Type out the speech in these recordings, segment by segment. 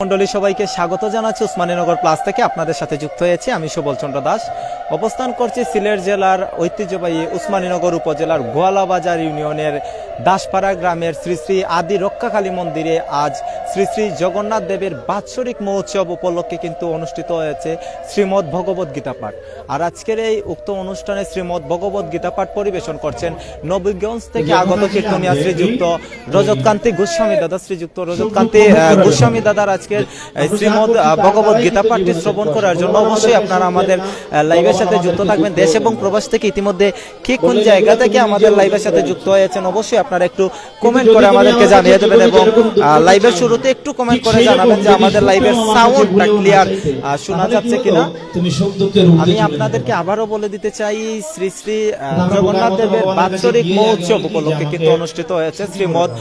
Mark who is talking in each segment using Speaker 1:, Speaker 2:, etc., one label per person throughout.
Speaker 1: মন্ডলী সবাইকে স্বাগত জানাচ্ছি উসমানীনগর প্লাস থেকে আপনাদের সাথে যুক্ত হয়েছে আমি সুবল চন্দ্র দাস। অবস্থান করছি সিলেট জেলার ঐতিহ্যবাহী উসমানীনগর উপজেলার গোয়ালাবাজার ইউনিয়নের দাসপাড়া গ্রামের শ্রী শ্রী আদি রক্ষাকালী মন্দিরে আজ শ্রী শ্রী জগন্নাথ দেবের বাৎসরিক মহোৎসব উপলক্ষে কিন্তু অনুষ্ঠিত হয়েছে শ্রীমদ্ ভগবত গীতা পাঠ। আর আজকের এই উক্ত অনুষ্ঠানে শ্রীমদ্ ভগবত গীতা পাঠ পরিবেশন করছেন নবীগঞ্জ থেকে আগত কীর্তনিয়া শ্রীযুক্ত রজতকান্তি গোস্বামী দাদা। শ্রীযুক্ত রজতকান্তি গোস্বামী দাদার আজকের শ্রীমদ্ ভগবত গীতা পাঠটি শ্রবণ করার জন্য অবশ্যই আপনারা আমাদের লাইভের সাথে যুক্ত থাকবেন। দেশ এবং প্রবাস থেকে ইতিমধ্যে কি কোন জায়গা থেকে আমাদের লাইভের সাথে যুক্ত হয়েছেন অবশ্যই আপনারা একটু কমেন্ট করে আমাদেরকে জানিয়ে দেবেন এবং লাইভের শুরুতে একটু কমেন্ট করে জানাবেন যে আমাদের লাইভের সাউন্ডটা ক্লিয়ার শোনা যাচ্ছে কিনা। আমি আপনাদেরকে আবারও বলে দিতে চাই শ্রী শ্রী জগন্নাথ দেবের বাৎসরিক মহোৎসব উপলক্ষে কিন্তু অনুষ্ঠিত হয়েছে শ্রীমদ্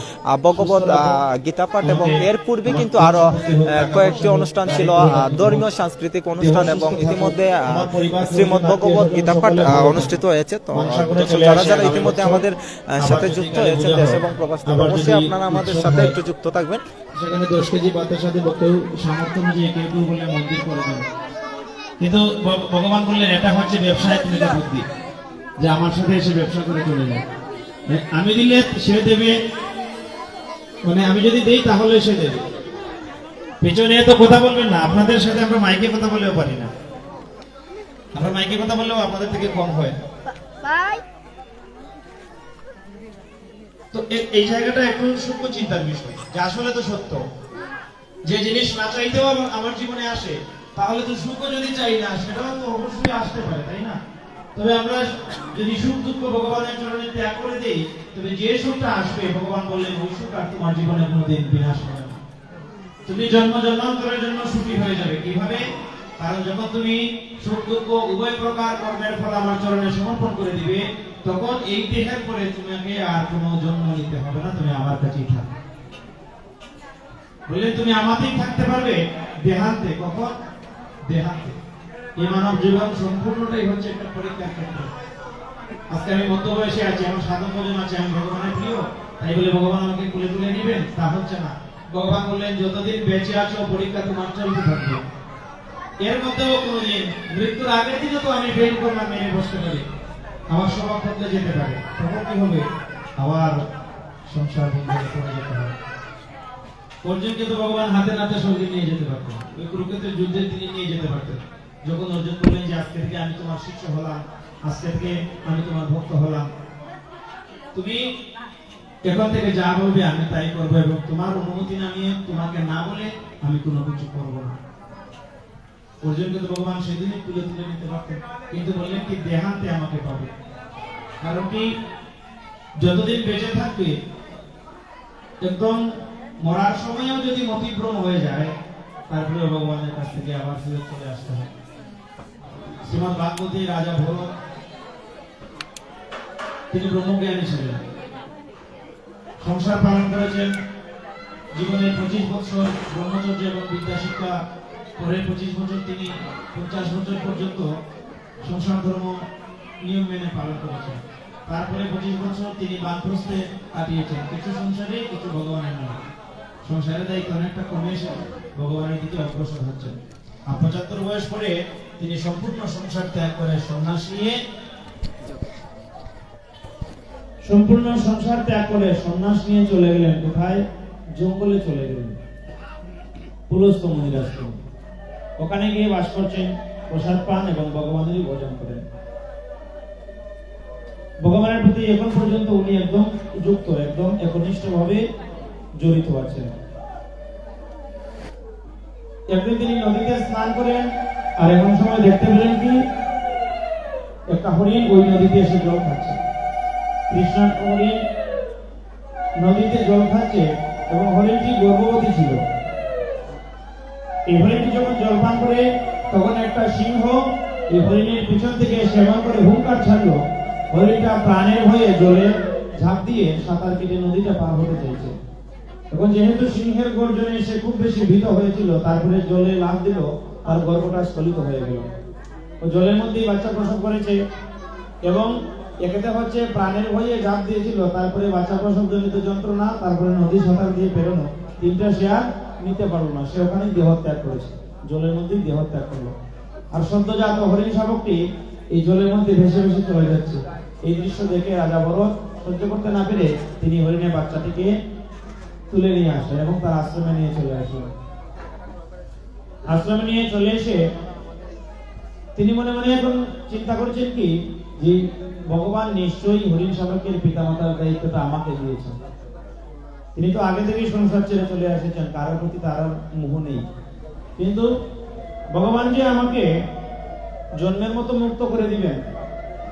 Speaker 1: ভগবত গীতা পাঠ এবং এর পূর্বে কিন্তু আরো কয়েকটি অনুষ্ঠান ছিল, ধর্মীয় সাংস্কৃতিক অনুষ্ঠান এবং ইতিমধ্যে শ্রীমদ্ ভগবত গীতা পাঠ অনুষ্ঠিত হয়েছে। তো যারা যারা ইতিমধ্যে আমাদের সাথে যুক্ত হয়েছে দেশ এবং প্রবাস থেকে অবশ্যই আপনারা আমাদের সাথে একটু যুক্ত থাকবেন।
Speaker 2: সেখানে 10 কেজি ভাতের সাথে কেউ সামর্থ্য অনুযায়ী কেউ কেউ বলে মন্দির করে দেবে, কিন্তু ভগবান বললেন এটা হচ্ছে ব্যবসায় তুমি বুদ্ধি, যে আমার সাথে এসে ব্যবসা করে চলে যায়। আমি দিলে সে দেবে, মানে আমি যদি দেই তাহলে সে দেবে। পেছনে তো কথা বলবেন না, আপনাদের সাথে আমরা মাইকে কথা বলেও পারি না, আমরা মাইকে কথা বললেও আপনাদের থেকে কম হয়। তো এই জায়গাটা একটু সূক্ষ্ম চিন্তার বিষয়, যে আসলে তো সত্য যে জিনিস না চাইতেও আমার জীবনে আসে, তাহলে তো সুখ যদি চাই না সেটাও তো অবশ্যই আসতে পারে, তাই না? তবে আমরা যদি সুখ দুঃখ ভগবানের চরণে ত্যাগ করে দেই, তবে যে সুখটা আসবে ভগবান বললেন ওই সুখ আর তোমার জীবনে কোনোদিন বিনাশ হবে না। তুমি জন্ম জন্মান্তরের জন্য সুখী হয়ে যাবে। কিভাবে? কারণ যখন তুমি সুখ দুঃখ উভয় প্রকার কর্মের ফল আমার চরণে সমর্পণ করে দিবে, তখন এই দেহের পরে তোমাকে আর কোনো জন্ম নিতে হবে না, তুমি আমার কাছেই থাকবে। বললেন তুমি আমাতেই থাকতে পারবে দেহান্তে। কখন? দেহান্তে। এই মানব জীবন সম্পূর্ণটাই হচ্ছে একটা পরীক্ষার ক্ষেত্র। আজকে আমি মধ্যবয়সে আছি, আমার সাধন ভোজন আছে, আমি ভগবানের প্রিয়, তাই বলে ভগবান আমাকে কুলে তুলে নিবেন তা হচ্ছে না। ভগবান বললেন যতদিন বেঁচে আছো পরীক্ষা তোমার চলতে থাকবে। এর মধ্যেও কোনোদিন মৃত্যুর আগের দিনে তো আমি ফেল করলাম, মেরে বসতে পারি, আমার স্বভাব বদলে যেতে পারে, তখন কি হবে? আবার সংসার বন্ধনে পড়ে যেতে হবে। অর্জুনকে তো ভগবান হাতে নাতে স্বর্গে নিয়ে যেতে পারতেন, ওই কুরুক্ষেত্রের যুদ্ধে তিনি নিয়ে যেতে পারতেন। যখন অর্জুন বললেন যে আজকে থেকে আমি তোমার শিষ্য হলাম, আজকে থেকে আমি তোমার ভক্ত হলাম, তুমি এখন থেকে যা বলবে আমি তাই করবো, এবং তোমার অনুমতি না নিয়ে তোমাকে না বলে আমি কোনো কিছু করবো না। অর্জুনকে তো ভগবান সেদিনই তুলে তুলে নিতে পারতেন, কিন্তু বললেন কি দেহান্তে আমাকে পাবে। কারণ কি যতদিন বেঁচে থাকবে, একদম মরার সময়ও যদি মতিভ্রম হয়ে যায়, তারপরে ভগবানের কাছ থেকে আবার ফিরে চলে আসতে হয়। শ্রীমদ্ ভাগবতী রাজা ভরত, তিনি ব্রহ্মজ্ঞানী ছিলেন, সংসার পালন করেছেন, জীবনের 25 বছর ব্রহ্মচর্য এবং বিদ্যা শিক্ষা পরে 25 বছর তিনি 50 বছর পর্যন্ত সংসার ধর্ম নিয়ম মেনে পালন করেছেন। তারপরে 25 বছর তিনি বানপ্রস্থে কাটিয়েছেন, কিছু সংসারে কিছু ভগবানের নামে। সংসারের দায়িত্ব অনেকটা কমে এসে ভগবানের দিকে অগ্রসর হচ্ছেন। 75 বয়স পরে তিনি সম্পূর্ণ সংসার ত্যাগ করে সন্ন্যাস নিয়ে চলে গেলেন। কোথায়? জঙ্গলে চলে গেলেন, পুলস্ত মনির আশ্রম। ওখানে গিয়ে বাস করছেন, প্রসাদ পান এবং ভগবানেরই ভজন করেন। ভগবানের প্রতি এখন পর্যন্ত উনি একদম যুক্ত, একদম একনিষ্ঠ ভাবে জড়িত আছেন। একদিন তিনি নদীতে স্নান করেন, আর এমন সময় দেখতে পেলেন কি একটা হরিণ ওই নদীতে এসে জল খাচ্ছে। কৃষ্ণার হরিণ নদীতে জল খাচ্ছে এবং হরিণটি গর্ভবতী ছিল। এই হরিণটি যখন জল পান করে, তখন একটা সিংহ এই হরিণের পিছন থেকে সেবন করে হুঙ্কার ছাড়লো। হরিণটা প্রাণের ভয়ে জলে ঝাঁপ দিয়ে সাঁতার কেটে নদীটা পার হতে চাইছে। এখন যেহেতু সিংহের গর্জনে সে খুব বেশি ভীত হয়েছিল, তারপরে জলে লাফ দিল, আর গর্ভটা স্খলিত হয়ে গেল। ও জলের মধ্যেই বাচ্চা প্রসব করেছে এবং একেতে হচ্ছে প্রাণের ভয়ে ঝাঁপ দিয়েছিল, তারপরে বাচ্চা প্রসব জনিত যন্ত্রণা, তারপরে নদী সাঁতার দিয়ে পেরোনো, তিনটা সে আর নিতে পারলো না, সে ওখানেই দেহত্যাগ করেছে, জলের মধ্যেই দেহত্যাগ করলো। আর সদ্যজাত হরিণ শাবকটি এই জলের মধ্যে ভেসে ভেসে চলে যাচ্ছে। এই দৃশ্য দেখে রাজা ভরত সহ্য করতে না পেরে তিনি হরিণের বাচ্চাটিকে তুলে নিয়ে আসলেন এবং তার আশ্রমে নিয়ে চলে আসলেন। আশ্রমে নিয়ে চলে এসে তিনি মনে মনে এখন চিন্তা করছেন কি, যে ভগবান নিশ্চয়ই হরিণ শাবকের পিতামাতার দায়িত্বটা আমাকে দিয়েছেন। তিনি তো আগে থেকেই সংসার ছেড়ে চলে এসেছেন, কারোর প্রতি তার মোহ নেই, কিন্তু ভগবান যে আমাকে জন্মের মতো মুক্ত করে দিবেন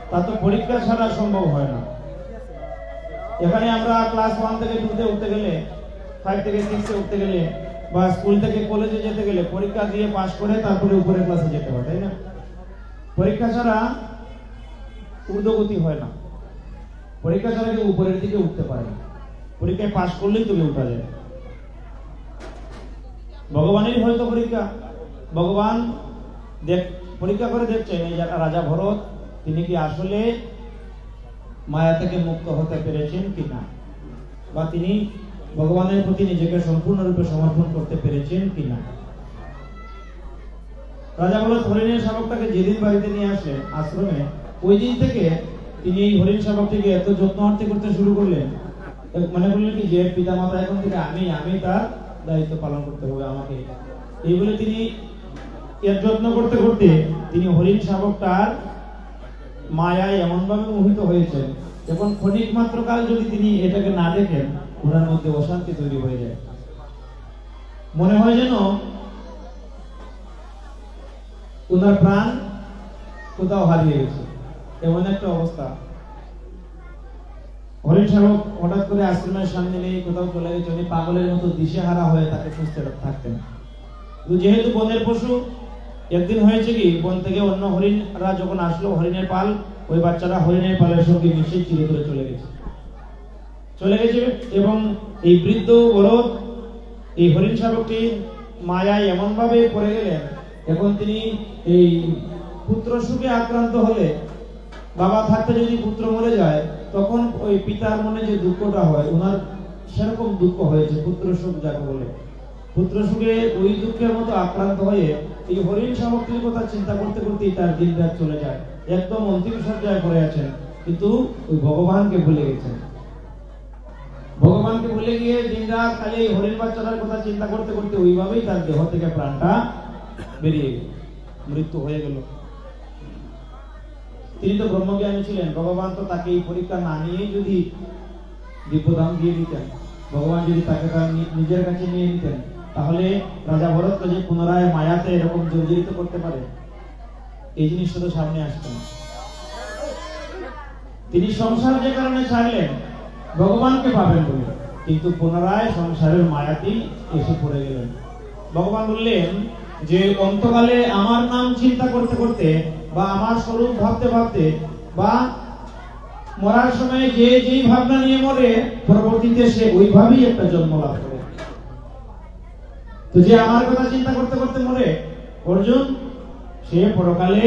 Speaker 2: তা তো পরীক্ষা ছাড়া সম্ভব হয় না। এখানে আমরা ক্লাস 1 থেকে 2 উঠতে গেলে, 5 থেকে 6 উঠতে গেলে, বা স্কুল থেকে কলেজে যেতে গেলে পরীক্ষা দিয়ে পাশ করে তারপরে উপরের ক্লাসে যেতে হয়, তাই না? পরীক্ষা ছাড়া ঊর্ধ্বগতি হয় না, পরীক্ষা ছাড়া কেউ উপরের দিকে উঠতে পারে না, পরীক্ষায় পাশ করলেই তুমি উঠা যায়। ভগবানের হয়তো পরীক্ষা, ভগবান পরীক্ষা করে দেখছেন এই রাজা ভরত তিনি কি আসলে মায়া থেকে মুক্ত হতে পেরেছেন কিনা, বা তিনি ভগবানের প্রতি নিজেকে সম্পূর্ণরূপে সমর্পণ করতে পেরেছেন কিনা। রাজা ভরত হরিণের শাবকটাকে যেদিন বাড়িতে নিয়ে আসলেন আশ্রমে, ওই দিন থেকে তিনি এই হরিণ শাবকটিকে এত যত্নার্থী করতে শুরু করলেন, মনে করলেন কি যে পিতা মাতা এখন থেকে আমি তার দায়িত্ব পালন করতে হবে আমাকে। এই বলে তিনি এর যত্ন করতে করতে তিনি হরিণ শাবকটার মায়ায় এমন ভাবে মোহিত হয়েছেন, এখন ক্ষণিক মাত্র কাল যদি তিনি এটাকে না দেখেন ওনার মধ্যে অশান্তি তৈরি হয়ে যায়, মনে হয় যেন ওনার প্রাণ কোথাও হারিয়ে গেছে, এমন একটা অবস্থা। হরিণ শাবক হঠাৎ করে আশ্রমের সামনে নেই, কোথাও চলে গেছে, উনি পাগলের মতো দিশেহারা হয়ে তাকে খুঁজতে থাকতেন। যেহেতু বনের পশু, একদিন হয়েছে কি বন থেকে অন্য হরিণরা যখন আসলো হরিণের পাল, ওই বাচ্চারা হরিণের পালের সঙ্গে মিশে চিরতরে চলে গেছে এবং এই বৃদ্ধ ভরত এই হরিণ শাবকটি মায়ায় এমন ভাবে পড়ে গেলেন, এখন তিনি এই পুত্র সুখে আক্রান্ত হলে, বাবা থাকতে যদি পুত্র মরে যায় তখন ওই পিতার মনে যে দুঃখটা হয় ওনার সেরকম দুঃখ হয়েছে, পুত্র সুখ যাকে বলে, পুত্র সুখে ওই দুঃখের মতো আক্রান্ত হয়ে এই হরিণ শাবকটির কথা চিন্তা করতে করতেই তার দিন রাত চলে যায়, একদম অন্তিম সজ্জায় পড়ে আছেন, কিন্তু ওই ভগবানকে ভুলে গেছেন। ভগবানকে ভুলে গিয়ে দিন রাত খালি হরিণ বাচ্চাটার কথা চিন্তা করতে করতে ওইভাবেই তার দেহ থেকে প্রাণটা বেরিয়ে গেল, মৃত্যু হয়ে গেল। তিনি তো ব্রহ্মজ্ঞানী ছিলেন, ভগবান তো তাকে এই পরীক্ষা না নিয়েই যদি দিব্যদান দিয়ে দিতেন, ভগবান যদি তাকে তার নিজের কাছে নিয়ে নিতেন, তাহলে রাজা ভরতকে যে পুনরায় মায়াতে এরকম জর্জরিত করতে পারে এই জিনিসটা তো সামনে আসতো না। তিনি সংসার যে কারণে ছাড়লেন ভগবানকে পাবেন বলে, কিন্তু পুনরায় সংসারের মায়াতেই এসে পড়ে গেলেন। ভগবান বললেন যে অন্তকালে আমার নাম চিন্তা করতে করতে বা আমার স্বরূপ ভাবতে ভাবতে বা মরার সময় যে যেই ভাবনা নিয়ে মরে, পরবর্তীতে সে ওইভাবেই একটা জন্ম লাভ করে। তো যে আমার কথা চিন্তা করতে করতে মরে অর্জুন, সে পরকালে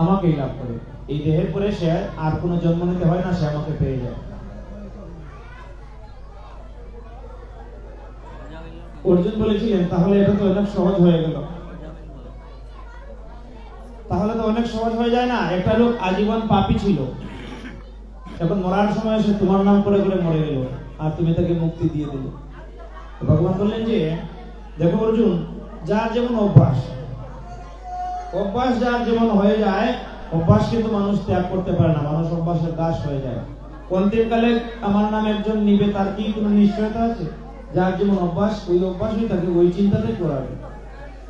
Speaker 2: আমাকেই লাভ করে, এই দেহের পরে সে আর কোনো জন্ম নিতে হয় না, সে আমাকে পেয়ে যায়। অর্জুন বলেছিলেন তাহলে এটা তো অনেক সহজ হয়ে গেল, তাহলে তো অনেক সহজ হয়ে যায় না, একটা লোক আজীবন পাপী ছিল, এখন মরার সময় সে তোমার নাম করে করে মরে গেল আর তুমি তাকে মুক্তি দিয়ে দিলে। ভগবান বললেন যে দেখো অর্জুন, যার যেমন অভ্যাস যার যেমন হয়ে যায়, অভ্যাস কিন্তু মানুষ ত্যাগ করতে পারে না, মানুষ অভ্যাসের দাস হয়ে যায়। অন্তিমকালে আমার নাম একজন নিবে তার কি কোনো নিশ্চয়তা আছে? যার যেমন অভ্যাস, ওই অভ্যাসই তাকে ওই চিন্তাটাই করাবে।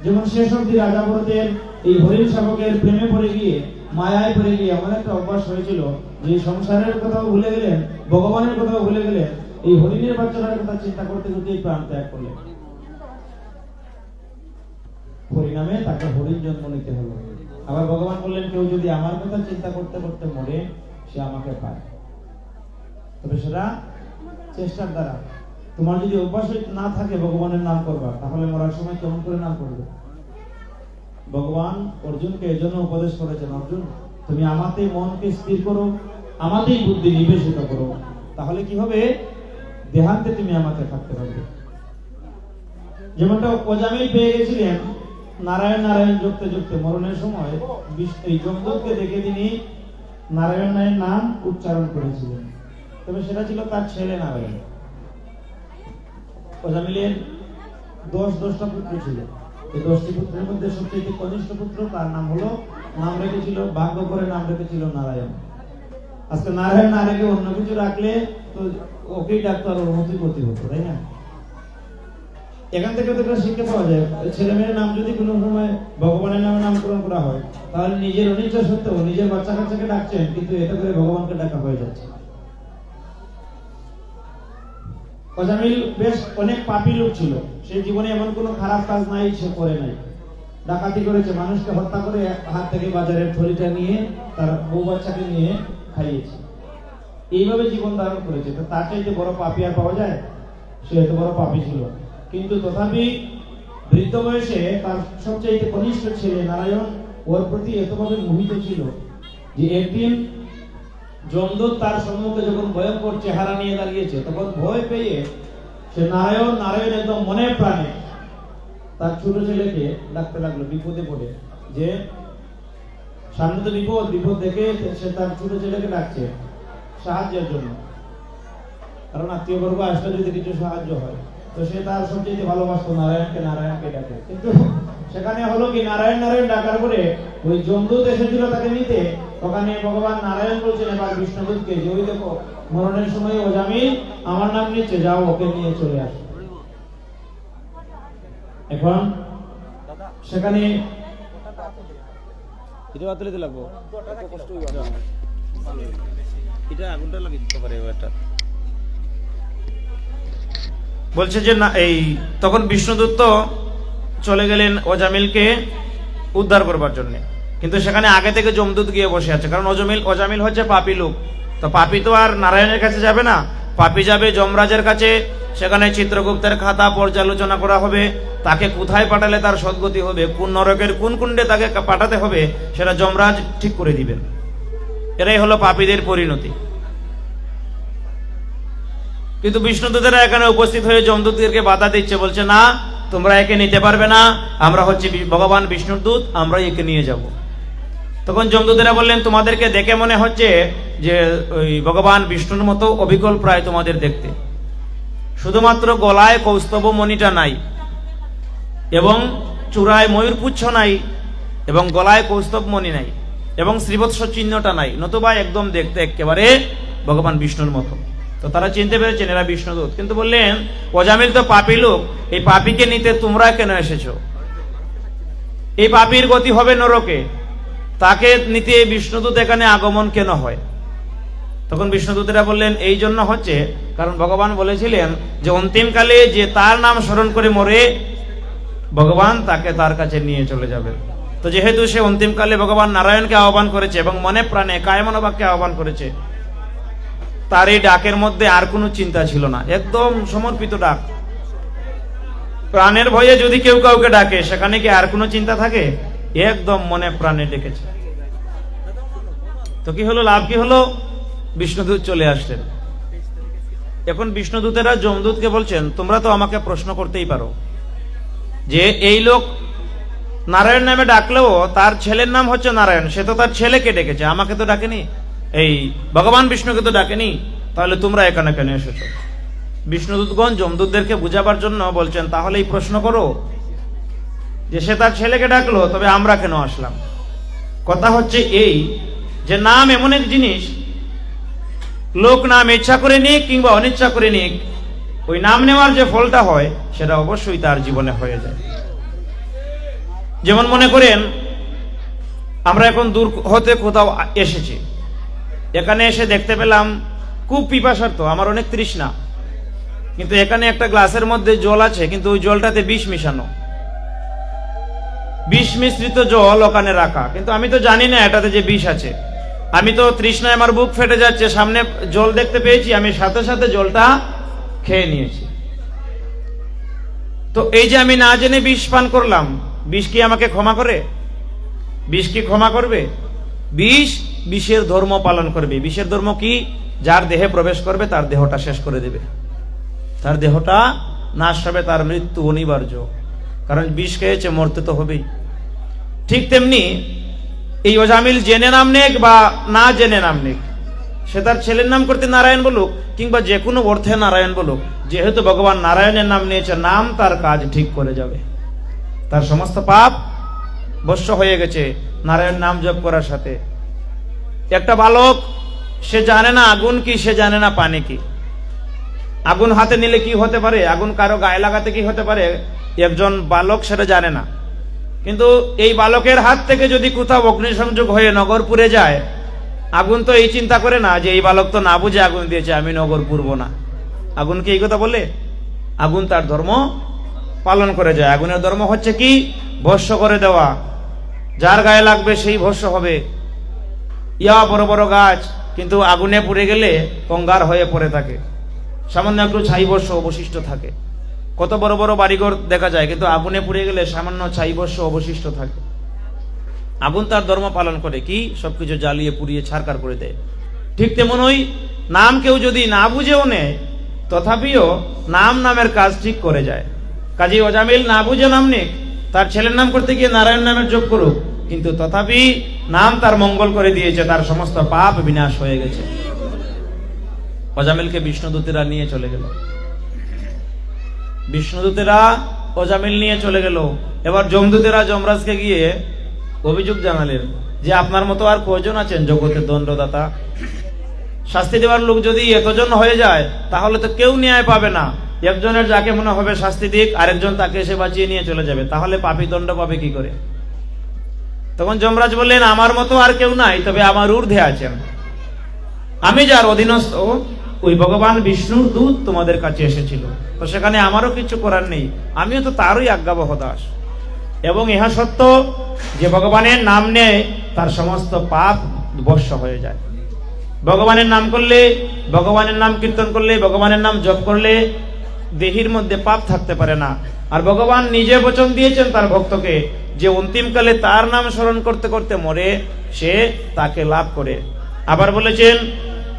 Speaker 2: যেমন শেষ অবধি রাজা ভরতের এই হরিণ শাবকের প্রেমে পড়ে গিয়ে, মায়ায় পড়ে গিয়ে এমন একটা অভ্যাস হয়েছিল যে সংসারের কথাও ভুলে গেলেন, ভগবানের কথাও ভুলে গেলেন, এই হরিণের বাচ্চাটার কথা চিন্তা করতে করতে প্রাণ ত্যাগ করলেন। পরিণামে তাকে হরিণ জন্ম নিতে হলো। আবার ভগবান বললেন কেউ যদি আমার কথা চিন্তা করতে করতে মরে, সে আমাকে পায়, তবে সেটা চেষ্টার দ্বারা। তোমার যদি অভ্যাস না থাকে ভগবানের নাম করবা, তাহলে মরার সময় কেমন করে নাম করবে? ভগবান অর্জুনকে এজন্য উপদেশ করেছেন, অর্জুন তুমি আমাতে মনকে স্থির করো, আমাতেই বুদ্ধি নিবেশিত করো, তাহলে কি হবে? দেহান্তে তুমি আমাকে থাকতে পারবে। যেমনটা অজামিল পেয়ে গেছিলেন নারায়ণ নারায়ণ যুক্তে যুক্তে মরণের সময় এই যমদূতকে দেখে তিনি নারায়ণ নারায়ণ নাম উচ্চারণ করেছিলেন, তবে সেটা ছিল তার ছেলে নারায়ণ। অজামিলের 10টা পুত্র ছিল, এই 10টি পুত্রের মধ্যে সবচেয়ে কনিষ্ঠ পুত্র, তার নাম রেখেছিল, ভাগ্য করে নাম রেখেছিল নারায়ণ। আজকে নারায়ণ না রেখে অন্য কিছু রাখলে তো ওকেই ডাক্তার ওর মতোই ক্ষতি হতো, তাই না? এখান থেকে তো একটা শিক্ষা পাওয়া যায়, ছেলে মেয়ের নাম যদি কোনো সময় ভগবানের নামে নামকরণ করা হয়, তাহলে নিজের অনিচ্ছা সত্ত্বেও নিজের বাচ্চা কাচ্চাকে ডাকছেন, কিন্তু এটা করে ভগবানকে ডাকা হয়ে যাচ্ছে। অজামিল বেশ অনেক পাপী লোক ছিল, সে জীবনে এমন কোনো খারাপ কাজ নাই সে করে নাই। ডাকাতি করেছে, মানুষকে হত্যা করে হাত থেকে বাজারের থলিটা নিয়ে তার বউ বাচ্চাকে নিয়ে খাইয়েছে, এইভাবে জীবন ধারণ করেছে। তো তার চাইতে বড় পাপী আর পাওয়া যায়? সে এত বড় পাপী ছিল, কিন্তু তথাপি বৃদ্ধ বয়সে তার সবচেয়ে কনিষ্ঠ ছেলে নারায়ণ ওর প্রতি এতভাবে মোহিত ছিল যে একদিন যমদূত তার সম্মুখে যখন ভয়ঙ্কর চেহারা নিয়ে দাঁড়িয়েছে, তখন ভয় পেয়ে সে নারায়ণ একদম মনে প্রাণে তার ছোট ছেলেকে ডাকতে লাগলো বিপদে পড়ে, যে সামনে তো বিপদ দেখে সে তার ছোট ছেলেকে ডাকছে সাহায্যের জন্য, কারণ আত্মীয় বর্গ আসলে যদি কিছু সাহায্য হয়, তো সে তার সবচেয়ে ভালোবাসতো নারায়ণকে ডাকে। কিন্তু সেখানে হলো কি, নারায়ণ নারায়ণ ডাকার পরে ওই যমদূত এসেছিল তাকে নিতে, ওখানে ভগবান নারায়ণ বলছেন এবার বিষ্ণুদূতকে যে ওই দেখো মরণের সময় অজামিল আমার নাম নিচ্ছে, যাও ওকে নিয়ে চলে আসো। এখন সেখানে
Speaker 1: এটা বাতলে লাগবো, কষ্ট হইবা না, এটা আগুনটা লাগিয়ে দিতে পারে এটা।
Speaker 2: বলছে যে না, এই তখন বিষ্ণুদূত তো চলে গেলেন অজামিলকে উদ্ধার করবার জন্য, কিন্তু সেখানে আগে থেকে যমদূত গিয়ে বসে আছে, কারণ অজামিল হচ্ছে পাপী লোক। তো পাপী তো আর নারায়ণের কাছে যাবে না, পাপী যাবে যমরাজের কাছে। সেখানে চিত্রগুপ্তের খাতা পর্যালোচনা করা হবে, তাকে কোথায় পাঠালে তার সদ্গতি হবে, কোন নরকের কোন কুণ্ডে তাকে পাঠাতে হবে, সেটা যমরাজ ঠিক করে দিবেন। এটাই হলো পাপীদের পরিণতি। কিন্তু বিষ্ণুদূতেরা এখানে উপস্থিত হয়ে যমদূতদেরকে বাধা দিচ্ছে, বলছে না তোমরা একে নিতে পারবে না, আমরা হচ্ছে ভগবান বিষ্ণুর দূত, আমরা একে নিয়ে যাব। তখন যমদূতেরা বললেন তোমাদেরকে দেখে মনে হচ্ছে যে ওই ভগবান বিষ্ণুর মতো অবিকল প্রায় তোমাদের দেখতে, শুধুমাত্র গলায় কৌস্তব মণিটা নাই, এবং চূড়ায় ময়ূরপুচ্ছ নাই, এবং গলায় কৌস্তব মণি নাই, এবং শ্রীবৎস চিহ্নটা নাই, নতুবা একদম দেখতে একেবারে ভগবান বিষ্ণুর মতো। তো তারা চিনতে পেরেছেন এরা বিষ্ণুদূত। কিন্তু বললেন অজামিল তো পাপী লোক, এই পাপীকে নিতে তোমরা কেন এসেছো? এই পাপীর গতি হবে নরকে, তাকে নিতে বিষ্ণুদূত এখানে আগমন কেন হয়? তখন বিষ্ণুদূতেরা বললেন এই জন্য হচ্ছে, কারণ ভগবান বলেছিলেন যে অন্তিমকালে যে তার নাম স্মরণ করে মরে, ভগবান তাকে তার কাছে নিয়ে চলে যাবেন। তো যেহেতু সে অন্তিমকালে ভগবান নারায়ণকে আহ্বান করেছে এবং মনে প্রাণে কায়মনোবাক্যে আহ্বান করেছে, তার এই ডাকের মধ্যে আর কোনো চিন্তা ছিল না, একদম সমর্পিত ডাক। প্রাণের ভয়ে যদি কেউ কাউকে ডাকে, সেখানে কি আর কোনো চিন্তা থাকে? একদম মনে প্রাণে ডেকেছে। তো কি হলো, লাভ কি হলো? বিষ্ণুদূত চলে আসলেন। এখন বিষ্ণুদূতেরা যমদূতকে বলছেন তোমরা তো আমাকে প্রশ্ন করতেই পারো যে এই লোক নারায়ণ নামে ডাকলেও তার ছেলের নাম হচ্ছে নারায়ণ, সে তো তার ছেলেকে ডেকেছে, আমাকে তো ডাকেনি, এই ভগবান বিষ্ণুকে তো ডাকেনি, তাহলে তোমরা এখানে কেন এসেছো? বিষ্ণুদূতগণ যমদূতদেরকে বুঝাবার জন্য বলছেন তাহলে এই প্রশ্ন করো যে সে তার ছেলেকে ডাকলো, তবে আমরা কেন আসলাম? কথা হচ্ছে এই যে নাম এমন এক জিনিস, লোক নাম ইচ্ছা করে নিক কিংবা অনিচ্ছা করে নিক, ওই নাম নেওয়ার যে ফলটা হয় সেটা অবশ্যই তার জীবনে হয়ে যায়। যেমন মনে করেন আমরা এখন দূর হতে কোথাও এসেছি, এখানে এসে দেখতে পেলাম খুব পিপাসার্থ, আমার অনেক তৃষ্ণা, কিন্তু এখানে একটা গ্লাসের মধ্যে জল আছে, কিন্তু ওই জলটাতে বিষ মিশানো, বিষ মিশ্রিত জল ওখানে রাখা, কিন্তু আমি তো জানি না এটাতে যে বিষ আছে। আমি তো তৃষ্ণায় আমার বুক ফেটে যাচ্ছে, সামনে জল দেখতে পেয়েছি, আমি সাথে সাথে জলটা খেয়ে নিয়েছি। তো এই যে আমি না জেনে বিষ পান করলাম, বিষ কি আমাকে ক্ষমা করে? বিষ কি ক্ষমা করবে? বিষ বিষের ধর্ম পালন করবে। বিষের ধর্ম কি? যার দেহে প্রবেশ করবে তার দেহটা শেষ করে দেবে, তার দেহটা
Speaker 3: নাশ হবে, তার মৃত্যু অনিবার্য, কারণ বিষ খেয়েছে, মরতে তো হবেই। ঠিক তেমনি এই অজামিল জেনে নাম নেক বা না জেনে নাম নেক, সে তার ছেলের নাম করতে নারায়ণ বলুক কিংবা যে কোনো অর্থে নারায়ণ বলুক, যেহেতু ভগবান নারায়ণের নাম নিয়েছে, নাম তার কাজ ঠিক করে যাবে। তার সমস্ত পাপ বশ্য হয়ে গেছে নারায়ণ নাম জপ করার সাথে। একটা বালক, সে জানে না আগুন কি, সে জানে না পানি কি। আগুন হাতে নিলে কি হতে পারে, আগুন কারো গায়ে লাগাতে কি হতে পারে, একজন বালক সেটা জানে না। কিন্তু এই বালকের হাত থেকে যদি কোথাও অগ্নিসংযোগ হয়ে নগর পুড়ে যায়, আগুন তো এই চিন্তা করে না যে এই বালক তো না বুঝে আগুন দিয়েছে, আমি নগর পুড়বো না। আগুন কি এই কথা বলে? আগুন তার ধর্ম পালন করে যায়। আগুনের ধর্ম হচ্ছে কি? ভস্য করে দেওয়া। যার গায়ে লাগবে সেই ভস্য হবে। ইয়া বড় বড় গাছ কিন্তু আগুনে পুড়ে গেলে কঙ্গার হয়ে পড়ে থাকে, সামান্য একটু ছাই ভস্য অবশিষ্ট থাকে। কত বড় বড় বাড়িঘর দেখা যায়, কিন্তু আগুনে পুড়ে গেলে সামান্য ছাই ভস্য অবশিষ্ট থাকে। আগুন তার ধর্ম পালন করে কি? সবকিছু জ্বালিয়ে পুড়িয়ে ছারকার করে দেয়। ঠিক তেমনই নাম কেউ যদি না বুঝেও নেয়, তথাপিও নাম নামের কাজ ঠিক করে যায়। কাজী অজামিল না বুঝে নাম নিক, তার ছেলের নাম করতে গিয়ে নারায়ণ নামের যোগ করুক, কিন্তু তথাপি নাম তার মঙ্গল করে দিয়েছে, তার সমস্ত পাপ বিনাশ হয়ে গেছে। অজামিলকে বিষ্ণুদূতেরা নিয়ে চলে গেল। বিষ্ণুদূতেরা অজামিল নিয়ে চলে গেল। এবার যমদূতেরা যমরাজকে গিয়ে অভিযোগ জানালেন যে আপনার মতো আর কয়জন আছেন জগতের দণ্ডদাতা? শাস্তি দেওয়ার লোক যদি এতজন হয়ে যায় তাহলে তো কেউ ন্যায় পাবে না। একজনের যাকে মনে হবে শাস্তি দিক, আরেকজন তাকে এসে বাঁচিয়ে নিয়ে চলে যাবে, তাহলে পাপী দণ্ড পাবে কি করে? তখন যমরাজ বললেন, আমার মতো আর কেউ নাই, তবে আমার ঊর্ধ্বে আছেন। আমি যার অধীনস্থ, ওই ভগবান বিষ্ণুর দূত তোমাদের কাছে এসেছিল, তো সেখানে আমারও কিছু করার নেই, আমিও তো তারই আজ্ঞাবহ দাস। এবং ইহা সত্য যে ভগবানের নাম নেয় তার সমস্ত পাপ বশ্য হয়ে যায়। ভগবানের নাম করলে, ভগবানের নাম কীর্তন করলে, ভগবানের নাম জপ করলে দেহের মধ্যে পাপ থাকতে পারে না। আর ভগবান নিজে বচন দিয়েছেন তার ভক্তকে যে অন্তিমকালে তার নাম স্মরণ করতে করতে মরে, সে তাকে লাভ করে। আবার বলেছেন,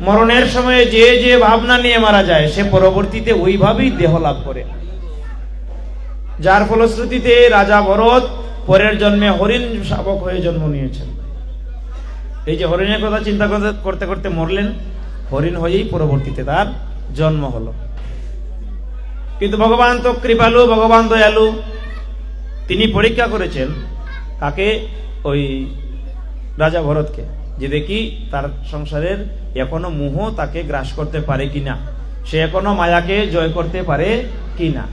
Speaker 3: মরণের সময়ে যে যে ভাবনা নিয়ে মারা যায় সে পরবর্তীতে ওইভাবেই দেহ লাভ করে। যার ফলশ্রুতিতে রাজা ভরত পরের জন্মে হরিণ শাবক হয়ে জন্ম নিয়েছেন। এই যে হরিণের কথা চিন্তা করতে করতে মরলেন, হরিণ হয়েই পরবর্তীতে তার জন্ম হলো। কিন্তু ভগবান তো কৃপালু, ভগবান দয়ালু। তিনি পরীক্ষা করেছেন কাকে? ওই রাজা ভরতকে, যে দেখি তার সংসারের এখনো মোহ তাকে গ্রাস করতে পারে কিনা, সে এখনো মায়াকে জয় করতে পারে কিনা।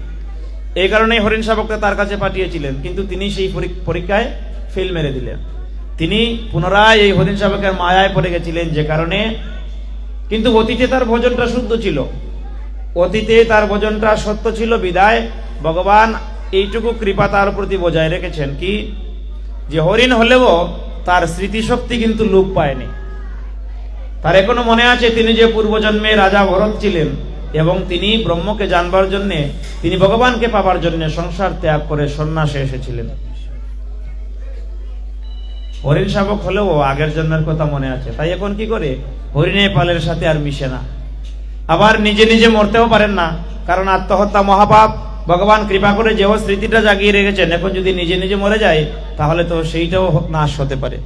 Speaker 3: এই কারণে হরিণ শাবককে তার কাছে পাঠিয়েছিলেন, কিন্তু তিনি সেই পরীক্ষায় ফেল মেরে দিলেন। তিনি পুনরায় এই হরিণ শাবকের মায়ায় পড়ে গেছিলেন, যে কারণে। কিন্তু অতীতে তার ভোজনটা শুদ্ধ ছিল, অতীতে তার ভোজনটা সত্য ছিল, বিদায় ভগবান এইটুকু কৃপা তার প্রতি বজায় রেখেছেন কি, যে হরিণ হলেও তার স্মৃতিশক্তি কিন্তু লোপ পায়নি। তার এখনো মনে আছে তিনি যে পূর্বজন্মে রাজা ভরত ছিলেন, এবং তিনি ব্রহ্মকে জানবার জন্য, তিনি ভগবানকে পাবার জন্য সংসার ত্যাগ করে সন্ন্যাসে এসেছিলেন। হরিণ শাবক হলেও আগের জন্মের কথা মনে আছে, তাই এখন কি করে? হরিণের পালের সাথে আর মিশে না। আবার নিজে নিজে মরতেও পারেন না, কারণ আত্মহত্যা মহাপাপ। ভগবান কৃপা করে যেও স্মৃতিটা জাগিয়ে রেখেছেন, এখন যদি নিজে নিজে মরে যায় তাহলে তো সেইটাও নাশ হতে পারে।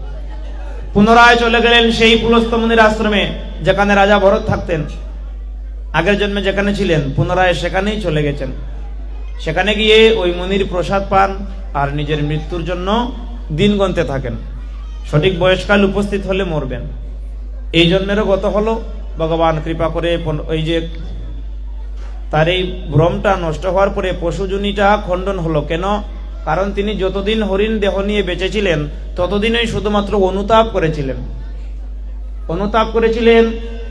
Speaker 3: পুনরায় চলে গেলেন সেই পুলস্ত্য মুনির আশ্রমে, যেখানে রাজা ভরত থাকতেন। আগের জন্মে যেখানে ছিলেন পুনরায় সেখানেই চলে গেছেন। সেখানে গিয়ে ওই মুনির প্রসাদ পান আর নিজের মৃত্যুর জন্য দিন গণতে থাকেন। সঠিক বয়সকাল উপস্থিত হলে মরবেন। এই জন্মেরও গত হলো। ভগবান কৃপা করে ওই যে তার এই ভ্রমটা নষ্ট হওয়ার পরে পশুজনিটা খণ্ডন হলো। কেন? কারণ তিনি যতদিন হরিণ দেহ নিয়ে বেঁচেছিলেন ততদিনই শুধুমাত্র অনুতাপ করেছিলেন। অনুতাপ করেছিলেন,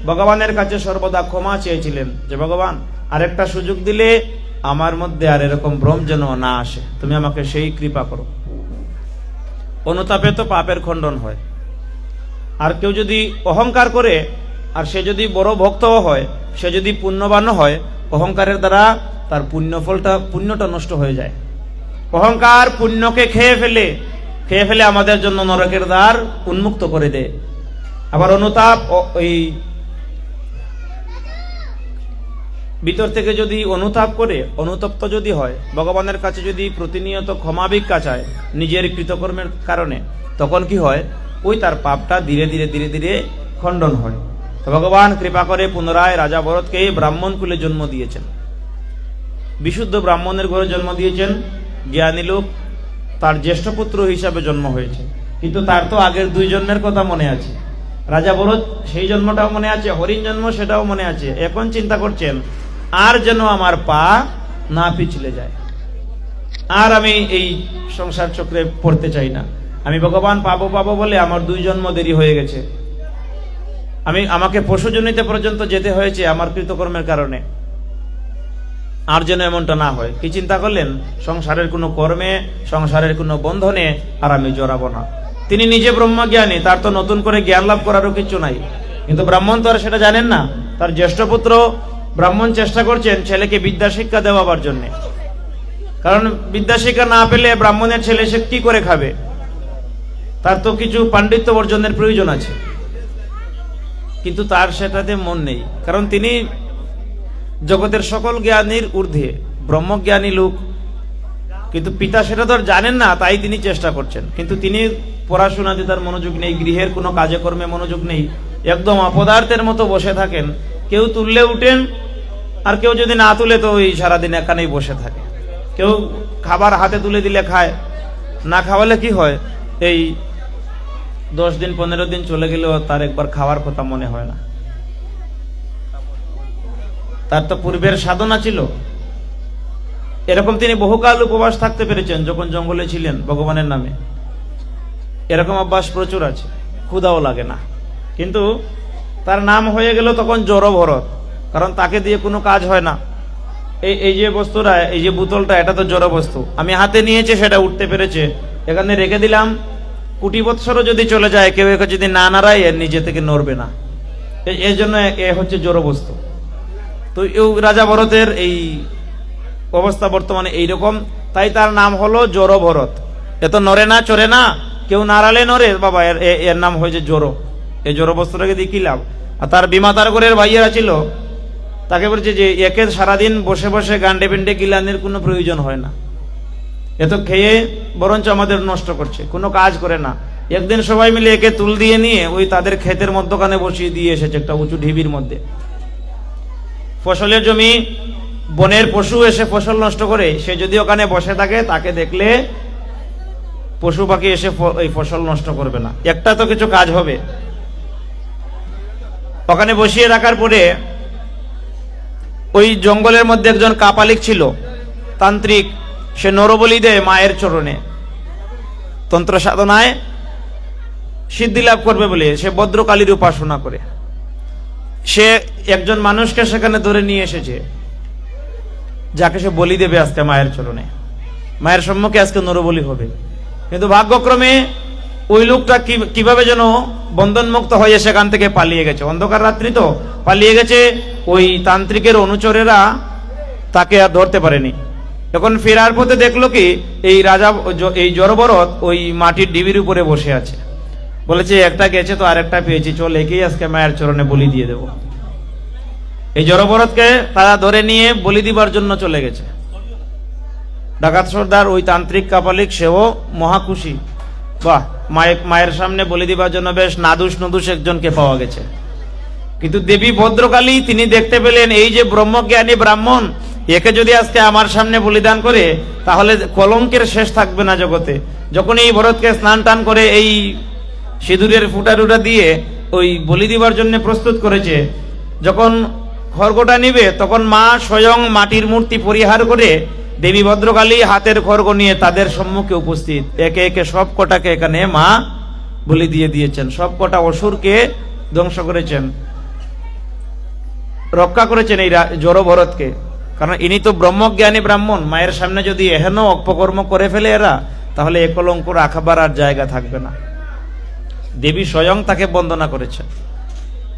Speaker 3: ভগবানের কাছে সর্বদা ক্ষমা চেয়েছিলেন যে ভগবান আরেকটা সুযোগ দিলে আমার মধ্যে আর এরকম ভ্রম যেন না আসে, তুমি আমাকে সেই কৃপা করো। অনুতাপে তো পাপের খণ্ডন হয়। আর কেউ যদি অহংকার করে, আর সে যদি বড় ভক্তও হয়, সে যদি পুণ্যবানও হয়, অহংকারের দ্বারা তার পুণ্যটা নষ্ট হয়ে যায়। অহংকার পুণ্যকে খেয়ে ফেলে আমাদের জন্য নরকের দ্বার উন্মুক্ত করে দেয়। আবার অনুতাপ ওই ভিতর থেকে যদি অনুতাপ করে, অনুতপ্ত যদি হয়, ভগবানের কাছে যদি প্রতিনিয়ত ক্ষমা ভিক্ষা চায় নিজের কৃতকর্মের কারণে, তখন কি হয়, ওই তার পাপটা ধীরে ধীরে ধীরে ধীরে খণ্ডন হয়। তো ভগবান কৃপা করে পুনরায় রাজা ভরতকে ব্রাহ্মণ কুলে জন্ম দিয়েছেন, বিশুদ্ধ ব্রাহ্মণের ঘরে জন্ম দিয়েছেন। জ্ঞানী লোক, তার জ্যেষ্ঠ পুত্র হিসাবে জন্ম হয়েছে। কিন্তু তার তো আগের 2 জন্মের কথা মনে আছে। রাজা ভরত সেই জন্মটাও মনে আছে, হরিণ জন্ম সেটাও মনে আছে। এখন চিন্তা করছেন, আর যেন আমার পা না পিছলে যায়, আর আমি এই সংসার চক্রে পড়তে চাই না। আমি ভগবান পাবো পাবো বলে আমার 2 জন্ম দেরি হয়ে গেছে। আমাকে পশুজনিতে পর্যন্ত যেতে হয়েছে আমার কৃতকর্মের কারণে। আর যেন এমনটা না হয়। কি চিন্তা করলেন? সংসারের কোনো কর্মে, সংসারের কোনো বন্ধনে আর আমি জড়াবো না। তিনি নিজে ব্রহ্মজ্ঞানী, তার তো নতুন করে জ্ঞান লাভ করারও কিছু নাই। কিন্তু ব্রাহ্মণ তো আর সেটা জানেন না। তার জ্যেষ্ঠ পুত্র ব্রাহ্মণ চেষ্টা করছেন ছেলেকে বিদ্যা শিক্ষা দেওয়াবার জন্য। কারণ বিদ্যা শিক্ষা না পেলে ব্রাহ্মণের ছেলে সে কি করে খাবে? তার তো কিছু পাণ্ডিত্য অর্জনের প্রয়োজন আছে। কিন্তু তার সেটাতে মন নেই, কারণ তিনি জগতের সকল জ্ঞানীর ঊর্ধ্বে, ব্রহ্মজ্ঞানী লোক। কিন্তু পিতা সেটা তো আর জানেন না, তাই তিনি চেষ্টা করছেন। কিন্তু তিনি পড়াশোনাতে তার মনোযোগ নেই, গৃহের কোনো কাজে কর্মে মনোযোগ নেই, একদম অপদার্থের মতো বসে থাকেন। কেউ তুললে উঠেন, আর কেউ যদি না তুলে তো ওই সারাদিন এখানেই বসে থাকে। কেউ খাবার হাতে তুলে দিলে খায়, না খাওয়ালে কি হয়, এই 10 দিন 15 দিন চলে গেলেও তার একবার খাওয়ার কথা মনে হয় না। তার তো পূর্বের সাধনা ছিল। এরকম তিনি বহুকাল উপবাস থাকতে পেরেছেন যখন জঙ্গলে ছিলেন ভগবানের নামে। এরকম অভ্যাস প্রচুর আছে, ক্ষুধাও লাগে না। কিন্তু তার নাম হয়ে গেল তখন জড় ভরত, কারণ তাকে দিয়ে কোনো কাজ হয় না। এই যে বস্তুটা, এই যে বোতলটা, এটা তো জড় বস্তু। আমি হাতে নিয়েছি, সেটা উঠতে পেরেছে, এখানে রেখে দিলাম। কোটি বৎসরও যদি চলে যায়, কেউ একে যদি না নাড়ায়, এর নিজে থেকে নড়বে না। এই জন্য এ হচ্ছে জড় বস্তু। তো রাজা ভরতের এই অবস্থা বর্তমানে এইরকম, তাই তার নাম হলো জড় ভরত। এত নড়ে না, চড়ে না, কেউ নাড়ালে নড়ে, বাবা এর নাম হয়েছে জড়। এই জড় বস্তুটাকে দিয়ে কি লাভ? আর তার বিমাতার ঘরের ভাইয়েরা ছিল, তাকে বলছে যে একে সারাদিন বসে বসে গান্ডে পিন্ডে গিলানের কোনো প্রয়োজন হয় না, এত খেয়ে বরঞ্চ আমাদের নষ্ট করছে, কোনো কাজ করে না। একদিন সবাই মিলে একে তুল দিয়ে নিয়ে ওই তাদের ক্ষেতের মধ্যখানে বসিয়ে দিয়ে এসেছে, একটা উঁচু ঢিবির মধ্যে। ফসলের জমি, বনের পশু এসে ফসল নষ্ট করে, সে যদি ওখানে বসে থাকে, তাকে দেখলে পশু পাখি এসে এই ফসল নষ্ট করবে না, একটা তো কিছু কাজ হবে। ওখানে বসিয়ে রাখার পরে ওই জঙ্গলের মধ্যে একজন কাপালিক ছিল, তান্ত্রিক। সে নরবলি দেয় মায়ের চরণে, তন্ত্র সাধনায় সিদ্ধি লাভ করবে বলে সে ভদ্রকালীর উপাসনা করে। সে একজন মানুষকে সেখানে ধরে নিয়ে এসেছে, যাকে সে বলি দেবে আজকে মায়ের চরণে, মায়ের সম্মুখে আজকে নরবলি হবে। কিন্তু ভাগ্যক্রমে ওই লোকটা কিভাবে যেন বন্ধনমুক্ত হয়ে সেখান থেকে পালিয়ে গেছে। অন্ধকার রাত্রি তো, পালিয়ে গেছে। ওই তান্ত্রিকের অনুচরেরা তাকে আর ধরতে পারেনি। এখন ফেরার পথে দেখলো কি, এই রাজা, এই জড়ভরত ওই মাটির ডিবির উপরে বসে আছে। বলেছে একটা গেছে তো আরেকটা পেয়েছি, চল একেই আজকে মায়ের চরণে বলি দিয়ে দেব। এই জড়ভরতকে তারা ধরে নিয়ে বলি দিবার জন্য চলে গেছে। ডাকাত সর্দার ওই তান্ত্রিক কাপালিক, সেও মহা খুশি, বাহ, মায়ের সামনে বলি দিবার জন্য বেশ নাদুস নদুস একজনকে পাওয়া গেছে। কিন্তু দেবী ভদ্রকালী তিনি দেখতে পেলেন, এই যে ব্রহ্মজ্ঞানী ব্রাহ্মণ, একে যদি আজকে আমার সামনে বলিদান করে, তাহলে কলঙ্কের শেষ থাকবে না জগতে। যখন এই ভরতকে স্নান টান করে এই সিঁদুরের ফুটা টুটা দিয়ে ওই বলি দিবার জন্য প্রস্তুত করেছে, যখন খড়গটা নিবে, তখন মা স্বয়ং মাটির মূর্তি পরিহার করে দেবী ভদ্রকালী হাতের খড়গ নিয়ে তাদের সম্মুখে উপস্থিত। একে একে সব কটাকে এখানে মা বলি দিয়ে দিয়েছেন, সব কটা অসুরকে ধ্বংস করেছেন, রক্ষা করেছেন এই জড় ভরতকে। কারণ ইনি তো ব্রহ্মজ্ঞানী ব্রাহ্মণ। মায়ের সামনে যদি এহেন অপকর্ম করে ফেলে এরা, তাহলে এ কলঙ্ক রাখাবার আর জায়গা থাকবে না। দেবী স্বয়ং তাকে বন্দনা করেছেন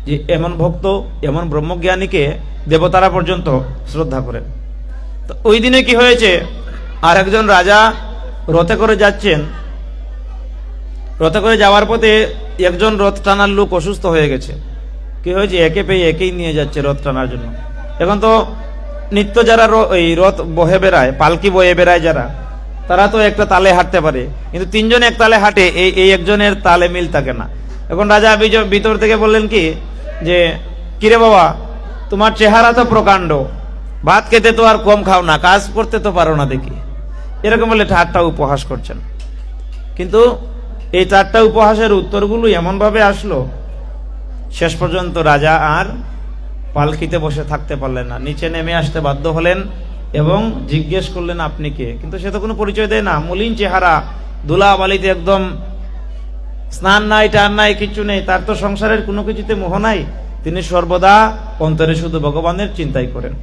Speaker 3: যে এমন ভক্ত, এমন ব্রহ্মজ্ঞানীকে দেবতারা পর্যন্ত শ্রদ্ধা করেন। তো ওই দিনে কি হয়েছে, আর একজন রাজা রথে করে যাচ্ছেন। রথে করে যাওয়ার পথে একজন রথ টানার লোক অসুস্থ হয়ে গেছে। কি হয়েছে, একে পেয়ে একেই নিয়ে যাচ্ছে রথ টানার জন্য। এখন তো নিত্য যারা এই রথ বহে বেড়ায়, পালকি বয়ে বেড়ায় যারা, তারা তো একটা তালে হাঁটতে পারে, কিন্তু তিনজন এক তালে হাঁটে, এই একজনের তালে মিল থাকে না। এখন রাজা ভিতর থেকে বললেন কি যে, কিরে বাবা, তোমার চেহারা তো প্রকাণ্ড, ভাত খেতে তো আর কম খাও না, কাজ করতে তো পারো না দেখি, এরকম বলে ঠাট্টা উপহাস করছেন। কিন্তু এই চারটা উপহাসের উত্তরগুলো এমন ভাবে আসলো, শেষ পর্যন্ত রাজা আর পালকিতে বসে থাকতে পারলেন না, নিচে নেমে আসতে বাধ্য হলেন এবং জিজ্ঞেস করলেন আপনি কে। কিন্তু সে তো কোনো পরিচয় দেয় না, মলিন চেহারা, ধুলা বালিতে একদম, স্নান নাই, টান নাই, কিছু নেই, তার তো সংসারের কোনো কিছুতে মোহ নাই, তিনি সর্বদা অন্তরে শুধু ভগবানের চিন্তাই করেন।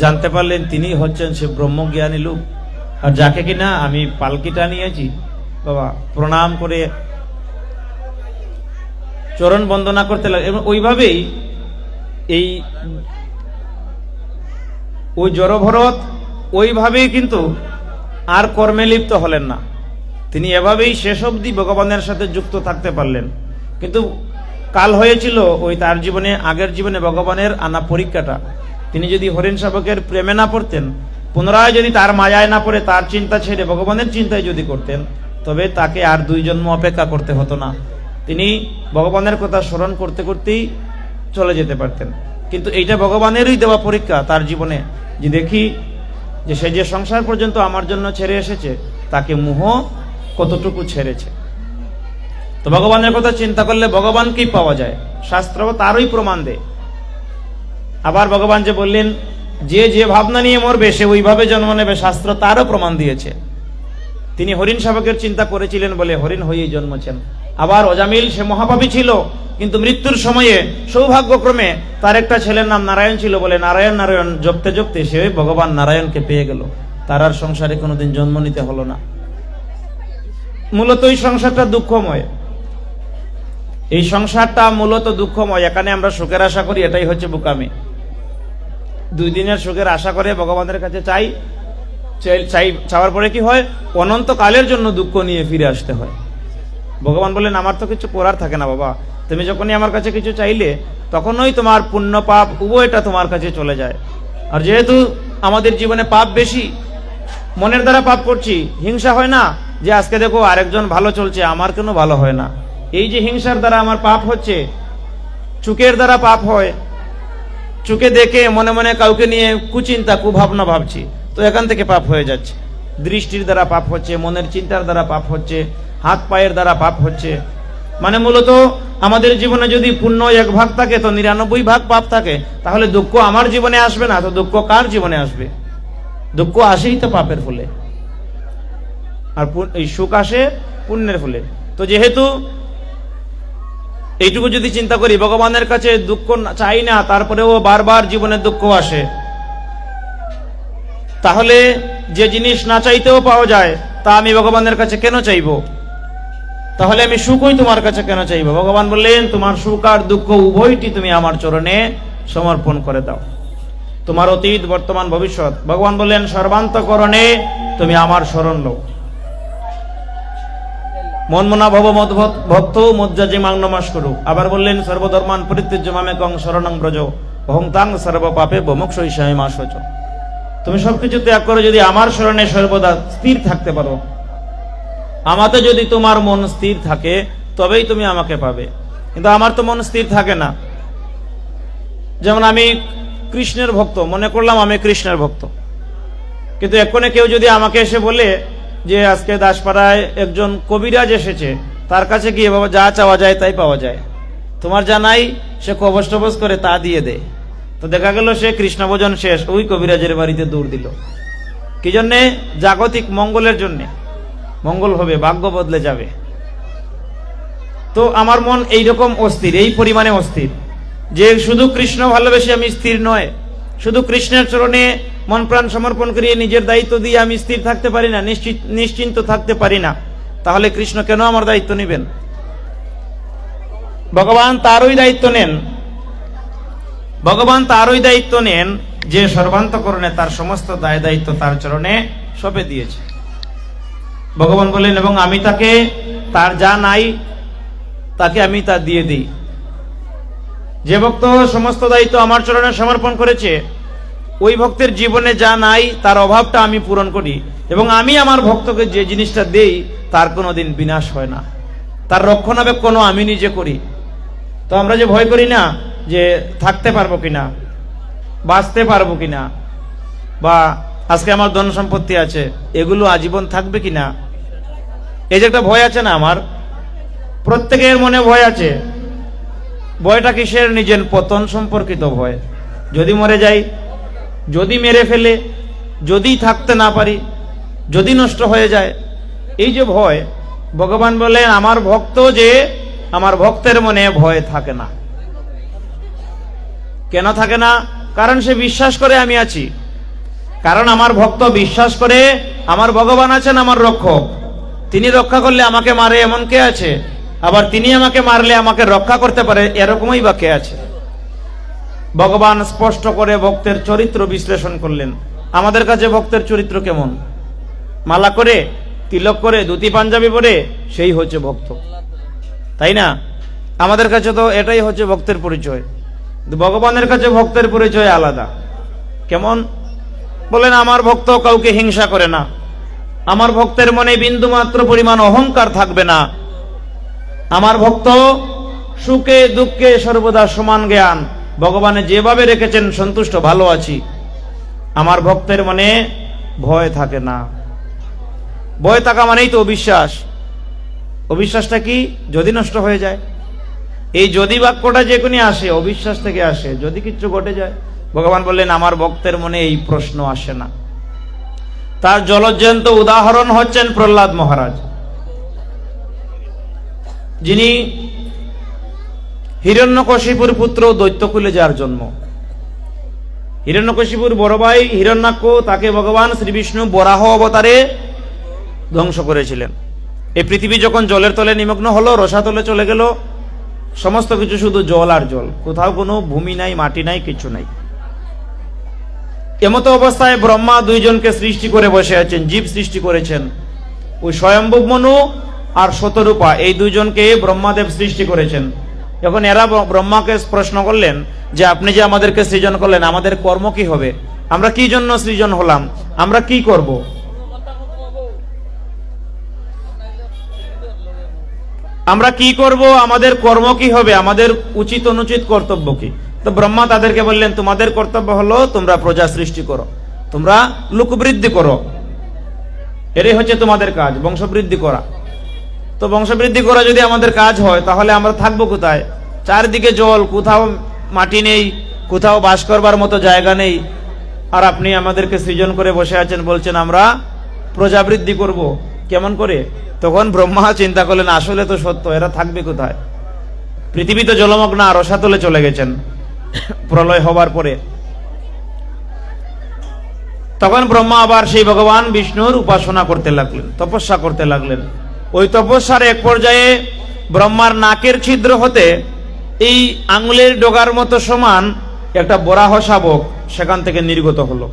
Speaker 3: জানতে পারলেন তিনি হচ্ছেন সে ব্রহ্মজ্ঞানী লোক, আর যাকে কিনা আমি পালকিটা নিয়েছি। বাবা প্রণাম করে চরণ বন্দনা করতে লাগে। এবং ওইভাবেই ওই জড়ভরত ওইভাবেই কিন্তু আর কর্মে লিপ্ত হলেন না, তিনি এভাবেই শেষ অবধি ভগবানের সাথে যুক্ত থাকতে পারলেন। কিন্তু কাল হয়েছিল ওই তার জীবনে, আগের জীবনে ভগবানের আনা পরীক্ষাটা, তিনি যদি হরিণ শাবকের প্রেমে না পড়তেন, পুনরায় যদি তার মায়ায় না পড়ে তার চিন্তা ছেড়ে ভগবানের চিন্তায় যদি করতেন, তবে তাকে আর 2 জন্ম অপেক্ষা করতে হতো না, তিনি ভগবানের কথা স্মরণ করতে করতেই চলে যেতে পারতেন। কিন্তু এইটা ভগবানেরই দেওয়া পরীক্ষা তার জীবনে, যে দেখি যে সে যে সংসার পর্যন্ত আমার জন্য ছেড়ে এসেছে, তাকে মোহ কতটুকু ছেড়েছে। তো ভগবানের কথা চিন্তা করলে ভগবানকেই পাওয়া যায়, শাস্ত্র তারই প্রমাণ দেয়। আবার ভগবান যে বললেন যে যে ভাবনা নিয়ে মরবে সে ওইভাবে জন্ম নেবে, শাস্ত্র তারও প্রমাণ দিয়েছে। তিনি হরিণ শাবকের চিন্তা করেছিলেন বলে হরিণ হয়েই জন্মেছেন। আবার অজামিল সে মহাপাপী ছিল, কিন্তু মৃত্যুর সময়ে সৌভাগ্যক্রমে তার একটা ছেলের নাম নারায়ণ ছিল বলে নারায়ণ নারায়ণ জপতে জপতে সে ভগবান নারায়ণকে পেয়ে গেল, তার আর সংসারে কোনোদিন জন্ম নিতে হলো না। মূলত এই সংসারটা দুঃখময়, এই সংসারটা মূলত দুঃখময়। এখানে আমরা সুখের আশা করি, এটাই হচ্ছে বোকামি। 2 দিনের সুখের আশা করে ভগবানের কাছে চাওয়ার পরে কি হয়, অনন্তকালের জন্য দুঃখ নিয়ে ফিরে আসতে হয়। ভগবান বলেন আমার তো কিছু করার থাকে না বাবা, তুমি যখনই আমার কাছে কিছু চাইলে তখনই তোমার পুণ্য পাপ উভয়টা তোমার কাছে চলে যায়। আর যেহেতু আমাদের জীবনে পাপ বেশি, মনের দ্বারা পাপ করছি, হিংসা হয় না যে আজকে দেখো আরেকজন ভালো চলছে, আমার কেন ভালো হয় না, এই যে হিংসার দ্বারা আমার পাপ হচ্ছে। চোখের দ্বারা পাপ হয়, চোখে দেখে মনে মনে কাউকে নিয়ে কুচিন্তা কুভাবনা ভাবছি, তো এখান থেকে পাপ হয়ে যাচ্ছে। দৃষ্টির দ্বারা পাপ হচ্ছে, মনের চিন্তার দ্বারা পাপ হচ্ছে, হাত পায়ের দ্বারা পাপ হচ্ছে। মানে মূলত আমাদের জীবনে যদি পুণ্য 1 ভাগ থাকে তো 99 ভাগ পাপ থাকে, তাহলে দুঃখ আমার জীবনে আসবে না, তো দুঃখ কার জীবনে আসবে? দুঃখ আসেই তো পাপের ফলে, আর এই সুখ আসে পুণ্যের ফলে। তো যেহেতু এইটুকু যদি চিন্তা করি ভগবানের কাছে দুঃখ চাই না, তারপরেও বারবার জীবনে দুঃখ আসে, তাহলে যে জিনিস না চাইতেও পাওয়া যায় তা আমি ভগবানের কাছে কেন চাইবো? তাহলে আমি সুখই তোমার কাছে কেন চাইবো? ভগবান বললেন তোমার সুখ আর দুঃখ উভয়টি তুমি আমার চরণে সমর্পণ করে দাও, তোমার অতীত বর্তমান ভবিষ্যৎ। ভগবান বললেন সর্বান্তকরণে তুমি আমার শরণ লও। মনমনা ভব ভক্ত মজ্জাজিমাং নমস্কুরু। আবার বললেন সর্বধর্মান পরিত্যজ্য মামেকং শরণং ব্রজ অহং তাং সর্ব পাপে মোক্ষয়িষ্যামি মা শোচ। তুমি সবকিছু ত্যাগ করো, যদি আমার শরণে সর্বদা স্থির থাকতে পারো, আমাতে যদি তোমার মন স্থির থাকে তবেই তুমি আমাকে পাবে। কিন্তু আমার তো মন স্থির থাকে না। যেমন আমি কৃষ্ণের ভক্ত, মনে করলাম আমি কৃষ্ণের ভক্ত, কিন্তু এক্ষণে কেউ যদি আমাকে এসে বলে যে আজকে দাসপাড়ায় একজন কবিরাজ এসেছে, তার কাছে গিয়ে বাবা যা চাওয়া যায় তাই পাওয়া যায়, তোমার জানাই সে কবচ টবচ করে তা দিয়ে দেয়, তো দেখা গেল সে কৃষ্ণ ভোজন শেষ, ওই কবিরাজের বাড়িতে দৌড় দিল। কি জন্যে? জাগতিক মঙ্গলের জন্যে। মঙ্গল হবে, ভাগ্য বদলে যাবে। তো আমার মন এইরকম অস্থির, এই পরিমাণে অস্থির যে শুধু কৃষ্ণ ভালোবেসে আমি স্থির নয়, শুধু কৃষ্ণের চরণে মন প্রাণ সমর্পণ করিয়ে নিজের দায়িত্ব দিয়ে আমি স্থির থাকতে পারি না, নিশ্চিন্ত থাকতে পারি না। তাহলে কৃষ্ণ কেন আমার দায়িত্ব নেবেন? ভগবান তারই দায়িত্ব নেন, ভগবান তারই দায়িত্ব নেন যে সর্বান্তকরণে তার সমস্ত দায় দায়িত্ব তার চরণে সঁপে দিয়েছে। ভগবান বলেন এবং আমি তাকে তার যা নাই তাকে আমি তা দিয়ে দিই। যে ভক্ত সমস্ত দায়িত্ব আমার চরণে সমর্পণ করেছে, ওই ভক্তের জীবনে যা নাই তার অভাবটা আমি পূরণ করি, এবং আমি আমার ভক্তকে যে জিনিসটা দেই তার কোনোদিন বিনাশ হয় না, তার রক্ষণাবেক্ষণও আমি নিজে করি। তো আমরা যে ভয় করি না যে থাকতে পারবো কিনা, বাঁচতে পারবো কিনা, বা আজকে আমার ধন সম্পত্তি আছে এগুলো আজীবন থাকবে কিনা, এই যে একটা ভয় আছে না, আমার প্রত্যেকের মনে ভয় আছে। ভয়টা কিসের? নিজের পতন সম্পর্কিত ভয়। যদি মরে যাই, যদি মেরে ফেলে, যদি থাকতে না পারি, যদি নষ্ট হয়ে যায়, এই যে ভয়, ভগবান বলেন আমার ভক্ত যে, আমার ভক্তের মনে ভয় থাকে না। কেন থাকে না? কারণ সে বিশ্বাস করে আমি আছি। কারণ আমার ভক্ত বিশ্বাস করে আমার ভগবান আছেন আমার রক্ষক, তিনি রক্ষা করলে আমাকে মারে এমন কে আছে? আবার তিনি আমাকে মারলে আমাকে রক্ষা করতে পারে এরকমই বা কে আছে? ভগবান স্পষ্ট করে ভক্তের চরিত্র বিশ্লেষণ করলেন। আমাদের কাছে ভক্তের চরিত্র কেমন? মালা করে, তিলক করে, ধুতি পাঞ্জাবি পরে সেই হচ্ছে ভক্ত, তাই না? আমাদের কাছে তো এটাই হচ্ছে ভক্তের পরিচয়। ভগবানের কাছে ভক্তের পরিচয় আলাদা। কেমন? বলেন আমার ভক্ত কাউকে হিংসা করে না, আমার ভক্তের মনে বিন্দু মাত্র পরিমাণ অহংকার থাকবে না, আমার ভক্ত সুখে দুঃখে সর্বদা সমান জ্ঞান, ভগবানে যেভাবে রেখেছেন সন্তুষ্ট, ভালো আছি। আমার ভক্তের মনে ভয় থাকে না। ভয় থাকা মানেই তো অবিশ্বাস। অবিশ্বাসটা কি? যদি নষ্ট হয়ে যায়। এই যদি বাক্যটা যে কোনো আসে অবিশ্বাস থেকে আসে, যদি কিছু ঘটে যায়। ভগবান বললেন আমার ভক্তের মনে এই প্রশ্ন আসে না। তার জলজ্জন্ত উদাহরণ হচ্ছেন প্রহ্লাদ মহারাজ, যিনি হিরণ্যকশিপুর পুত্র, দৈত্যকুলে যার জন্ম। হিরণ্যকশিপুর বড় ভাই হিরণ্যাক্ষ, তাকে ভগবান শ্রী বিষ্ণু বরাহ অবতারে ধ্বংস করেছিলেন। এই পৃথিবী যখন জলের তলে নিমগ্ন হলো, রসাতলে চলে গেল, সমস্ত কিছু শুধু জল আর জল, কোথাও কোনো ভূমি নাই, মাটি নাই, কিছু নাই। এমতো অবস্থায় ব্রহ্মা দুইজনকে সৃষ্টি করে বসে আছেন, জীব সৃষ্টি করেছেন। ওই স্বয়ম্ভুব মনু আর শতরূপা, এই দুইজনকে ব্রহ্মাদেব সৃষ্টি করেছেন। এখন এরা ব্রহ্মাকে প্রশ্ন করলেন যে আপনি যে আমাদেরকে সৃজন করলেন, আমাদের কর্ম কি হবে? আমরা কি জন্য সৃজন হলাম? আমরা কি করব? আমরা কি করব? আমাদের কর্ম কি হবে? আমাদের উচিত অনুচিত কর্তব্য কি? তো ব্রহ্মা তাদেরকে বললেন তোমাদের কর্তব্য হলো তোমরা প্রজা সৃষ্টি করো, তোমরা লোকবৃদ্ধি করো, এটাই হচ্ছে তোমাদের কাজ, বংশবৃদ্ধি করা। তো বংশবৃদ্ধি করা যদি আমাদের কাজ হয়, তাহলে আমরা থাকবো কোথায়? চারদিকে জল, কোথাও মাটি নেই, কোথাও বাস করবার মতো জায়গা নেই, আর আপনি আমাদেরকে সৃজন করে বসে আছেন, বলছেন আমরা প্রজাবৃদ্ধি করব। কেমন করে? তখন ব্রহ্মা চিন্তা করলেন আসলে তো সত্য, এরা থাকবে কোথায়? পৃথিবী তো জলমগ্ন, আর রসাতলে চলে গেছেন প্রলয় হবার পরে। তখন ব্রহ্মা আবার সেই ভগবান বিষ্ণুর উপাসনা করতে লাগলেন, তপস্যা করতে লাগলেন। ওই তপস্যার এক পর্যায়ে ব্রহ্মার নাকের ছিদ্র হতে এই আঙুলের ডগার মতো সমান একটা বরাহ শাবক সেখান থেকে নির্গত হলো,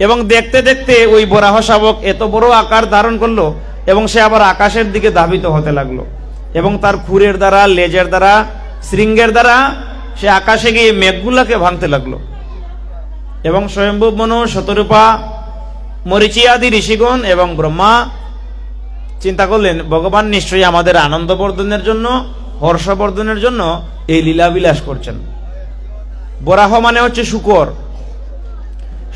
Speaker 3: এবং দেখতে দেখতে ওই বরাহ শাবক এত বড় আকার ধারণ করলো, এবং সে আবার আকাশের দিকে ধাবিত হতে লাগলো, এবং তার খুরের দ্বারা, লেজের দ্বারা, শৃঙ্গের দ্বারা সে আকাশে গিয়ে মেঘগুলাকে ভাঙতে লাগলো। এবং স্বয়ম্ভুব মনু, শতরূপা, মরীচি আদি ঋষিগণ এবং ব্রহ্মা চিন্তা করলেন ভগবান নিশ্চয়ই আমাদের আনন্দ বর্ধনের জন্য, হর্ষবর্ধনের জন্য এই লীলাবিলাস করছেন। বরাহ মানে হচ্ছে শুকর।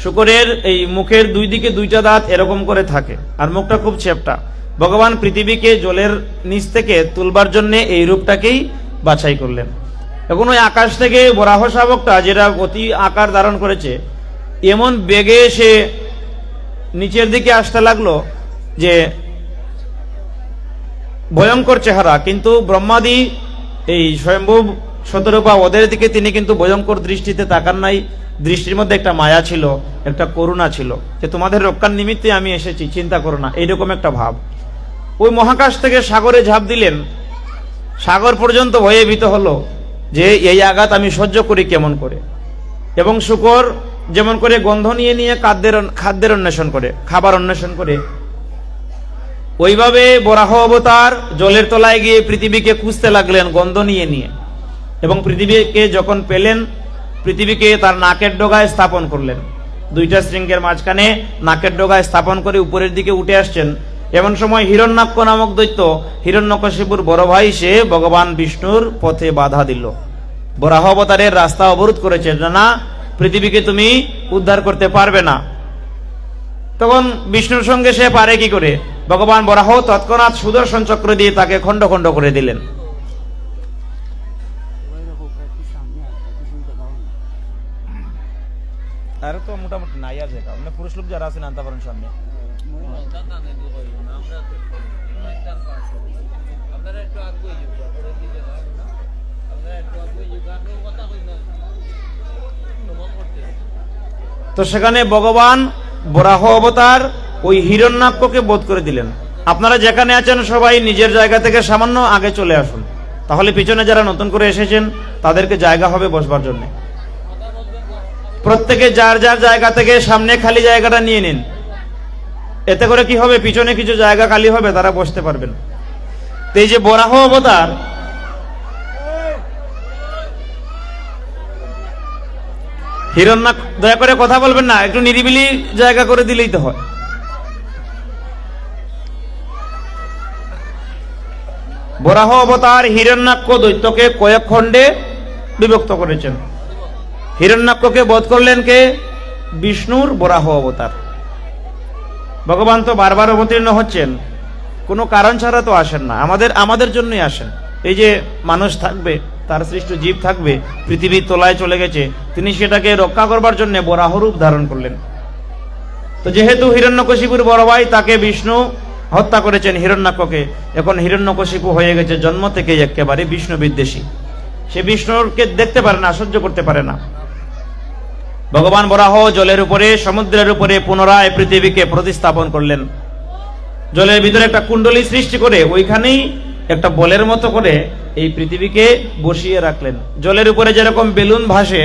Speaker 3: শুকরের এই মুখের দুই দিকে দুইটা দাঁত এরকম করে থাকে, আর মুখটা খুব চ্যাপ্টা। ভগবান পৃথিবীকে জলের নিচ থেকে তুলবার জন্য এই রূপটাকেই বাছাই করলেন। এখন ওই আকাশ থেকে বরাহ শাবকটা, যেটা অতি আকার ধারণ করেছে, এমন বেগে সে নিচের দিকে আসতে লাগলো যে ভয়ঙ্কর চেহারা, কিন্তু ব্রহ্মাদি এই স্বয়ম্ভুব, শতরূপা, ওদের দিকে তিনি কিন্তু ভয়ঙ্কর দৃষ্টিতে তাকান নাই। দৃষ্টির মধ্যে একটা মায়া ছিল, একটা করুণা ছিল, যে তোমাদের রক্ষার নিমিত্তে আমি এসেছি, চিন্তা করো না, এইরকম একটা ভাব। ওই মহাকাশ থেকে সাগরে ঝাঁপ দিলেন, সাগর পর্যন্ত ভয়ে ভীত হলো যে এই আঘাত আমি সহ্য করি কেমন করে। এবং শুকর যেমন করে গন্ধ নিয়ে নিয়ে খাদ্যের অন্বেষণ করে, খাবার অন্বেষণ করে, ওইভাবে বরাহ অবতার জলের তলায় গিয়ে পৃথিবীকে খুঁজতে লাগলেন গন্ধ নিয়ে নিয়ে। এবং পৃথিবীকে যখন পেলেন, পৃথিবীকে তার নাকের ডগায় স্থাপন করলেন। দুইটা শৃঙ্গের মাঝখানে নাকের ডগায় স্থাপন করে উপরের দিকে উঠে আসছেন। এমন সময় হিরণ্যাক্ষ নামক দৈত্য, হিরণ্যকশিপুর বড় ভাই, সে ভগবান বিষ্ণুর পথে বাধা দিল, বরাহ অবতারের রাস্তা অবরোধ করেছে, না পৃথিবীকে তুমি উদ্ধার করতে পারবে না। তখন বিষ্ণুর সঙ্গে সে পারে কি করে? ভগবান বরাহ তৎক্ষণাৎ সুদর্শন চক্র দিয়ে তাকে খণ্ড খণ্ড করে দিলেন। আরে তো মোটামুটি নাই আর জায়গা, মানে পুরুষ লোক যারা আছেন আনতে পারেন সামনে। তো সেখানে ভগবান বরাহ অবতার ওই হিরণ্যাক্ষকে বধ করে দিলেন। আপনারা যেখানে আছেন সবাই নিজের জায়গা থেকে সামান্য আগে চলে আসুন, তাহলে পিছনে যারা নতুন করে এসেছেন তাদেরকে জায়গা হবে বসবার জন্য। প্রত্যেকে যার যার জায়গা থেকে সামনে খালি জায়গাটা নিয়ে নিন, এতে করে কি হবে, পিছনে কিছু জায়গা খালি হবে, তারা বসতে পারবেন। তো এই যে বরাহ অবতার, হিরণ্যাক্ষ, দয়া করে কথা বলবেন না, একটু নিরিবিলি জায়গা করে দিলেই তো হয়। বরাহ অবতার হিরণ্যাক্ষ দৈত্যকে কয়েক খণ্ডে বিভক্ত করেছেন। হিরণ্যাক্ষকে বধ করলেন কে? বিষ্ণুর বরাহ অবতার। ভগবান তো বারবার অবতীর্ণ হচ্ছেন, কোনো কারণ ছাড়া তো আসেন না, আমাদের জন্যই আসেন। এই যে মানুষ থাকবে, তার সৃষ্ট জীব থাকবে, পৃথিবীর তলায় চলে গেছে, তিনি সেটাকে রক্ষা করবার জন্য বরাহ রূপ ধারণ করলেন। তো যেহেতু হিরণ্যকশিপুর বড় ভাই, তাকে বিষ্ণু হত্যা করেছেন হিরণ্যাক্ষকে, এখন হিরণ্যকশিপু হয়ে গেছে জন্ম থেকে একেবারে বিষ্ণু বিদ্বেষী। সে বিষ্ণুকে দেখতে পারে না, সহ্য করতে পারে না। ভগবান বরাহ জলের উপরে, সমুদ্রের উপরে পুনরায় পৃথিবীকে প্রতিস্থাপন করলেন। জলের ভিতরে একটা কুণ্ডলী সৃষ্টি করে ওইখানেই একটা বলের মতো করে এই পৃথিবীকে বসিয়ে রাখলেন। জলের উপরে যেরকম বেলুন ভাসে,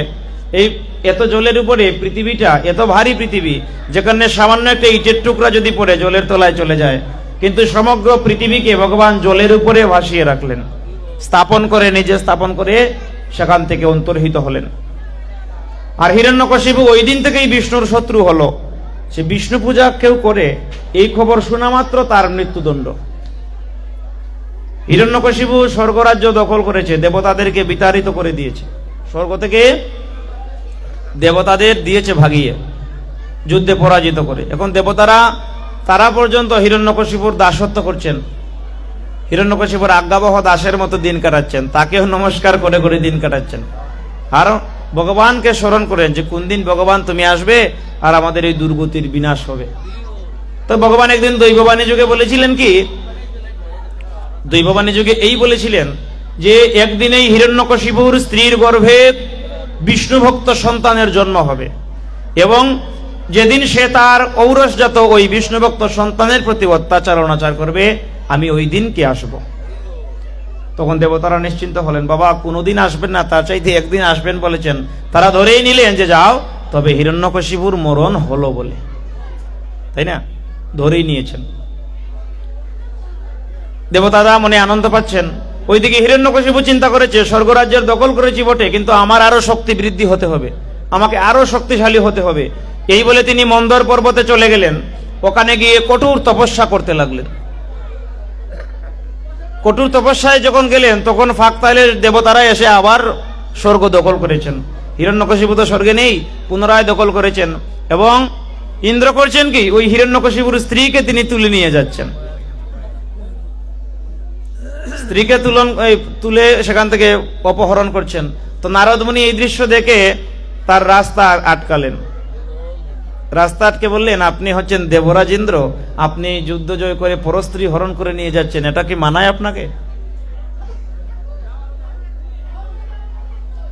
Speaker 3: এই এত জলের উপরে পৃথিবীটা, এত ভারী পৃথিবী, যেখানে সামান্য একটা ইটের টুকরা যদি পড়ে জলের তলায় চলে যায়, কিন্তু সমগ্র পৃথিবীকে ভগবান জলের উপরে ভাসিয়ে রাখলেন, স্থাপন করে, নিজে স্থাপন করে সেখান থেকে অন্তর্হিত হলেন। আর হিরণ্যকশিপু ওই দিন থেকেই বিষ্ণুর শত্রু হলো। সে বিষ্ণু পূজা কেউ করে, এই খবর শোনা মাত্র তার মৃত্যুদণ্ড। হিরণ্যকশিপু স্বর্গরাজ্য দখল করেছে, দেবতাদেরকে বিতাড়িত করে দিয়েছে, স্বর্গ থেকে দেবতাদের দিয়েছে ভাগিয়ে, যুদ্ধে পরাজিত করে। এখন দেবতারা তারা পর্যন্ত হিরণ্যকশিপুর দাসত্ব করছেন, হিরণ্যকশিপুর আজ্ঞাবহ দাসের মতো দিন কাটাচ্ছেন, তাকেও নমস্কার করে করে দিন কাটাচ্ছেন। আর ভগবানকে স্মরণ করেন যে কোন দিন ভগবান তুমি আসবে আর আমাদের এই দুর্গতির বিনাশ হবে। তো ভগবান একদিন দৈববাণী যুগে বলেছিলেন কি, দৈববাণী যুগে এই বলেছিলেন যে একদিনেই হিরণ্যকশিপুর স্ত্রীর গর্ভে বিষ্ণু ভক্ত সন্তানের জন্ম হবে, এবং যেদিন সে তার ঔরসজাত ওই বিষ্ণু ভক্ত সন্তানের প্রতি অত্যাচার অনাচার করবে, আমি ওই দিনকে আসব। তখন দেবতারা নিশ্চিন্ত হলেন, বাবা কোনোদিন আসবেন না, তার চাইতে একদিন আসবেন বলেছেন। তারা ধরেই নিলেন যে যাও, তবে হিরণ্যকশিপুর মরণ হলো বলে, তাই না, ধরেই নিয়েছেন। দেবতারা মনে আনন্দ পাচ্ছেন। ওইদিকে হিরণ্যকশিপু চিন্তা করেছে, স্বর্গরাজ্যের দখল করেছি বটে, কিন্তু আমার আরো শক্তি বৃদ্ধি হতে হবে, আমাকে আরো শক্তিশালী হতে হবে। এই বলে তিনি মন্দর পর্বতে চলে গেলেন, ওখানে গিয়ে কঠোর তপস্যা করতে লাগলেন। কঠোর তপস্যায় যখন গেলেন, তখন ফাঁকতালের দেবতারা এসে আবার স্বর্গ দখল করেছেন। হিরণ্যকশিপু তো স্বর্গে নেই, পুনরায় দখল করেছেন, এবং ইন্দ্র করছেন কি, ওই হিরণ্যকশিপুর স্ত্রীকে তিনি তুলে নিয়ে যাচ্ছেন। স্ত্রীকে তুলে সেখান থেকে অপহরণ করছেন। তো নারদ মুনি এই দৃশ্য দেখে তার রাস্তা আটকালেন। রাস্তা আটকে বললেন, আপনি হচ্ছেন দেবরাজ ইন্দ্র, আপনি যুদ্ধ জয় করে পরস্ত্রী হরণ করে নিয়ে যাচ্ছেন, এটা কি মানায় আপনাকে?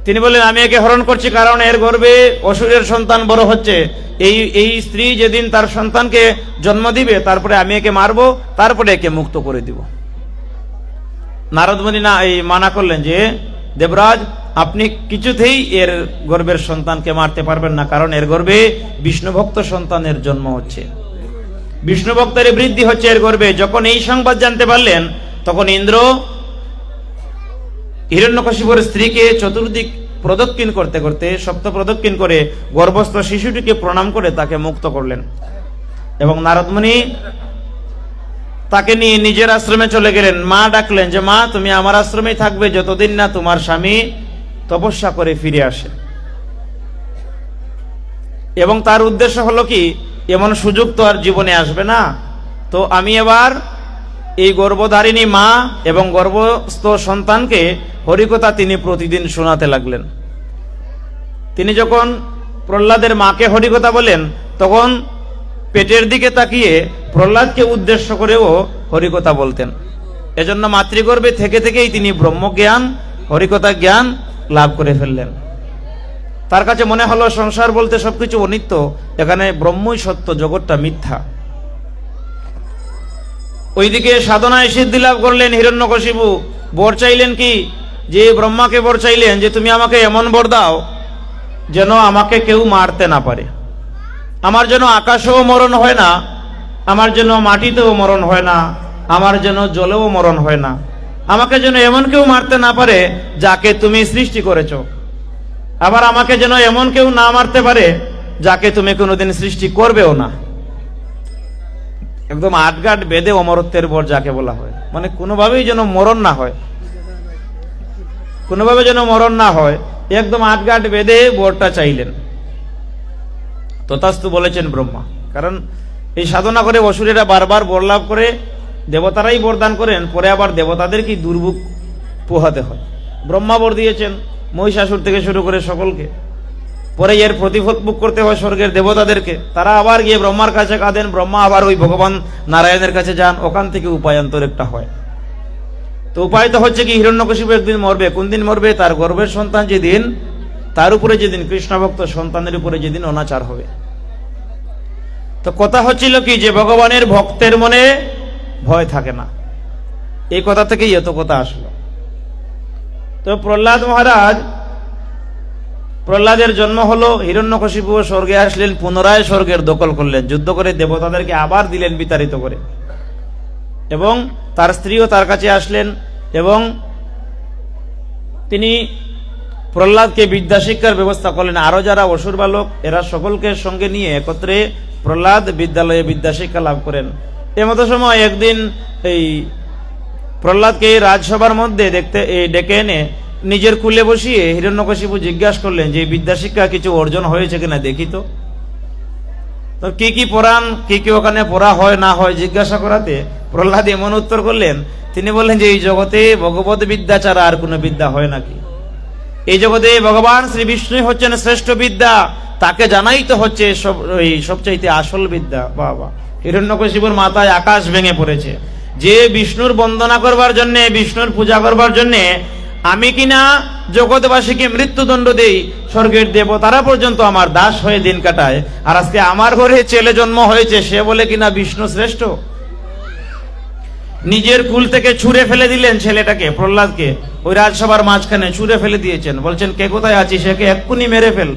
Speaker 3: তিনি বললেন, আমি একে হরণ করছি কারণ এর গর্ভে অসুরের সন্তান বড় হচ্ছে। এই স্ত্রী যেদিন তার সন্তানকে জন্ম দিবে, তারপরে আমি একে মারবো, তারপরে একে মুক্ত করে দিব। নারদ মুনি মানা করলেন যে দেবরাজ, আপনি কিছুতেই এর গর্ভের সন্তানকে মারতে পারবেন না, কারণ এর গর্ভে বিষ্ণু ভক্ত সন্তানের জন্ম হচ্ছে, বিষ্ণু ভক্তের বৃদ্ধি হচ্ছে এর গর্ভে। যখন এই সংবাদ জানতে পারলেন, তখন ইন্দ্র হিরণ্যকশিপুর স্ত্রীকে চতুর্দিক প্রদক্ষিণ করতে করতে সপ্ত প্রদক্ষিণ করে গর্ভস্থ শিশুটিকে প্রণাম করে তাকে মুক্ত করলেন। এবং নারদমুনি তাকে নিয়ে নিজের আশ্রমে চলে গেলেন। মা ডাকলেন যে মা, তুমি আমার আশ্রমেই থাকবে যতদিন না তোমার স্বামী তপস্যা করে ফিরে আসে। এবং তার উদ্দেশ্য হলো কি, এমন সুযোগ তো আর জীবনে আসবে না, তো আমি এবার এই গর্ভধারিণী মা এবং গর্ভস্থ সন্তানকে হরিকথা তিনি প্রতিদিন শোনাতে লাগলেন। তিনি যখন প্রহ্লাদের মাকে হরিকথা বলেন, তখন পেটের দিকে তাকিয়ে প্রহ্লাদকে উদ্দেশ্য করেও হরিকথা বলতেন। এজন্য মাতৃগর্ভে থেকে থেকেই তিনি ব্রহ্মজ্ঞান, হরিকথা জ্ঞান লাভ করে ফেললেন। তার কাছে মনে হলো সংসার বলতে সবকিছু অনিত্য, এখানে ব্রহ্মই সত্য, জগৎটা মিথ্যা। ওইদিকে সাধনায় সিদ্ধি লাভ করলেন হিরণ্যকশিপু। বর চাইলেন কি, যে ব্রহ্মাকে বর চাইলেন যে তুমি আমাকে এমন বর দাও যেন আমাকে কেউ মারতে না পারে, আমার যেন আকাশেও মরণ হয় না, আমার যেন মাটিতেও মরণ হয় না, আমার যেন জলেও মরণ হয় না, আমাকে যেন এমন কেউ মারতে না পারে যাকে তুমি সৃষ্টি করেছো, আবার আমাকে যেন এমন কেউ না মারতে পারে যাকে তুমি কোনোদিন সৃষ্টি করবেও না। একদম আটগাট বেদে অমরত্বের বর যাকে বলা হয়, মানে কোনোভাবেই যেন মরণ না হয়, কোনোভাবে যেন মরণ না হয়, একদম আটগাট বেদে বরটা চাইলেন। তথাস্তু বলেছেন ব্রহ্মা। কারণ এই সাধনা করে অসুরেরা বারবার বর লাভ করে, দেবতারাই বরদান করেন, পরে আবার দেবতাদেরকেই দুর্ভোগ পোহাতে হয়। ব্রহ্মা বর দিয়েছেন মহিষাসুর থেকে শুরু করে সকলকে, পরে এর প্রতিফল ভোগ করতে হয় স্বর্গের দেবতাদেরকে। তারা আবার গিয়ে ব্রহ্মার কাছে কাঁদেন, ব্রহ্মা আবার ওই ভগবান নারায়ণের কাছে যান, ওখান থেকে উপায়ান্তর একটা হয়। তো উপায় তো হচ্ছে কি, হিরণ্যকশিপু একদিন মরবে। কোন দিন মরবে? তার গর্ভের সন্তান যেদিন, তার উপরে যেদিন, কৃষ্ণ ভক্ত সন্তানের উপরে যেদিন অনাচার হবে। তো কথা হচ্ছিল কি, যে ভগবানের ভক্তের মনে ভয় থাকে না, এই কথা থেকেই এত কথা আসলো। তো প্রহ্লাদ মহারাজ, প্রহ্লাদের জন্ম হলো, হিরণ্যকশিপু স্বর্গে আসলেন, পুনরায় স্বর্গের দখল করলেন, যুদ্ধ করে দেবতাদেরকে আবার দিলেন বিতাড়িত করে। এবং তার স্ত্রীও তার কাছে আসলেন এবং তিনি প্রহ্লাদকে বিদ্যা শিক্ষার ব্যবস্থা করলেন। আরো যারা অসুর বালক, এরা সকলকে সঙ্গে নিয়ে একত্রে প্রহ্লাদ বিদ্যালয়ে বিদ্যা শিক্ষা লাভ করেন। এমতো সময় একদিন এই প্রহ্লাদকে রাজসভার মধ্যে ডেকে এনে নিজের কুলে বসিয়ে হিরণ্যকশিপু জিজ্ঞাসা করলেন যে বিদ্যা শিক্ষা কিছু অর্জন হয়েছে কিনা দেখি তো। কি কি পড়ান, কি কি ওখানে পড়া হয় না হয় জিজ্ঞাসা করাতে প্রহ্লাদ এমন উত্তর করলেন, তিনি বললেন যে এই জগতে ভগবত বিদ্যা ছাড়া আর কোনো বিদ্যা হয় নাকি? এই জগতে ভগবান শ্রী বিষ্ণুই হচ্ছেন শ্রেষ্ঠ বিদ্যা, তাকে জানাই তো হচ্ছে সবচাইতে আসল বিদ্যা। বাবা, হিরণ্যকশিপুর মাথায় আকাশ ভেঙে পড়েছে। যে বিষ্ণুর বন্দনা করবার জন্য, বিষ্ণুর পূজা করবার জন্য আমি কিনা জগৎবাসীকে মৃত্যুদণ্ড দেই, স্বর্গের দেবতারা পর্যন্ত আমার দাস হয়ে দিন কাটায়, আর আজকে আমার ঘরে ছেলে জন্ম হয়েছে, সে বলে কিনা বিষ্ণু শ্রেষ্ঠ। নিজের কুল থেকে ছুঁড়ে ফেলে দিলেন ছেলেটাকে, প্রহ্লাদকে, ওই রাজসভার মাঝখানে ছুঁড়ে ফেলে দিয়েছেন। বলছেন কে কোথায় আছিস, একে এক্ষুনি মেরে ফেল।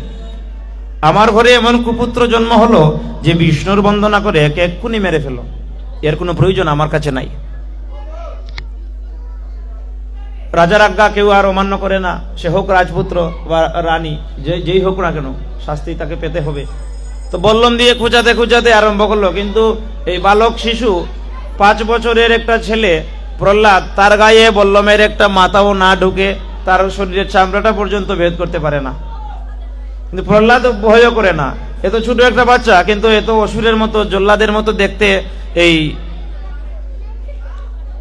Speaker 3: আমার ঘরে এমন কুপুত্র জন্ম হলো যে বিষ্ণুর বন্দনা করে, একে এক্ষুনি মেরে ফেলো, এর কোনো প্রয়োজন আমার কাছে নাই। রাজার আজ্ঞা কেউ আর অমান্য করে না, সে হোক রাজপুত্র বা রানী, যেই হোক না কেন, শাস্তি তাকে পেতে হবে। তো বল্লম দিয়ে খুঁচাতে খুঁচাতে আরম্ভ করলো, কিন্তু এই বালক শিশু 5 বছরের একটা ছেলে প্রহ্লাদ, তার গায়ে বল্লমের একটা মাথাও না ঢুকে, তার শরীরের চামড়াটা পর্যন্ত ভেদ করতে পারে না। কিন্তু প্রহ্লাদ ভয়ও করে না, এত ছোট একটা বাচ্চা, কিন্তু এত অসুরের মতো, জল্লাদের মতো দেখতে এই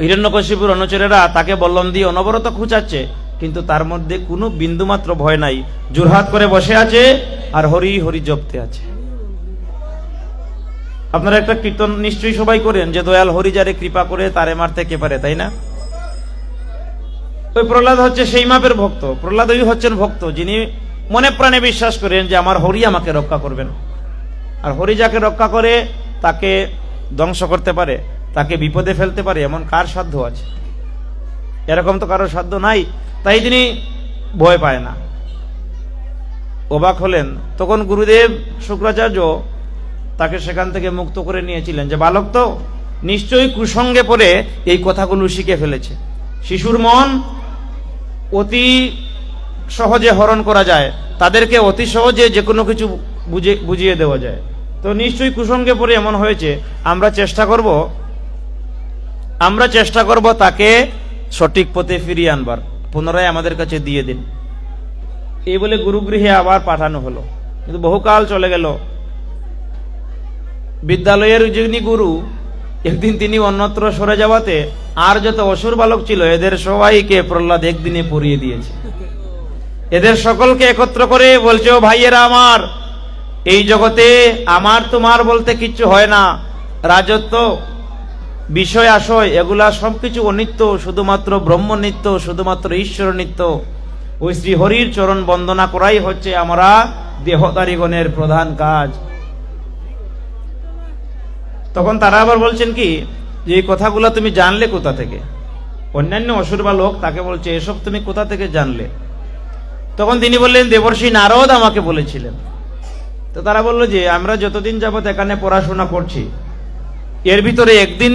Speaker 3: হিরণ্যকশিপুর অনুচরেরা তাকে বল্লম দিয়ে অনবরত খুঁচাচ্ছে, কিন্তু তার মধ্যে কোনো বিন্দুমাত্র ভয় নাই। জোরহাত করে বসে আছে আর হরি হরি জপতে আছে। আপনারা একটা কীর্তন নিশ্চয়ই সবাই করেন, যে দয়াল হরি যারে কৃপা করে তারে মারতে কে পারে, তাই না? ওই প্রহ্লাদ হচ্ছে সেই মাপের ভক্ত। প্রহ্লাদ ওই হচ্ছেন ভক্ত যিনি মনে প্রাণে বিশ্বাস করেন যে আমার হরি আমাকে রক্ষা করবেন। আর হরি যাকে রক্ষা করে তাকে ধ্বংস করতে পারে, তাকে বিপদে ফেলতে পারে, এমন কার সাধ্য আছে? এরকম তো কারো সাধ্য নাই। তাই তিনি ভয় পায় না। অবাক হলেন তখন গুরুদেব শুক্রাচার্য তাকে সেখান থেকে মুক্ত করে নিয়েছিলেন, যে বালক তো নিশ্চয়ই কুসঙ্গে পড়ে এই কথাগুলো শিখে ফেলেছে। শিশুর মন অতি সহজে হরণ করা যায়, তাদেরকে অতি সহজে যে কোনো কিছু বুঝিয়ে দেওয়া যায়। তো নিশ্চয়ই কুসঙ্গে পড়ে এমন হয়েছে, আমরা চেষ্টা করব তাকে সঠিক পথে ফিরিয়ে আনবার, পুনরায় আমাদের কাছে দিয়ে দিন। এই বলে গুরুগৃহে আবার পাঠানো হলো। কিন্তু বহুকাল চলে গেল। বিদ্যালয়ের যিনি গুরু, একদিন তিনি অন্যত্র সরে যাওয়াতে আর যত অসুর বালক ছিল এদের সবাইকে প্রহ্লাদ একদিনে পড়িয়ে দিয়েছে। এদের সকলকে একত্র করে বলছে, ও ভাইয়েরা আমার, এই জগতে আমার তোমার বলতে কিচ্ছু হয় না। রাজত্ব, বিষয় আশয়, এগুলা সবকিছু অনিত্য, শুধুমাত্র ব্রহ্ম নিত্য, শুধুমাত্র ঈশ্বর নিত্য। ওই শ্রী হরির চরণ বন্দনা করাই হচ্ছে আমরা দেহধারীগণের প্রধান কাজ। তখন তারা আবার বলছেন কি, যে এই কথাগুলো তুমি জানলে কোথা থেকে? অন্যান্য অসুর বা লোক তাকে বলছে, এসব তুমি কোথা থেকে জানলে? তখন তিনি বললেন, দেবর্ষি নারদ আমাকে বলেছিলেন। তো তারা বললো যে আমরা যতদিন যাবত এখানে পড়াশোনা করছি, এর ভিতরে একদিন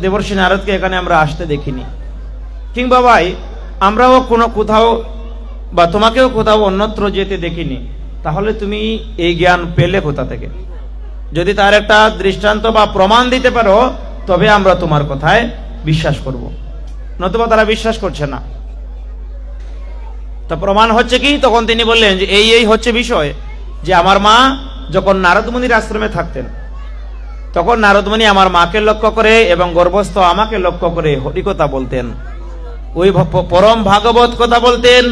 Speaker 3: দেবর্ষি নারদকে এখানে আমরা আসতে দেখিনি, কিংবা ভাই আমরাও কোথাও বা তোমাকেও কোথাও অন্যত্র যেতে দেখিনি। তাহলে তুমি এই জ্ঞান পেলে কোথা থেকে? যদি তার একটা দৃষ্টান্ত বা প্রমাণ দিতে পারো, তবে আমরা তোমার কথায় বিশ্বাস করব, নতুবা তারা বিশ্বাস করছে না। তো প্রমাণ হচ্ছে কি? তখন তিনি বললেন যে এই হচ্ছে বিষয়, যে আমার মা যখন নারদমুনির আশ্রমে থাকতেন, তখন নারদমুনি আমার মাকে লক্ষ্য করে এবং গর্ভস্থ আমাকে লক্ষ্য করে হরিকথা বলতেন, ওই পরম ভাগবত কথা বলতেন,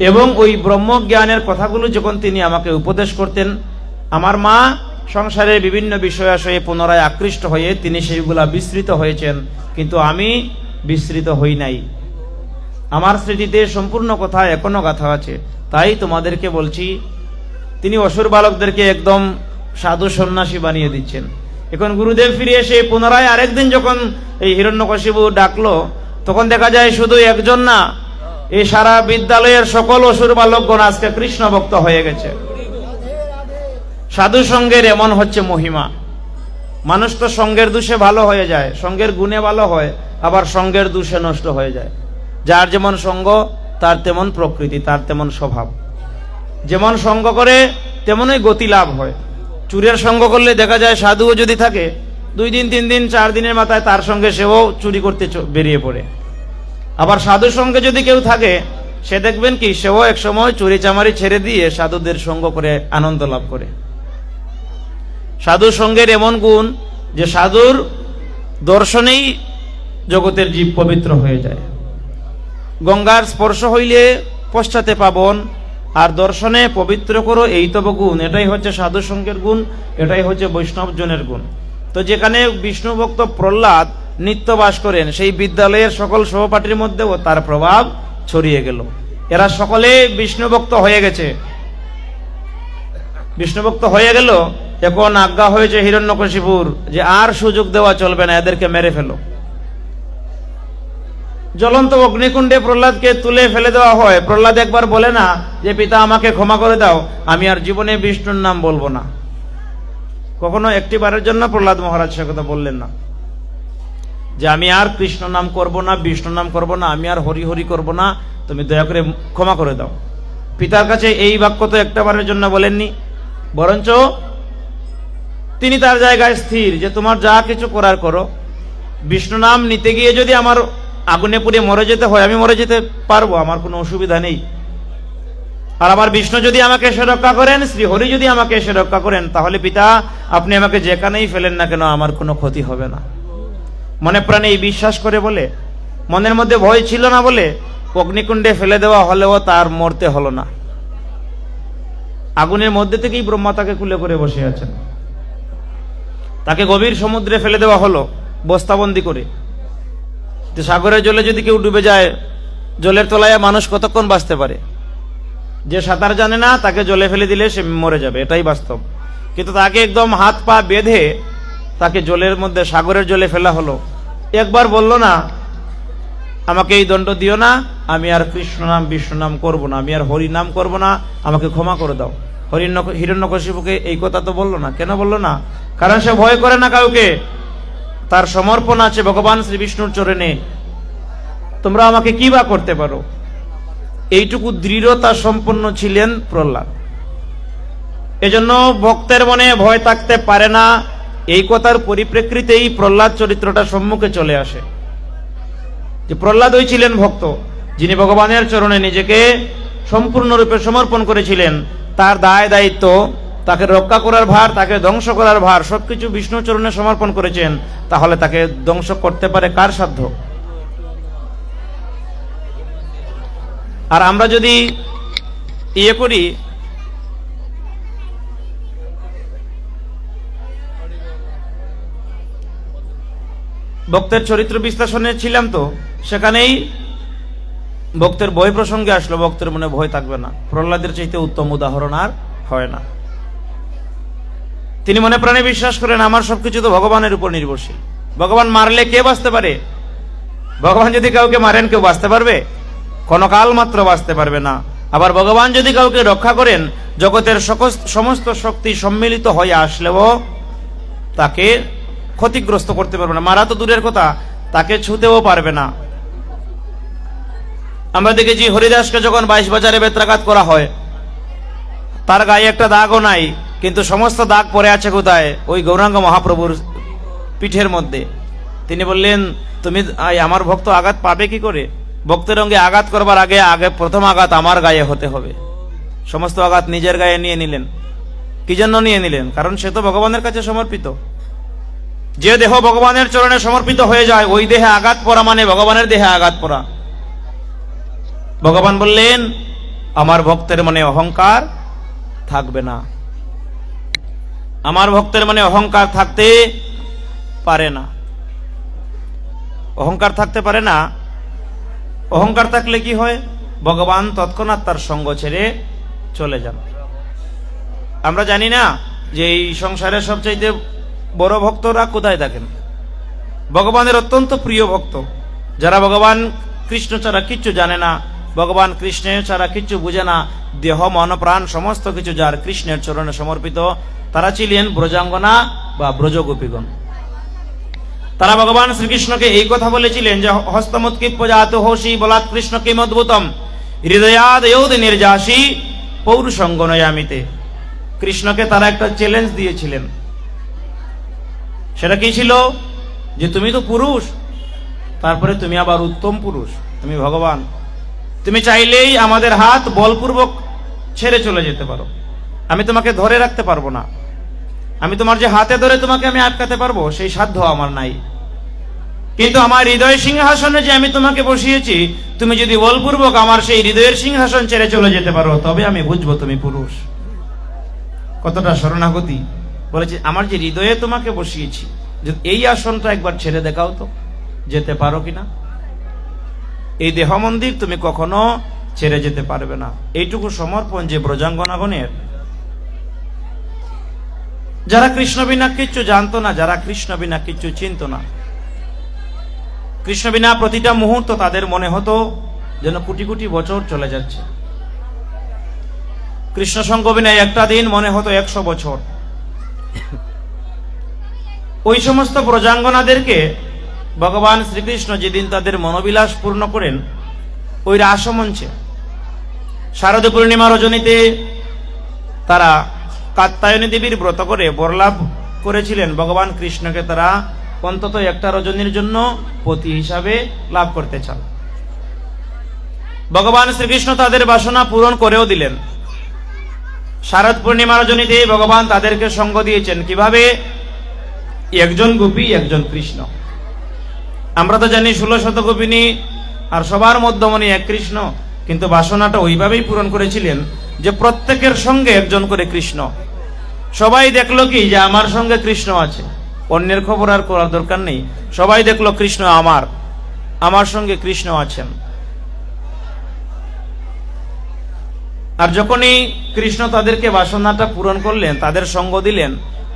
Speaker 3: এবং ওই ব্রহ্মজ্ঞানের কথাগুলো যখন তিনি আমাকে উপদেশ করতেন, আমার মা সংসারের বিভিন্ন বিষয়াশয়ে পুনরায় আকৃষ্ট হয়ে তিনি সেইগুলা বিস্মৃত হয়েছেন, কিন্তু আমি বিস্মৃত হই নাই। আমার স্মৃতিতে সম্পূর্ণ কথা এখনো গাথা আছে। তাই তোমাদেরকে বলছি, তিনি অসুর বালকদেরকে একদম সাধু সন্ন্যাসী বানিয়ে দিচ্ছেন। এখন গুরুদেব ফিরে এসে পুনরায় আরেকদিন যখন এই হিরণ্যকশিপু ডাকলো, তখন দেখা যায় শুধু একজন না, এই সারা বিদ্যালয়ের সকল অসুর বালকগণ আজকে কৃষ্ণ ভক্ত হয়ে গেছে। সাধু সঙ্গের এমন হচ্ছে মহিমা। মানুষ তো সঙ্গের দোষে ভালো হয়ে যায়, সঙ্গের গুণে ভালো হয়, আবার সঙ্গের দোষে নষ্ট হয়ে যায়। যার যেমন সঙ্গ তার তেমন প্রকৃতি, তার তেমন স্বভাব। যেমন সঙ্গ করে তেমনই গতি লাভ হয়। চুরের সঙ্গ করলে দেখা যায় সাধুও যদি থাকে, 2 দিন 3 দিন 4 দিনের মাথায় তার সঙ্গে সেও চুরি করতে বেরিয়ে পড়ে। আবার সাধুর সঙ্গে যদি কেউ থাকে, সে দেখবেন কি সেও এক সময় চুরি চামারি ছেড়ে দিয়ে সাধুদের সঙ্গ করে আনন্দ লাভ করে। সাধু সঙ্গের এমন গুণ যে সাধুর দর্শনেই জগতের জীব পবিত্র হয়ে যায়। গঙ্গার স্পর্শ হইলে পশ্চাতে পাবন, আর দর্শনে পবিত্র করো, এই তব গুণ। এটাই হচ্ছে সাধু সঙ্গের গুণ, এটাই হচ্ছে বৈষ্ণবজনের গুণ। তো যেখানে বিষ্ণু ভক্ত প্রহ্লাদ নিত্য বাস করেন, সেই বিদ্যালয়ের সকল সহপাঠীর মধ্যেও তার প্রভাব ছড়িয়ে গেল। এরা সকলে বিষ্ণু ভক্ত হয়ে গেছে। বিষ্ণু ভক্ত হয়ে গেল। এখন আজ্ঞা হয়েছে হিরণ্যকশিপুর যে আর সুযোগ দেওয়া চলবে না, এদেরকে মেরে ফেলো। জ্বলন্ত অগ্নিকুণ্ডে প্রহ্লাদকে তুলে ফেলে দেওয়া হয়। প্রহ্লাদ একবার বলে না যে পিতা আমাকে ক্ষমা করে দাও, আমি আর জীবনে বিষ্ণুর নাম বলবো না। কখনো একটিবারের জন্য প্রহ্লাদ মহারাজ সে কথা বললেন না যে আমি আর কৃষ্ণ নাম করব না, বিষ্ণু নাম করব না, আমি আর হরি হরি করব না, তুমি দয়া করে ক্ষমা করে দাও। পিতার কাছে এই বাক্য তো একটাবারের জন্য বলেননি, বরঞ্চ তিনি তার জায়গায় স্থির যে তোমার যা কিছু করার করো। বিষ্ণু নাম নিতে গিয়ে যদি আমার আগুনে পুড়ে মরে যেতে হয়, আমি মরে যেতে পারবো, আমার কোনো অসুবিধা নেই। আর আবার বিষ্ণু যদি আমাকে এসে রক্ষা করেন, শ্রী হরি যদি আমাকে এসে রক্ষা করেন, তাহলে পিতা আপনি আমাকে যেখানেই ফেলেন না কেন আমার কোনো ক্ষতি হবে না। মনে প্রাণে এই বিশ্বাস করে বলে, মনের মধ্যে ভয় ছিল না বলে অগ্নিকুণ্ডে ফেলে দেওয়া হলেও তার মরতে হলো না। আগুনের মধ্যে থেকেই ব্রহ্মা তাকে কুলে করে বসে আছেন। তাকে গভীর সমুদ্রে ফেলে দেওয়া হলো বস্তাবন্দি করে। সাগরের জলে যদি কেউ ডুবে যায়, জলের তলায় মানুষ কতক্ষণ বাঁচতে পারে? যে সাঁতার জানে না তাকে জলে ফেলে দিলে সে মরে যাবে, এটাই বাস্তব। কিন্তু তাকে একদম হাত পা বেঁধে তাকে জলের মধ্যে, সাগরের জলে ফেলা হলো। একবার বলল না আমাকে এই দণ্ড দিও না, আমি আর কৃষ্ণ নাম বিষ্ণু নাম করবো না, আমি আর হরি নাম করবো না, আমাকে ক্ষমা করে দাও। হিরণ্যকশিপুকে এই কথা তো বললো না। কেন বললো না? কারণ সে ভয় করে না কাউকে, তার সমর্পণ আছে ভগবান শ্রী বিষ্ণুর চরণে। তোমরা আমাকে কি বা করতে পারো। এইটুকু দৃঢ়তা সম্পন্ন ছিলেন প্রহ্লাদ। এজন্য ভক্তের মনে ভয় থাকতে পারে না, এই কথার পরিপ্রেক্ষিতেই প্রহ্লাদ চরিত্রটা সম্মুখে চলে আসে। যে প্রহ্লাদ ওই ছিলেন ভক্ত, যিনি ভগবানের চরণে নিজেকে সম্পূর্ণরূপে সমর্পণ করেছিলেন। তার দায় দায়িত্ব, তাকে রক্ষা করার ভার, তাকে ধ্বংস করার ভার সবকিছু বিষ্ণু চরণে সমর্পণ করেছেন। তাহলে তাকে ধ্বংস করতে পারে কার সাধ্য? আর আমরা যদি ইয়ে করি, ভক্তের চরিত্র বিশ্লেষণে ছিলাম তো, সেখানেই ভক্তের ভয় প্রসঙ্গে আসলো। ভক্তের মনে ভয় থাকবে না, প্রহ্লাদের চাইতে উত্তম উদাহরণ আর হয় না। তিনি মনে প্রাণে বিশ্বাস করেন আমার সবকিছু তো ভগবানের উপর নির্ভরশীল। ভগবান মারলে কে বাঁচতে পারে? ভগবান যদি কাউকে মারেন কেউ বাঁচতে পারবে? ক্ষণকাল মাত্র বাঁচতে পারবে না। আবার ভগবান যদি কাউকে রক্ষা করেন, জগতের সমস্ত শক্তি সম্মিলিত হয়ে আসলেও তাকে ক্ষতিগ্রস্ত করতে পারবে না। মারা তো দূরের কথা, তাকে ছুতেও পারবে না। আমরা দেখেছি হরিদাসকে যখন 22 বাজারে বেত্রাঘাত করা হয়, তার গায়ে একটা দাগও নাই, কিন্তু সমস্ত দাগ পড়ে আছে কোথায়? ওই গৌরাঙ্গ মহাপ্রভুর পিঠের মধ্যে। তিনি বললেন, তুমি আমার ভক্ত আঘাত পাবে কি করে? ভক্তের অঙ্গে আঘাত করবার আগে প্রথম আঘাত আমার গায়ে হতে হবে। সমস্ত আঘাত নিজের গায়ে নিয়ে নিলেন। কি জন্য নিয়ে নিলেন? কারণ সে তো ভগবানের কাছে সমর্পিত। যে দেহ ভগবানের চরণে সমর্পিত হয়ে যায়, ওই দেহে আঘাত পড়া মানে ভগবানের দেহে আঘাত পড়া। ভগবান বললেন, আমার ভক্তের মনে অহংকার থাকবে না। আমার ভক্তের মনে অহংকার থাকতে পারে না। অহংকার থাকতে পারে না। অহংকার থাকলে কি হয়? ভগবান তৎক্ষণাৎ তার সঙ্গ ছেড়ে চলে যান। আমরা জানি না যে এই সংসারের সবচাইতে বড় ভক্তরা কোথায় থাকেন? ভগবানের অত্যন্ত প্রিয় ভক্ত, যারা ভগবান কৃষ্ণ ছাড়া কিচ্ছু জানে না, ভগবান কৃষ্ণের ছাড়া কিচ্ছু বুঝে না, দেহ মন প্রাণ সমস্ত কিছু যার কৃষ্ণের চরণে সমর্পিত, তারা ছিলেন ব্রজাঙ্গনা বা ব্রজগোপীগণ। তারা ভগবান শ্রীকৃষ্ণকে এই কথা বলেছিলেন যে হস্তমৎকিপ্পজাত হোসি বলাৎ কৃষ্ণ কিমদ্ভুতম হৃদয়াদয়োদ নির্যাসী পৌরুষঙ্গ নয়ামিতে। কৃষ্ণকে তারা একটা চ্যালেঞ্জ দিয়েছিলেন। সেটা কি ছিল? যে তুমি তো পুরুষ, তারপরে তুমি আবার উত্তম পুরুষ, তুমি ভগবান। তুমি চাইলেই আমাদের হাত বলপূর্বক ছেড়ে চলে যেতে পারো, আমি তোমাকে ধরে রাখতে পারবো না। আমি তোমার যে হাতে ধরে তোমাকে আমি আটকাতে পারবো সেই সাধ্য আমার নাই। কিন্তু আমার হৃদয় সিংহাসনে যে আমি তোমাকে বসিয়েছি, তুমি যদি বলপূর্বক আমার সেই হৃদয়ের সিংহাসন ছেড়ে চলে যেতে পারো, তবে আমি বুঝবো তুমি পুরুষ। কতটা শরণাগতি! বলেছি আমার যে হৃদয়ে তোমাকে বসিয়েছি, এই আসনটা একবার ছেড়ে দেখাও তো, যেতে পারো কিনা। এই দেহ মন্দির তুমি কখনো ছেড়ে যেতে পারবে না। এইটুকু সমর্পণ যে ব্রজাঙ্গনাগণের, যারা কৃষ্ণ বিনা কিচ্ছু জানতো না, যারা কৃষ্ণ বিনা কিচ্ছু চিনত না, কৃষ্ণ বিনা প্রতিটা মুহূর্ত তাদের মনে হতো যেন কোটি কোটি বছর চলে যাচ্ছে। কৃষ্ণ সঙ্গ বিনা একটা দিন মনে হতো 100 বছর। ওই সমস্ত ব্রজাঙ্গনাদেরকে ভগবান শ্রীকৃষ্ণ যেদিন তাদের মনোবিলাস পূর্ণ করেন, ওই রাসমঞ্চে শারদ পূর্ণিমা রজনীতে তারা কাত্যায়নী দেবীর ব্রত করে বরলাভ করেছিলেন। ভগবান কৃষ্ণকে তারা অন্তত একটা রজনীর জন্য পতি হিসাবে লাভ করতে চান। ভগবান শ্রীকৃষ্ণ তাদের বাসনা পূরণ করেও দিলেন। শারদ পূর্ণিমা রজনীতে ভগবান তাদেরকে সঙ্গ দিয়েছেন। কিভাবে? একজন গোপী, একজন কৃষ্ণ। আমরা তো জানি 16 শতগোপিনী আর সবার মধ্যমণি এক কৃষ্ণ, কিন্তু বাসনাটা ওইভাবেই পূরণ করেছিলেন যে প্রত্যেকের সঙ্গে একজন করে কৃষ্ণ। সবাই দেখলো কি যে আমার সঙ্গে কৃষ্ণ আছে, অন্যের খবর আর করার দরকার নেই। সবাই দেখলো কৃষ্ণ আমার সঙ্গে কৃষ্ণ আছেন। আর যখনই কৃষ্ণ তাদেরকে বাসনাটা পূরণ করলেন, তাদের সঙ্গ দিলেন,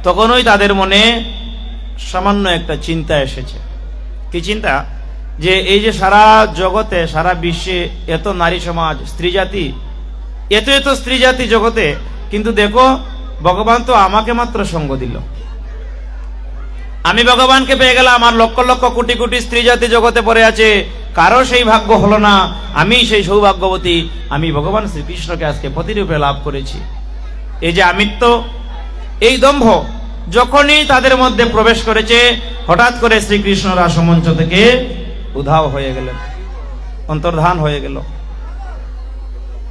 Speaker 3: তখনই তাদের মনে সামান্য একটা চিন্তা এসেছে। কি চিন্তা? যে এই যে সারা জগতে, সারা বিশ্বে এত নারী সমাজ, স্ত্রী জাতি, এত স্ত্রী জাতি জগতে, কিন্তু দেখো ভগবান তো আমাকে মাত্র সঙ্গ দিল। আমি ভগবানকে পেয়ে গেলাম, আমার লক্ষ লক্ষ কোটি কোটি স্ত্রী জাতি জগতে পড়ে আছে, কারো সেই ভাগ্য হলো না, আমি সেই সৌভাগ্যবতী, আমি ভগবান শ্রীকৃষ্ণকে আজকে পতিরূপে লাভ করেছি। এই যে আমিত্ব, এই দম্ভ যখনই তাদের মধ্যে প্রবেশ করেছে, হঠাৎ করে শ্রীকৃষ্ণ রাসমঞ্চ থেকে উধাও হয়ে গেলেন, অন্তর্ধান হয়ে গেল।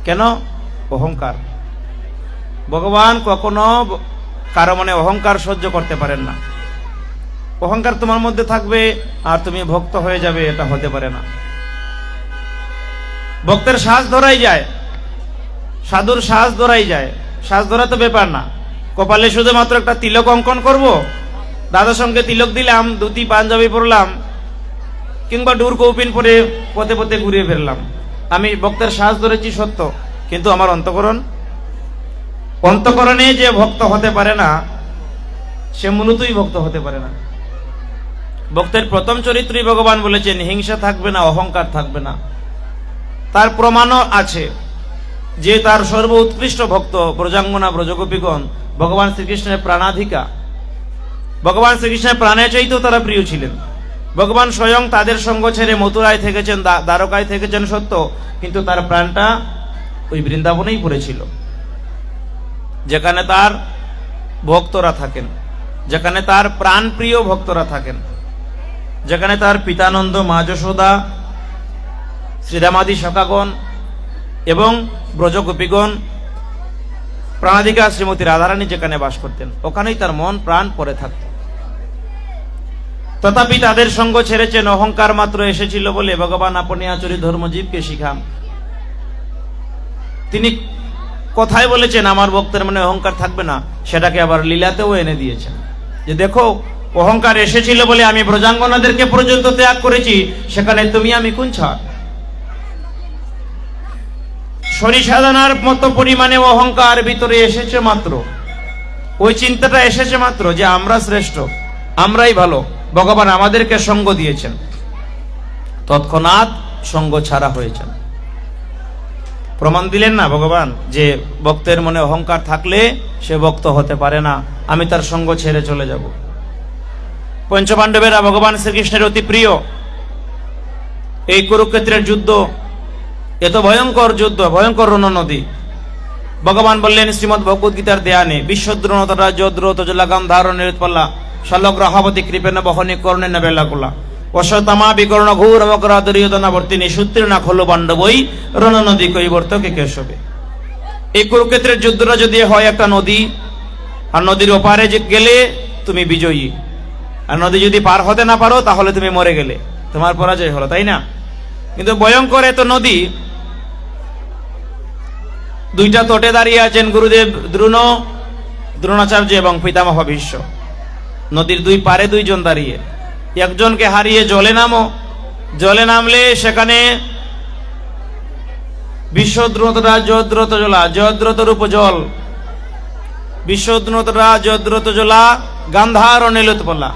Speaker 3: কেন? অহংকার। ভগবান কখনো কারো মনে অহংকার সহ্য করতে পারেন না। অহংকার তোমার মধ্যে থাকবে আর তুমি ভক্ত হয়ে যাবে, এটা হতে পারে না। ভক্তের শ্বাস ধরাই যায়, সাধুর শ্বাস ধরাই যায়। শ্বাস ধরা তো ব্যাপার না, কপালে শুধুমাত্র একটা তিলক অঙ্কন করব, দাদার সঙ্গে তিলক দিলাম, ধুতি পাঞ্জাবি পরলাম, কিংবা ডুর কৌপিন পরে পথে পথে ঘুরিয়ে ফেরলাম। আমি ভক্তের শ্বাস ধরেছি সত্য, কিন্তু আমার অন্তঃকরণে যে ভক্ত হতে পারে না, সে মূলতই ভক্ত হতে পারে না। ভক্তের প্রথম চরিত্রই ভগবান বলেছেন হিংসা থাকবে না, অহংকার থাকবে না। তার প্রমাণও আছে যে তার সর্ব উৎকৃষ্ট ভক্ত ব্রজাঙ্গনা ব্রজগোপীগণ ভগবান শ্রীকৃষ্ণের প্রাণাধিকা, ভগবান শ্রীকৃষ্ণের প্রাণের চাইতেও তারা প্রিয় ছিলেন। ভগবান স্বয়ং তাদের সঙ্গ ছেড়ে মথুরায় থেকেছেন, দ্বারকায় থেকেছেন সত্য, কিন্তু তার প্রাণটা ওই বৃন্দাবনেই পড়েছিল, যেখানে তার ভক্তরা থাকেন, যেখানে তার প্রাণপ্রিয় ভক্তরা থাকেন, যেখানে তার পিতানন্দ, মা যশোদা, শ্রীরামাদি সখাগণ এবং ব্রজগোপীগণ, প্রাণাধিকা শ্রীমতী রাধারানী যেখানে বাস করতেন, ওখানেই তার মন প্রাণ পড়ে থাকত। তথাপি তাদের সঙ্গ ছেড়েছেন, অহংকার মাত্র এসেছিল বলে ভগবান আপনি আচরি ধর্মজীবকে শিখান। তিনি কথায় বলেছেন আমার ভক্তের মনে অহংকার থাকবে না, সেটাকে আবার লীলাতেও এনে দিয়েছেন, যে দেখো অহংকার এসেছিল বলে আমি ব্রজাঙ্গনাদেরকে পর্যন্ত ত্যাগ করেছি, সেখানে তুমি আমি কোন ছাড়। সরিসাধনার মতো পরিমাণে অহংকার ভিতরে এসেছে মাত্র, ওই চিন্তাটা এসেছে মাত্র যে আমরা শ্রেষ্ঠ, আমরাই ভালো, ভগবান আমাদেরকে সঙ্গ দিয়েছেন, তৎক্ষণাৎ সঙ্গ ছাড়া হয়েছেন। প্রমাণ দিলেন না ভগবান যে ভক্তের মনে অহংকার থাকলে সে ভক্ত হতে পারে না, আমি তার সঙ্গ ছেড়ে চলে যাব। পঞ্চপাণ্ডবেরা ভগবান শ্রীকৃষ্ণের অতি প্রিয়। এই কুরুক্ষেত্রের যুদ্ধ এত ভয়ঙ্কর যুদ্ধ, ভয়ঙ্কর রণনদী। ভগবান বললেন শ্রীমদ্ ভগবদ গীতার দেয়ানে বিশ্বদ্রোণতরা যদ্রোত জলাগাম ধারণের উৎপল্লা শালগ্রাহাবতী কৃপেন বহনী কর্ণেন বেলাকুলা অশ্বতামা বিকর্ণ ঘোর মকরা দুর্যোধনাবর্তিনী সূত্রেনা খোলো পাণ্ডবই রণনদী কৈবর্তকে কেশবে। এই কুরুক্ষেত্রের যুদ্ধটা যদি হয় একটা নদী, আর নদীর ওপারে গেলে তুমি বিজয়ী, আর নদী যদি পার হতে না পারো তাহলে তুমি মরে গেলে, তোমার পরাজয় হলো, তাই না? কিন্তু ভয়ঙ্কর এত নদী, দুইটা তটে দাঁড়িয়ে আছেন গুরুদেব দ্রোণাচার্য এবং পিতামহ ভীষ্ম। নদীর দুই পারে দুইজন দাঁড়িয়ে, একজনকে হারিয়ে জলে নামো, জলে নামলে সেখানে বিশ্বদ্রোতরা জয়দ্রত জলা, জয়দ্রত রূপ জল, বিশ্বদ্রোতরা জয়দ্রত জলা গান্ধার ও নীলোৎপলা।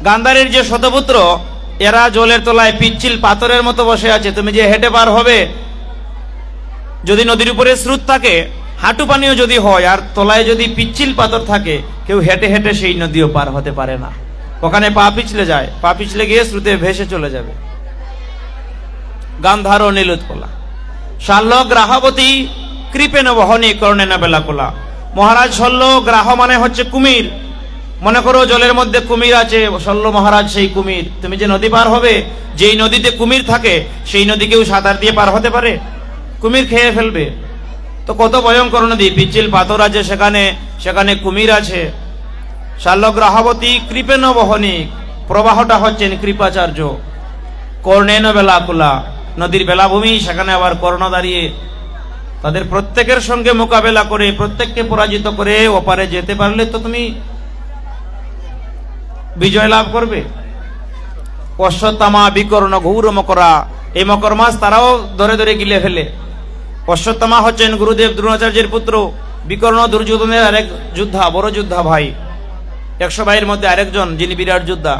Speaker 3: গান্ধারের যে শতপুত্র, এরা জলের তলায় পিচ্ছিল পাথরের মতো বসে আছে। তুমি যে হেঁটে পার হবে, যদি নদীর উপরে স্রোত থাকে, হাঁটু পানিও যদি হয়, আর তলায় যদি পিচ্ছিল পাথর থাকে, কেউ হেঁটে হেঁটে সেই নদীও পার হতে পারে না। ওখানে পা পিছলে যায়, পা পিছলে গিয়ে স্রোতে ভেসে চলে যাবে। গান্ধার ও নীলোৎপলা শাল্যগ্রাহাবতী কৃপেন বহনী কর্ণেন বেলাকুলা। মহারাজ শল্য, গ্রাহ মানে হচ্ছে কুমির। মনে করো জলের মধ্যে কুমির আছে, শল্য মহারাজ সেই কুমির। তুমি যে নদী পার হবে, যেই নদীতে কুমির থাকে সেই নদী কেউ সাঁতার দিয়ে পার হতে পারে? কুমির খেয়ে ফেলবে। তো কত ভয়ঙ্কর নদী, পিচ্ছিল পাথর আছে সেখানে, সেখানে কুমির আছে। শাল্যগ্রাহাবতী কৃপেন বহনী, প্রবাহটা হচ্ছেন কৃপাচার্য। কর্ণেন বেলাকুলা, নদীর বেলাভূমি, সেখানে আবার কর্ণ দাঁড়িয়ে তাদের প্রত্যেকের সঙ্গে মোকাবেলা করে, প্রত্যেককে পরাজিত করে ওপারে যেতে পারলে তো তুমি বিজয় লাভ করবে। অশ্বত্থামা বিকর্ণ ঘৌর মকরা, এই মকর মাস তারাও ধরে ধরে গিলে ফেলে। অশ্বত্থামা হচ্ছেন গুরুদেব দ্রোণাচার্যের পুত্র, বিকর্ণ দুর্যোধনের আরেক যোদ্ধা, বড় যোদ্ধা ভাই, 100 ভাইয়ের মধ্যে আরেকজন যিনি বিরাট যোদ্ধা।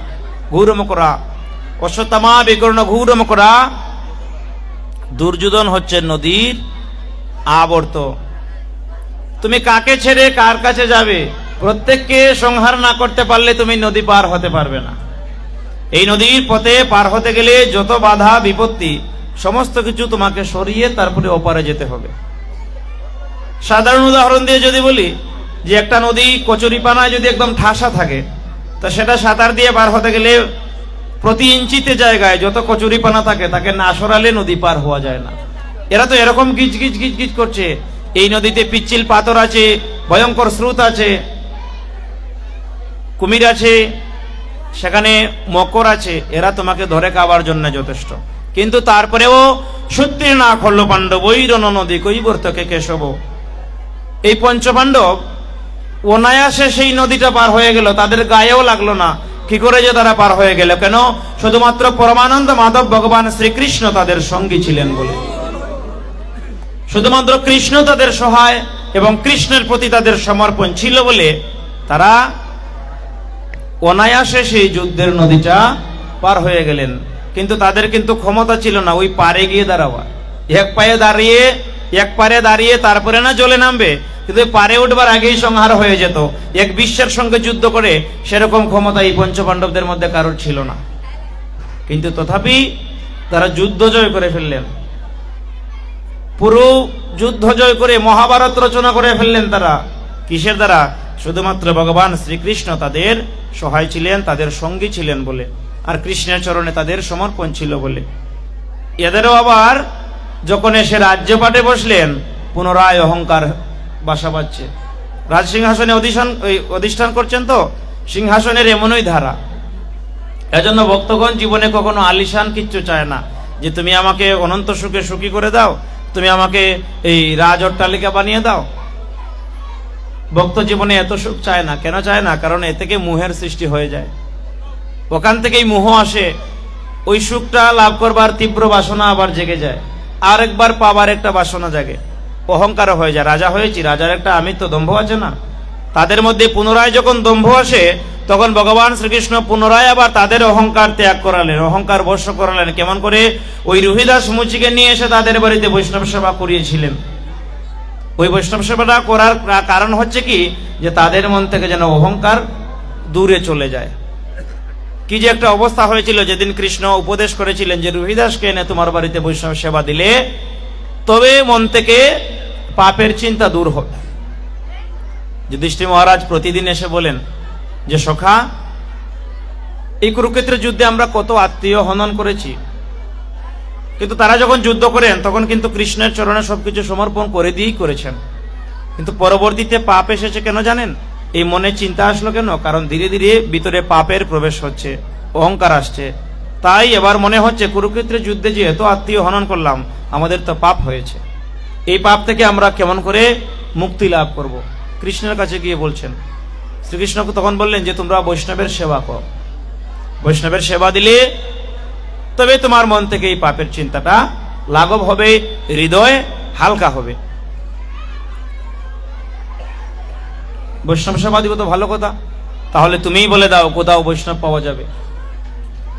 Speaker 3: ঘৌর মকরা, অশ্বত্থামা বিকর্ণ ঘৌর মকরা। দুর্যোধন হচ্ছে নদীর আবর্ত। তুমি কাকে ছেড়ে কার কাছে যাবে? প্রত্যেককে সংহার না করতে পারলে তুমি নদী পার হতে পারবে না। এই নদীর পথে পার হতে গেলে যত বাধা বিপত্তি সমস্ত কিছু তোমাকে সরিয়ে তারপরে ওপারে যেতে হবে। সাধারণ উদাহরণ দিয়ে যদি বলি যে একটা নদী কচুরিপানায় যদি একদম ঠাসা থাকে, তা সেটা সাঁতার দিয়ে পার হতে গেলে প্রতি ইঞ্চিতে জায়গায় যত কচুরিপানা থাকে তাকে না সরালে নদী পার হওয়া যায় না। এরা তো এরকম গিজ গিজ গিজ গিজ করছে। এই নদীতে পিচ্ছিল পাথর আছে, ভয়ঙ্কর স্রোত আছে, কুমির আছে, সেখানে মকর আছে, এরা তোমাকে ধরে খাবার জন্য যথেষ্ট। কিন্তু তারপরেও সত্যি না খল্ল পাণ্ডব ওই রণ নদী কৈবর্তকে কেশব, এই পঞ্চপাণ্ডব অনায়াসে সেই নদীটা পার হয়ে গেল, তাদের গায়েও লাগলো না। কি করে যে তারা পার হয়ে গেল? কেন? শুধুমাত্র পরমানন্দ মাধব ভগবান শ্রীকৃষ্ণ তাদের সঙ্গী ছিলেন বলে। শুধুমাত্র কৃষ্ণ তাদের সহায় এবং কৃষ্ণের প্রতি তাদের সমর্পণ ছিল বলে তারা অনায়াসে সেই যুদ্ধের নদীটা পার হয়ে গেলেন। কিন্তু তাদের কিন্তু ক্ষমতা ছিল না ওই পারে গিয়ে দাঁড়াওয়া। এক পারে দাঁড়িয়ে তারপরে না জলে নামবে, কিন্তু পারে উঠবার আগেই সংহার হয়ে যেত। এক বিশ্বের সঙ্গে যুদ্ধ করে সেরকম ক্ষমতা এই পঞ্চপাণ্ডবদের মধ্যে কারোর ছিল না। কিন্তু তথাপি তারা যুদ্ধ জয় করে ফেললেন, পুরো যুদ্ধ জয় করে মহাভারত রচনা করে ফেললেন। তারা কিসের দ্বারা? শুধুমাত্র ভগবান শ্রীকৃষ্ণ তাদের সহায় ছিলেন, তাদের সঙ্গী ছিলেন বলে, আর কৃষ্ণের চরণে তাদের সমর্পণ ছিল বলে। এদেরও আবার যখন এসে রাজ্যপাটে বসলেন, পুনরায় অহংকার বাসা বাঁধছে। রাজ সিংহাসনে অধিষ্ঠান করছেন, তো সিংহাসনের এমনই ধারা। এজন্য ভক্তগণ জীবনে কখনো আলিশান কিচ্ছু চায় না, যে তুমি আমাকে অনন্ত সুখে সুখী করে দাও, তুমি আমাকে এই রাজ অট্টালিকা বানিয়ে দাও। ভক্ত জীবনে এত সুখ চায় না। কেন চায় না? কারণ এ থেকে মোহের সৃষ্টি হয়ে যায়, ওখান থেকেই মোহ আসে। ওই সুখটা লাভ করবার তীব্র বাসনা আবার জেগে যায়, আর একবার পাবার একটা বাসনা জাগে, অহংকার হয়ে যায়। রাজা হয়েছি, রাজার একটা আমিত্ব দম্ভ আছে না? তাদের মধ্যে পুনরায় যখন দম্ভ আসে, তখন ভগবান শ্রীকৃষ্ণ পুনরায় আবার তাদের অহংকার ত্যাগ করালেন, অহংকার বর্ষ করালেন। কেমন করে? ওই রুহিদাস মুচিকে নিয়ে এসে তাদের বাড়িতে বৈষ্ণব সেবা করিয়েছিলেন। ওই বৈষ্ণব সেবাটা করার কারণ হচ্ছে কি, যে তাদের মন থেকে যেন অহংকার দূরে চলে যায়। কি যে একটা অবস্থা হয়েছিল যেদিন কৃষ্ণ উপদেশ করেছিলেন যে রুহিদাসকে এনে তোমার বাড়িতে বৈষ্ণব সেবা দিলে তবে মন থেকে পাপের চিন্তা দূর হবে। যুধিষ্ঠির মহারাজ প্রতিদিন এসে বলেন যে সখা, এই কুরুক্ষেত্রের যুদ্ধে আমরা কত আত্মীয় হনন করেছি, কিন্তু তারা যখন যুদ্ধ করেন তখন কিন্তু কৃষ্ণের চরণে সবকিছু সমর্পণ করে দিয়েই করেছেন। কিন্তু পরবর্তীতে পাপ এসেছে কেন জানেন? এই মনে চিন্তা আসলো কেন? কারণ ধীরে ধীরে ভিতরে পাপের প্রবেশ হচ্ছে, অহংকার আসছে। তাই এবার মনে হচ্ছে কুরুক্ষেত্রের যুদ্ধে যে এত আত্মীয় হনন করলাম, আমাদের তো পাপ হয়েছে। এই পাপ থেকে আমরা কেমন করে মুক্তি লাভ করব? কৃষ্ণের কাছে গিয়ে বলছেন। শ্রীকৃষ্ণকে তখন বললেন যে তোমরা বৈষ্ণবের সেবা করো, বৈষ্ণবের সেবা দিলে তবে তোমার মন থেকে এই পাপের চিন্তাটা লাঘব হবে, হৃদয় হালকা হবে। বৈষ্ণব সেবা দিব তো ভালো কথা, তাহলে তুমিই বলে দাও কোথাও বৈষ্ণব পাওয়া যাবে।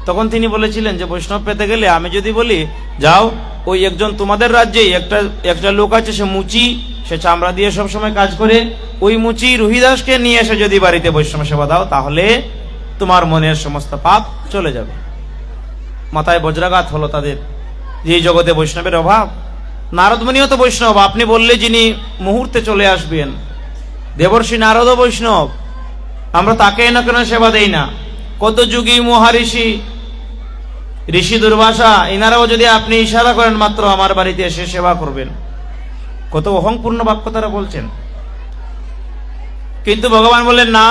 Speaker 3: তখন তিনি বলেছিলেন যে বৈষ্ণব পেতে গেলে আমি যদি বলি যাও ওই একজন তোমাদের রাজ্যেই একটা লোক আছে, সে মুচি, সে চামড়া দিয়ে সবসময় কাজ করে, ওই মুচি রুহিদাসকে নিয়ে এসে যদি বাড়িতে বৈষ্ণব সেবা দাও, তাহলে তোমার মনের সমস্ত পাপ চলে যাবে। মাথায় বজ্রাঘাত হলো তাদের, যে এই জগতে বৈষ্ণবের অভাব। নারদমুনিও তো বৈষ্ণব, আপনি বললে যিনি মুহূর্তে চলে আসবেন। দেবর্ষি নারদ বৈষ্ণব, আমরা তাকে না কেন সেবা দেই না? কত যুগী মহারিষি, ঋষি দুর্বাসা, এনারাও যদি আপনি ইশারা করেন মাত্র আমার বাড়িতে এসে সেবা করবেন। কত অহংপূর্ণ বাক্য তারা বলছেন। কিন্তু ভগবান বললেন না,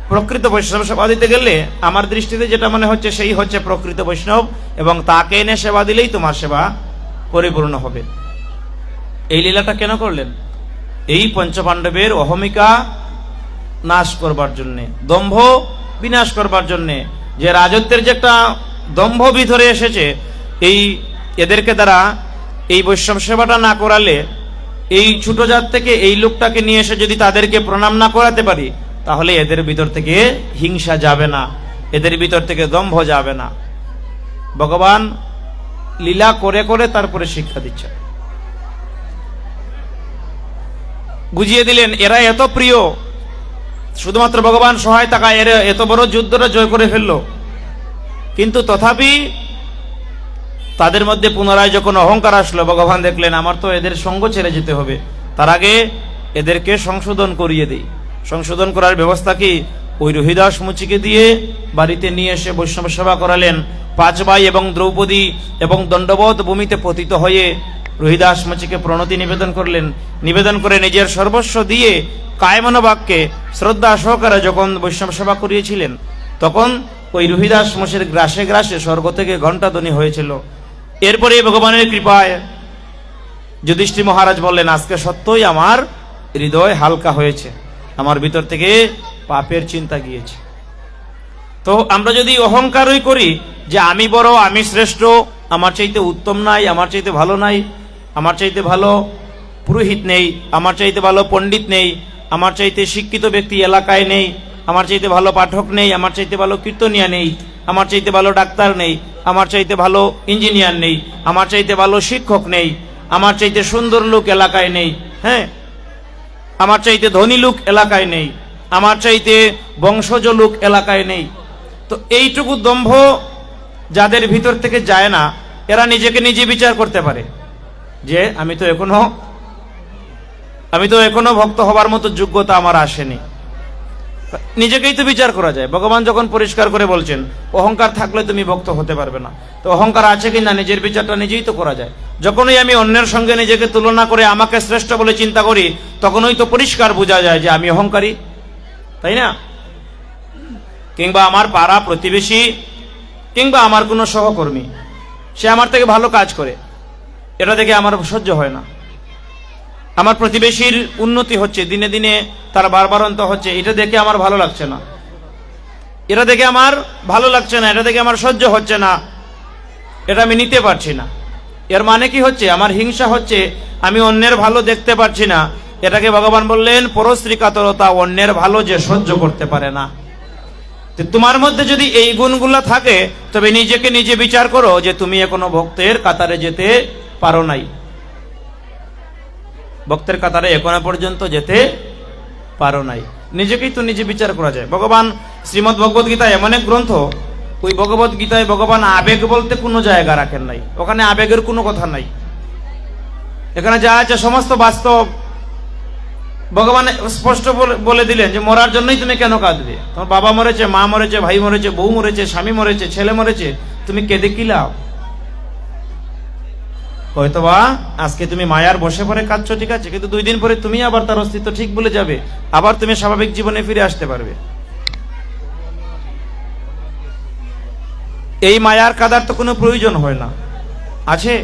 Speaker 3: প্রকৃত বৈষ্ণব সেবা দিতে গেলে আমার দৃষ্টিতে যেটা মনে হচ্ছে সেই হচ্ছে প্রকৃত বৈষ্ণব, এবং তাকে এনে সেবা দিলেই তোমার সেবা পরিপূর্ণ হবে। এই লীলাটা কেন করলেন? এই পঞ্চপাণ্ডবের অহমিকা নাশ করবার জন্যে, দম্ভ বিনাশ করবার জন্যে। যে রাজত্বের যে একটা দম্ভ ভিতরে এসেছে, এই এদেরকে দ্বারা এই বৈষ্ণব সেবাটা না করালে, এই ছোট জাত থেকে এই লোকটাকে নিয়ে এসে যদি তাদেরকে প্রণাম না করাতে পারি, তাহলে এদের ভিতর থেকে হিংসা যাবে না, এদের ভিতর থেকে দম্ভ যাবে না। ভগবান লীলা করে করে তারপরে শিক্ষা দিচ্ছেন, বুঝিয়ে দিলেন এরা এত প্রিয়, শুধুমাত্র ভগবান সহায় থাকা এরা এত বড় যুদ্ধটা জয় করে ফেললো। কিন্তু তথাপি তাদের মধ্যে পুনরায় যখন অহংকার আসলো, ভগবান দেখলেন আমার তো এদের সঙ্গ ছেড়ে যেতে হবে, তার আগে এদেরকে সংশোধন করিয়ে দেই। সংশোধন করার ব্যবস্থা কি? ওই রোহিদাস মুচিকে দিয়ে বাড়িতে নিয়ে এসে বৈষ্ণব সেবা করালেন। 5 ভাই এবং দ্রৌপদী এবং দণ্ডবোধ ভূমিতে পতিত হয়ে রোহিদাস মুচিকে প্রণতি নিবেদন করলেন। নিবেদন করে নিজের সর্বস্ব দিয়ে কায়মন বাক্যে শ্রদ্ধা সহকারে যখন বৈষ্ণব সেবা করিয়েছিলেন, তখন ওই রোহিদাস মুচির গ্রাসে গ্রাসে স্বর্গ থেকে ঘণ্টাধ্বনি হয়েছিল। এরপরে ভগবানের কৃপায় যুধিষ্ঠির মহারাজ বললেন, আজকে সত্যই আমার হৃদয় হালকা হয়েছে, আমার ভিতর থেকে পাপের চিন্তা গিয়েছে। তো আমরা যদি অহংকারই করি যে আমি বড়, আমি শ্রেষ্ঠ, আমার চাইতে উত্তম নাই, আমার চাইতে ভালো নাই, আমার চাইতে ভালো পুরোহিত নেই, আমার চাইতে ভালো পণ্ডিত নেই, আমার চাইতে শিক্ষিত ব্যক্তি এলাকায় নেই, আমার চাইতে ভালো পাঠক নেই, আমার চাইতে ভালো কীর্তনিয়া নেই, আমার চাইতে ভালো ডাক্তার নেই, আমার চাইতে ভালো ইঞ্জিনিয়ার নেই, আমার চাইতে ভালো শিক্ষক নেই, আমার চাইতে সুন্দর লোক এলাকায় নেই, হ্যাঁ, আমার চাইতে ধনী লোক এলাকায় নেই, আমার চাইতে বংশজ লোক এলাকায় নেই। তো এইটুকু দম্ভ যাদের ভিতর থেকে যায় না, এরা নিজেকে নিজে বিচার করতে পারে যে আমি তো এখনো ভক্ত হবার মতো যোগ্যতা আমার আসেনি। নিজেকেই তো বিচার করা যায়। ভগবান যখন পরিষ্কার করে বলছেন অহংকার থাকলে তুমি ভক্ত হতে পারবে না, তো অহংকার আছে কিনা নিজের বিচারটা নিজেই তো করা যায়। যখনই আমি অন্যের সঙ্গে নিজেকে তুলনা করে আমাকে শ্রেষ্ঠ বলে চিন্তা করি, তখনই তো পরিষ্কার বোঝা যায় যে আমি অহংকারী, তাই না? কিংবা আমার পাড়া প্রতিবেশী কিংবা আমার কোনো সহকর্মী, সে আমার থেকে ভালো কাজ করে, এটা দেখে আমার সহ্য হয় না। আমার প্রতিবেশীর উন্নতি হচ্ছে, দিনে দিনে তার বারবারন্ত হচ্ছে, এটা দেখে আমার ভালো লাগছে না, এটা দেখে আমার ভালো লাগছে না, এটা দেখে আমার সহ্য হচ্ছে না, এটা আমি নিতে পারছি না। এর মানে কি হচ্ছে? আমার হিংসা হচ্ছে, আমি অন্যের ভালো দেখতে পারছি না। এটাকে ভগবান বললেন পরশ্রী কাতরতা, অন্যের ভালো যে সহ্য করতে পারে না। তোমার মধ্যে যদি এই গুণগুলো থাকে, তবে নিজেকে নিজে বিচার করো যে তুমি এখনো ভক্তের কাতারে যেতে পারো নাই, ভক্তের কাতারে এখনো পর্যন্ত যেতে পারো নাই। নিজেকেই তো নিজে বিচার করা যায়। ভগবান শ্রীমদ্ ভগবদ গীতা এমন এক গ্রন্থ, ওই ভগবদ গীতায় ভগবান আবেগ বলতে কোনো জায়গা রাখেন নাই, ওখানে আবেগের কোনো কথা নাই। এখানে যা আছে সমস্ত বাস্তব। ভগবান স্পষ্ট বলে দিলেন যে মরার জন্যই তুমি কেন কাঁদবে? তোমার বাবা মরেছে, মা মরেছে, ভাই মরেছে, বউ মরেছে, স্বামী মরেছে, ছেলে মরেছে, তুমি কেঁদে কি লাভ? হয়তোবা আজকে তুমি মায়ার বসে পড়ে কাঁদছো, ঠিক আছে, কিন্তু 2 দিন পরে তুমি আবার তার অস্তিত্ব ঠিক ভুলে যাবে, আবার তুমি স্বাভাবিক জীবনে ফিরে আসতে পারবে। এই মায়ার কাদার তো কোনো প্রয়োজন হয় না, আছে?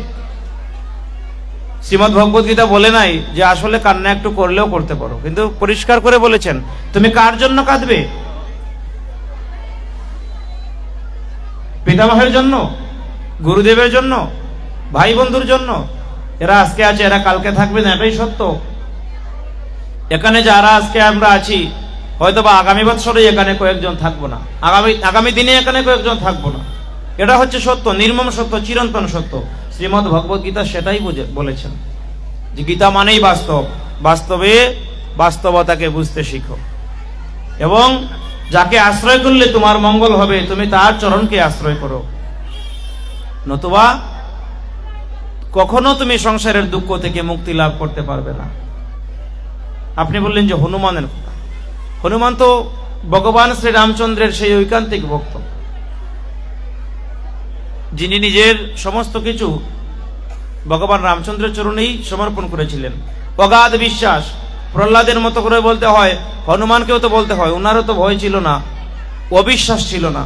Speaker 3: শ্রীমদ্ ভগবদ গীতা বলে নাই যে আসলে কান্না একটু করলেও করতে পারো, কিন্তু পরিষ্কার করে বলেছেন তুমি কার জন্য কাঁদবে? পিতামহের জন্য, গুরুদেবের জন্য, ভাই বন্ধুর জন্য? এরা আজকে আছে, এরা কালকে থাকবে না, এটাই সত্য। এখানে যারা আজকে আমরা আছি, হয়তোবা আগামী বছরে এখানে কয়েকজন থাকবো না, আগামী দিনে এখানে কয়েকজন থাকবো না। এটা হচ্ছে সত্য, নির্মম সত্য, চিরন্তন সত্য। শ্রীমদ্ ভগবদ গীতা সেটাই বলেছেন যে গীতা মানেই বাস্তব, বাস্তবে বাস্তবতাকে বুঝতে শিখো, এবং যাকে আশ্রয় করলে তোমার মঙ্গল হবে তুমি তার চরণকে আশ্রয় করো, নতুবা কখনো তুমি সংসারের দুঃখ থেকে মুক্তি লাভ করতে পারবে না। আপনি বললেন যে হনুমানের কথা, হনুমান তো ভগবান শ্রী রামচন্দ্রের সেই ঐকান্তিক ভক্ত, যিনি নিজের সমস্ত কিছু ভগবান রামচন্দ্রের চরণেই সমর্পণ করেছিলেন। অগাধ বিশ্বাস, প্রহ্লাদের মতো করে বলতে হয়, হনুমানকেও তো বলতে হয়, ওনারও তো ভয় ছিল না, অবিশ্বাস ছিল না।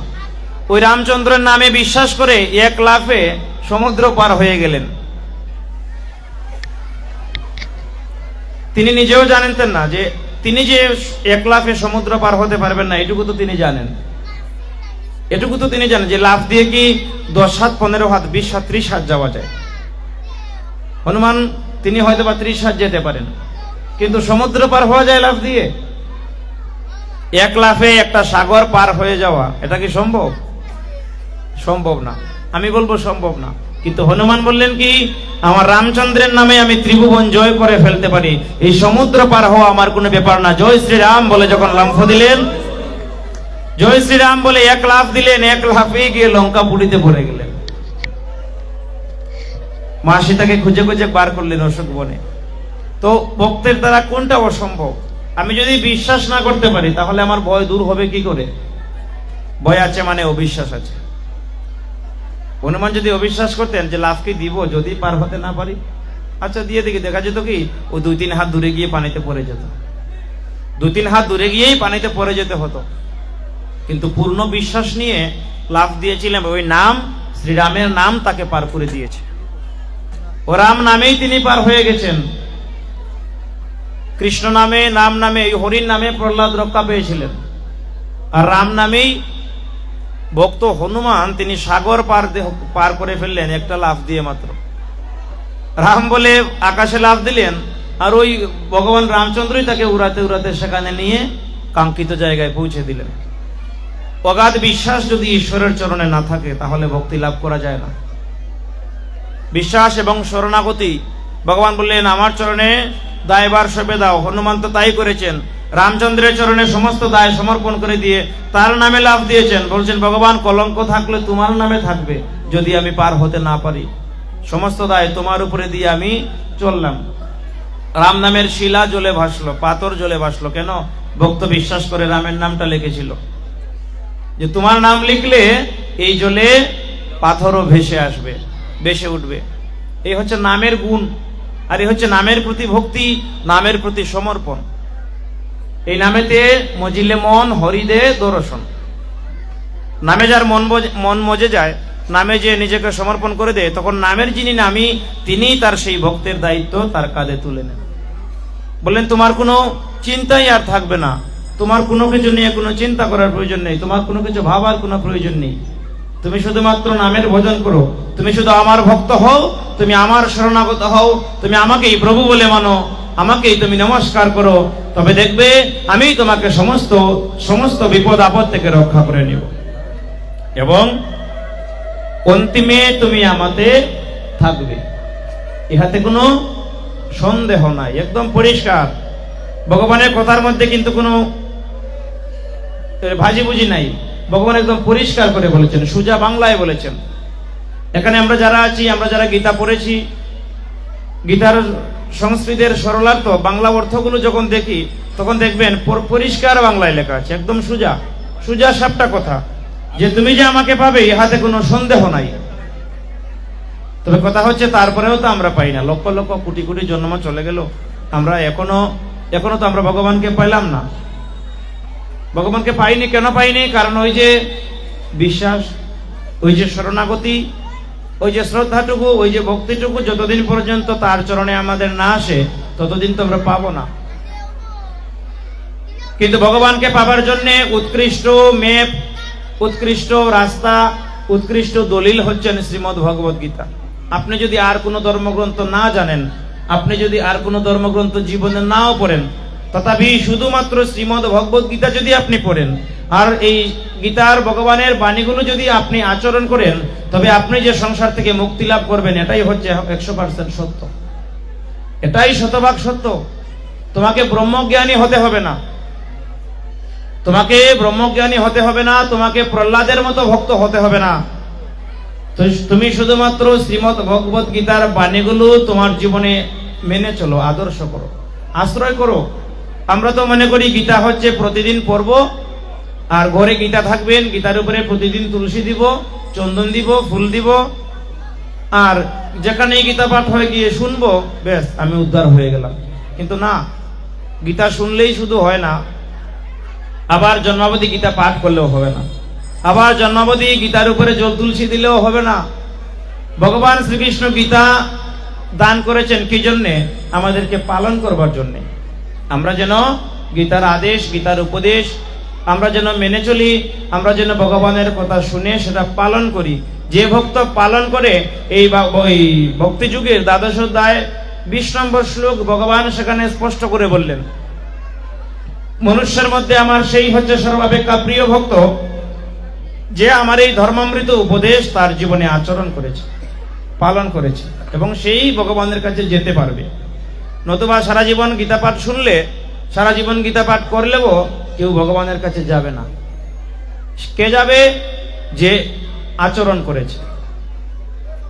Speaker 3: ওই রামচন্দ্রের নামে বিশ্বাস করে 1 লাফে সমুদ্র পার হয়ে গেলেন। তিনি নিজেও জানেন না যে তিনি যে 1 লাফে সমুদ্র পার হতে পারবেন না, এটুকু তো তিনি জানেন। এটুকু তো তিনি জানেন যে লাফ দিয়ে কি 10 হাত, 15 হাত, 20 হাত, 30 হাত যাওয়া যায়। হনুমান তিনি হয়তো বা 30 হাত যেতে পারেন, কিন্তু সমুদ্র পার হওয়া যায় লাফ দিয়ে? 1 লাফে একটা সাগর পার হয়ে যাওয়া, এটা কি সম্ভব? সম্ভব না, আমি বলবো সম্ভব না। কিন্তু হনুমান বললেন কি, আমার রামচন্দ্রের নামে আমি ত্রিভুবন জয় করে ফেলতে পারি, এই সমুদ্র পার হওয়া আমার কোনো ব্যাপার না, জয় শ্রীরাম বলে যখন লাফ দিলেন, জয় শ্রীরাম বলে এক লাফ দিলেন, এক লাফেই গিয়ে লঙ্কা পুড়িতে পড়ে গেলেন। মা সীতাকে খুঁজে খুঁজে বার করলেন অশোক বনে। তো ভক্তের দ্বারা কোনটা অসম্ভব? আমি যদি বিশ্বাস না করতে পারি তাহলে আমার ভয় দূর হবে কি করে? ভয় আছে মানে অবিশ্বাস আছে। হনুমান যদি অবিশ্বাস করতেন যে লাফকে দিব, যদি পার হতে না পারি, আচ্ছা দিয়ে দেখি, দেখা যেত কি ও 2-3 হাত দূরে গিয়ে পানিতে পড়ে যেত, 2-3 হাত দূরে গিয়েই পানিতে পড়ে যেতে হতো। কিন্তু পূর্ণ বিশ্বাস নিয়ে লাফ দিয়েছিলেন, ওই নাম শ্রীরামের নাম তাকে পার করে দিয়েছে। ও রাম নামেই তিনি পার হয়ে গেছেন। কৃষ্ণ নামে, নাম নামে, এই হরির নামে প্রহ্লাদ রক্ষা পেয়েছিলেন, আর রাম নামেই ভক্ত হনুমান তিনি সাগর পার করে ফেললেন একটা লাফ দিয়ে মাত্র। রাম বলে আকাশে লাফ দিলেন, আর ওই ভগবান রামচন্দ্রই তাকে উড়াতে উড়াতে সেখানে নিয়ে কাঙ্ক্ষিত জায়গায় পৌঁছে দিলেন। অগাধ বিশ্বাস যদি ঈশ্বরের চরণে না থাকে তাহলে ভক্তি লাভ করা যায় না। বিশ্বাস এবং শরণাগতি, ভগবান বললেন আমার চরণে দায়ভার সঁপে দাও। হনুমান তো তাই করেছেন, রামচন্দ্রের চরণে সমস্ত দায় সমর্পণ করে দিয়ে তার নামে লাভ দিয়েছেন। বলছেন ভগবান কলঙ্ক থাকলে তোমার নামে থাকবে, যদি আমি পার হতে না পারি, সমস্ত দায় তোমার উপরে দিয়ে আমি চললাম। রাম নামের শিলা জলে ভাসলো, পাথর জলে ভাসলো। কেন? ভক্ত বিশ্বাস করে রামের নামটা লিখেছিল, যে তোমার নাম লিখলে এই জলে পাথরও ভেসে আসবে, ভেসে উঠবে। এই হচ্ছে নামের গুণ, আর এই হচ্ছে নামের প্রতি ভক্তি, নামের প্রতি সমর্পণ। এই নামেতে মজিলে মন, হরিদে দর্শন। নামে যার মন মজে যায়, নামে যে নিজেকে সমর্পণ করে দেয়, তখন নামের যিনি নামী তিনি তার সেই ভক্তের দায়িত্ব তার কাঁধে তুলে নেন। বললেন তোমার কোনো চিন্তাই আর থাকবে না, তোমার কোনো কিছু নিয়ে কোনো চিন্তা করার প্রয়োজন নেই, তোমার কোনো কিছু ভাবার কোনো প্রয়োজন নেই। তুমি শুধুমাত্র নামের ভজন করো, তুমি শুধু আমার ভক্ত হও, তুমি আমার শরণাগত হও, তুমি আমাকেই প্রভু বলে মানো, আমাকেই তুমি নমস্কার করো, তবে দেখবে আমি তোমাকে সমস্ত সমস্ত বিপদ আপদ থেকে রক্ষা করে নিব, এবং অন্তিমে তুমি আমাতে থাকবে। ইহাতে কোনো সন্দেহ নাই, একদম পরিষ্কার। ভগবানের কথার মধ্যে কিন্তু কোনো ভাজিবুজি নাই। ভগবান একদম পরিষ্কার করে বলেছেন, সোজা বাংলায় বলেছেন। এখানে আমরা যারা আছি, আমরা যারা গীতা পড়েছি, গীতার সংস্কৃতের সরলার্থ বাংলা অর্থগুলো যখন দেখি, তখন দেখবেন পরিষ্কার বাংলায় লেখা আছে, একদম সোজা সোজা সাপটা কথা, যে তুমি যে আমাকে পাবে ইহাতে কোনো সন্দেহ নাই। তবে কথা হচ্ছে তারপরেও তো আমরা পাই না, লক্ষ লক্ষ কোটি কোটি জন্ম চলে গেল, আমরা এখনো তো আমরা ভগবানকে পাইলাম না। ভগবানকে পাইনি, কেন পাইনি? কারণ ওই যে বিশ্বাস, ওই যে শরণাগতি, ওই যে শ্রদ্ধাটুকু, ওই যে ভক্তিটুকু যতদিন পর্যন্ত তার চরণে আমাদের না আসে ততদিন তো আমরা পাবো না। কিন্তু ভগবানকে পাবার জন্য উৎকৃষ্ট ম্যাপ, উৎকৃষ্ট রাস্তা, উৎকৃষ্ট দলিল হচ্ছেন শ্রীমদ্ ভগবত গীতা। আপনি যদি আর কোনো ধর্মগ্রন্থ না জানেন, আপনি যদি আর কোনো ধর্মগ্রন্থ জীবনে নাও পড়েন, তথাপি শুধুমাত্র শ্রীমদ্ ভগবত গীতা যদি আপনি পড়েন, আর এই গীতার ভগবানের বাণীগুলো যদি আপনি আচরণ করেন, তবে আপনি যে সংসার থেকে মুক্তি লাভ করবেন, এটাই হচ্ছে 100% সত্য, এটাই শতভাগ সত্য। তোমাকে ব্রহ্মজ্ঞানী হতে হবে না, তোমাকে ব্রহ্মজ্ঞানী হতে হবে না, তোমাকে প্রহ্লাদের মতো ভক্ত হতে হবে না। তুমি শুধুমাত্র শ্রীমদ্ ভগবত গীতার বাণীগুলো তোমার জীবনে মেনে চলো, আদর্শ করো, আশ্রয় করো। আমরা তো মনে করি গীতা হচ্ছে প্রতিদিন পড়ব, আর ঘরে গীতা থাকবেন, গীতার উপরে প্রতিদিন তুলসী দিব, চন্দন দিব, ফুল দিব, আর যেখানেই গীতা পাঠ হয়ে গিয়ে শুনবো, ব্যাস আমি উদ্ধার হয়ে গেলাম। কিন্তু না, গীতা শুনলেই শুধু হয় না, আবার জন্মাবধি গীতা পাঠ করলেও হবে না, আবার জন্মাবধি গীতার উপরে জল তুলসী দিলেও হবে না। ভগবান শ্রীকৃষ্ণ গীতা দান করেছেন কি জন্যে? আমাদেরকে পালন করবার জন্যে। আমরা যেন গীতার আদেশ, গীতার উপদেশ আমরা যেন মেনে চলি, আমরা যেন ভগবানের কথা শুনে সেটা পালন করি। যে ভক্ত পালন করে, এই ভক্তি যুগের 12 অধ্যায় 20 নম্বর শ্লোক ভগবান সেখানে স্পষ্ট করে বললেন, মনুষ্যের মধ্যে আমার সেই হচ্ছে সর্বাপেক্ষা প্রিয় ভক্ত, যে আমার এই ধর্মামৃত উপদেশ তার জীবনে আচরণ করেছে, পালন করেছে, এবং সেই ভগবানের কাছে যেতে পারবে। নতুবা সারা জীবন গীতা পাঠ শুনলে, সারা জীবন গীতা পাঠ করলেও কেউ ভগবানের কাছে যাবে না। কে যাবে? যে আচরণ করেছে।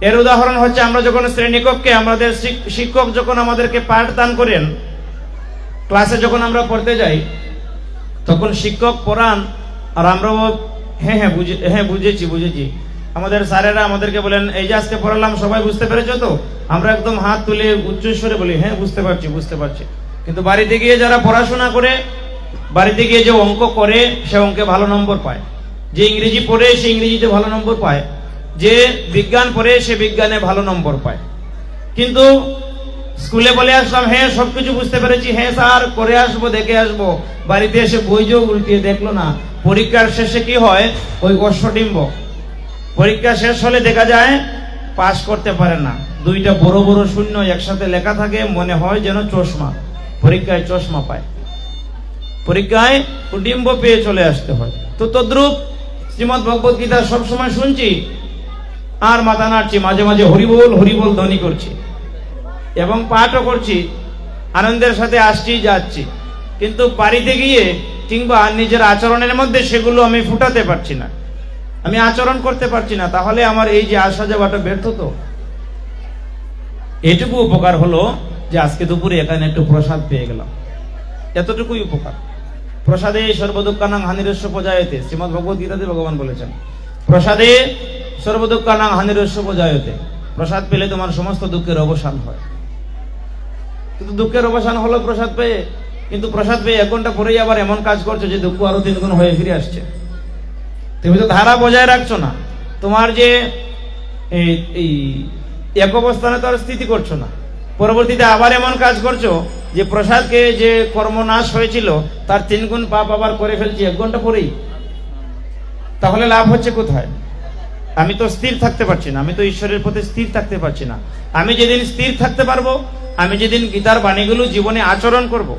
Speaker 3: এর উদাহরণ হচ্ছে আমরা যখন শ্রেণীকক্ষে আমাদের শিক্ষক যখন আমাদেরকে পাঠ দান করেন, ক্লাসে যখন আমরা পড়তে যাই, তখন শিক্ষক পড়ান আর আমরাও বুঝেছি। আমাদের স্যারেরা আমাদেরকে বলেন, এই যে আজকে পড়ালাম সবাই বুঝতে পেরেছো তো? আমরা একদম হাত তুলে উচ্চস্বরে বলি, হ্যাঁ বুঝতে পারছি। কিন্তু বাড়িতে গিয়ে যারা পড়াশোনা করে, বাড়িতে গিয়ে যে অঙ্ক করে সে অঙ্কে ভালো নম্বর পায়, যে ইংরেজি পড়ে সে ইংরেজিতে ভালো নম্বর পায়, যে বিজ্ঞান পড়ে সে বিজ্ঞানে ভালো নম্বর পায়। কিন্তু স্কুলে বলে আসলাম, হ্যাঁ সবকিছু বুঝতে পেরেছি, হ্যাঁ স্যার করে আসবো, দেখে আসবো, বাড়িতে এসে বই যে উল্টিয়ে দেখলো না। পরীক্ষার শেষে কি হয়? ওই অশ্বডিম্ব। পরীক্ষা শেষ হলে দেখা যায় পাস করতে পারে না, দুইটা বড় বড় শূন্য একসাথে লেখা থাকে, মনে হয় যেন চশমা, পরীক্ষায় চশমা পায়, পরীক্ষায় ডিম্ব পেয়ে চলে আসতে হয়। তো তদ্রূপ শ্রীমদ ভগবত গীতা সবসময় শুনছি আর মাথা নাড়ছি, মাঝে মাঝে হরিবোল হরিবোল ধ্বনি করছি এবং পাঠও করছি, আনন্দের সাথে আসছি যাচ্ছি। কিন্তু বাড়িতে গিয়ে কিংবা নিজের আচরণের মধ্যে সেগুলো আমি ফুটাতে পারছি না, আমি আচরণ করতে পারছি না। তাহলে আমার এই যে আসা যাওয়াটা ব্যর্থ। তো এটুকু উপকার হলো যে আজকে দুপুরে এখানে একটু প্রসাদ পেয়ে গেলাম, এতটুকুই উপকার। প্রসাদে সর্বদুঃখানাং হানিরস্য পজায়তে, শ্রীমদ ভগবত গীতাতে ভগবান বলেছেন, প্রসাদে সর্বদুঃখানাং হানিরস্য পজায়তে। প্রসাদ পেলে তোমার সমস্ত দুঃখের অবসান হয়। কিন্তু দুঃখের অবসান হলো প্রসাদ পেয়ে, কিন্তু প্রসাদ পেয়ে 1 ঘন্টা পরেই আবার এমন কাজ করছো যে দুঃখ আরো 3 গুণ হয়ে ফিরে আসছে। তুমি তো ধারা বজায় রাখছো না, তোমার যে এই এক অবস্থানে তো আর স্থিতি করছো না। পরবর্তীতে আবার এমন কাজ করছো যে প্রসাদকে যে কর্মনাশ হয়েছিল তার 3 গুণ পাপ আবার করে ফেলছি 1 ঘন্টা পরেই। তাহলে লাভ হচ্ছে কোথায়? আমি তো স্থির থাকতে পারছি না, আমি তো ঈশ্বরের প্রতি স্থির থাকতে পারছি না। আমি যেদিন স্থির থাকতে পারবো, আমি যেদিন গীতার বাণীগুলো জীবনে আচরণ করব।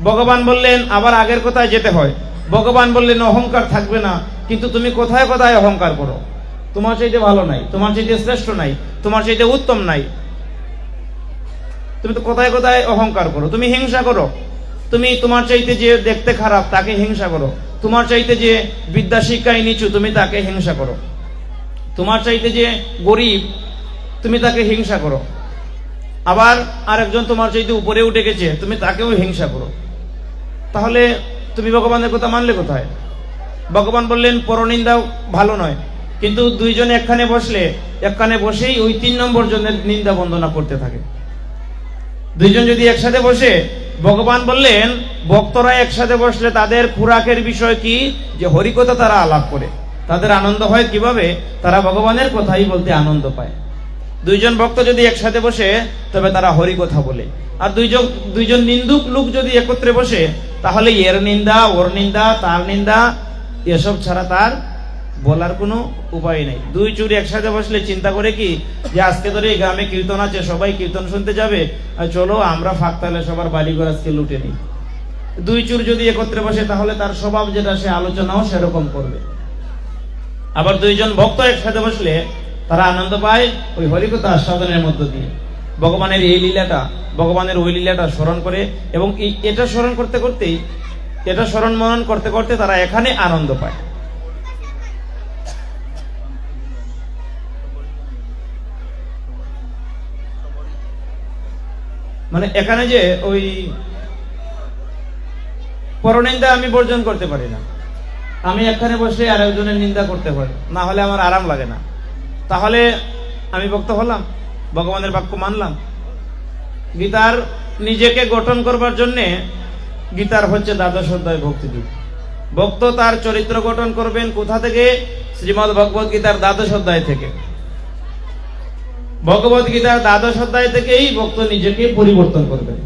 Speaker 3: ভগবান বললেন, আবার আগের কথায় যেতে হয়, ভগবান বললেন অহংকার থাকবে না, কিন্তু তুমি কোথায় কোথায় অহংকার করো। তোমার চাইতে ভালো নাই, তোমার চাইতে শ্রেষ্ঠ নাই, তোমার চাইতে উত্তম নাই, তুমি তো কোথায় কোথায় অহংকার করো। তুমি হিংসা করো, তুমি তোমার চাইতে যে দেখতে খারাপ তাকে হিংসা করো, তোমার চাইতে যে বিদ্যা শিক্ষায় নিচু তুমি তাকে হিংসা করো, তোমার চাইতে যে গরিব তুমি তাকে হিংসা করো, আবার আরেকজন তোমার চাইতে উপরে উঠে গেছে তুমি তাকেও হিংসা করো। তাহলে তুমি ভগবানের কথা মানলে কোথায়? ভগবান বললেন পরনিন্দা ভালো নয়, কিন্তু দুইজন একখানে বসলে একখানে বসেই ওই 3 নম্বর জনের নিন্দা বন্দনা করতে থাকে। দুইজন যদি একসাথে বসে, ভগবান বললেন ভক্তরা একসাথে বসলে তাদের খুরাকের বিষয় কি? যে হরিকথা তারা আলাপ করে, তাদের আনন্দ হয় কিভাবে? তারা ভগবানের কথাই বলতে আনন্দ পায়। দুইজন ভক্ত যদি একসাথে বসে তবে তারা হরিকথা বলে। আর দুইজন নিন্দুক লোক যদি একত্রে বসে তাহলে এর নিন্দা, ওর নিন্দা, তার নিন্দা, এসব ছাড়া তার বলার কোনো উপায় নেই। 2 চুর একসাথে বসলে চিন্তা করে কি যে আজকে ধরে এই গ্রামে কীর্তন আছে, সবাই কীর্তন শুনতে যাবে, আর চলো আমরা ফাঁকতালে সবার বাড়িঘর আজকে লুটে নিই। 2 চুর যদি একত্রে বসে তাহলে তার স্বভাব যেটা সে আলোচনাও সেরকম করবে। আবার 2 জন ভক্ত একসাথে বসলে তারা আনন্দ পায় ওই হরিকথা আস্বাদনের মধ্য দিয়ে। ভগবানের এই লীলাটা, ভগবানের ওই লীলাটা স্মরণ করে, এবং এটা স্মরণ করতে করতেই, এটা স্মরণ মনন করতে করতে তারা এখানে আনন্দ পায়। মানে এখানে যে ওই পরনিন্দা আমি বর্জন করতে পারি না, আমি এখানে বসে আরেকজনের নিন্দা করতে পারি, না হলে আমার আরাম লাগে না। তাহলে আমি ভক্ত হলাম, ভগবানের বাক্য মানলাম। গীতার নিজেকে গঠন করবার জন্যে গীতার হচ্ছে 12 অধ্যায় ভক্তিযুগ। ভক্ত তার চরিত্র গঠন করবেন কোথা থেকে? শ্রীমদ ভগবত গীতার 12 অধ্যায় থেকে। ভগবত গীতার 12 অধ্যায় থেকেই ভক্ত নিজেকে পরিবর্তন করবেন।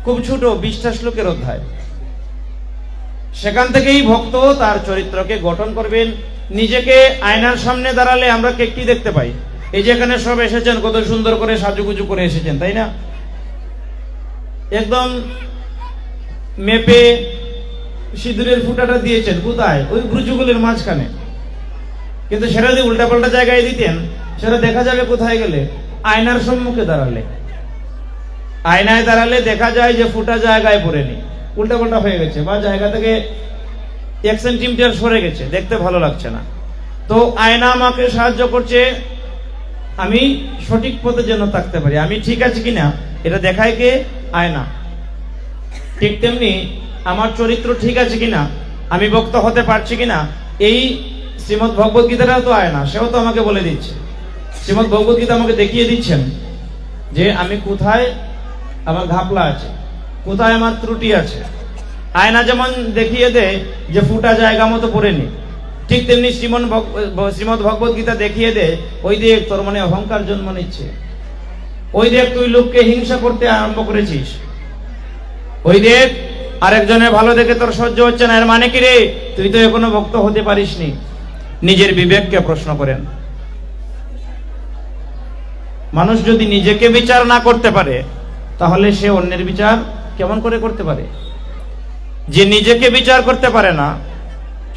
Speaker 3: খুব ছোট 20টা শ্লোকের অধ্যায়, সেখান থেকেই ভক্ত তার চরিত্রকে গঠন করবেন। নিজেকে আয়নার সামনে দাঁড়ালে আমরা কি দেখতে পাই? এই যে এখানে সব এসেছেন, কত সুন্দর করে সাজুগুজু করে এসেছেন, তাই না? একদম মেপে সিঁদুরের ফুটাটা দিয়েছেন কোথায়? ওই ব্রুজুগুলির মাঝখানে। কিন্তু সেটা যদি উল্টাপাল্টা জায়গায় দিতেন সেটা দেখা যাবে কোথায় গেলে? আয়নার সম্মুখে দাঁড়ালে। আয়নায় দাঁড়ালে দেখা যায় যে ফুটা জায়গায় পড়েনি, উল্টাপাল্টা হয়ে গেছে, বা জায়গা থেকে 1 সেন্টিমিটার সরে গেছে, দেখতে ভালো লাগছে না। তো আয়না আমাকে সাহায্য করছে আমি সঠিক পথে যেন থাকতে পারি, আমি ঠিক আছে কিনা এটা দেখায় কে? আয়না। ঠিক তেমনি আমার চরিত্র ঠিক আছে কিনা, আমি বক্তা হতে পারছি কিনা, এই শ্রীমদ্ ভগবত গীতাটাও তো আয়না, সেও তো আমাকে বলে দিচ্ছে। শ্রীমদ্ ভগবত গীতা আমাকে দেখিয়ে দিচ্ছেন যে আমি কোথায় আমার ঘাপলা আছে, কোথায় আমার ত্রুটি আছে। আয়না যেমন দেখিয়ে দেয় যে ফুটা জায়গা মতো পড়েনি, ঠিক তেমনি শ্রীমদ্ ভগবত গীতা দেখিয়ে দেয় ওই দেখ তোর মনে অহংকার জন্ম নিচ্ছে, ওই দেখ তুই লোককে হিংসা করতে আরম্ভ করেছিস, ওই দেখ আরেকজনের ভালো দেখে তোর সহ্য হচ্ছে না, এর মানে কি রে? তুই তো এখনো ভক্ত হতে পারিসনি। নিজের বিবেককে প্রশ্ন করেন। মানুষ যদি নিজেকে বিচার না করতে পারে তাহলে সে অন্যের বিচার কেমন করে করতে পারে? যে নিজেকে বিচার করতে পারে না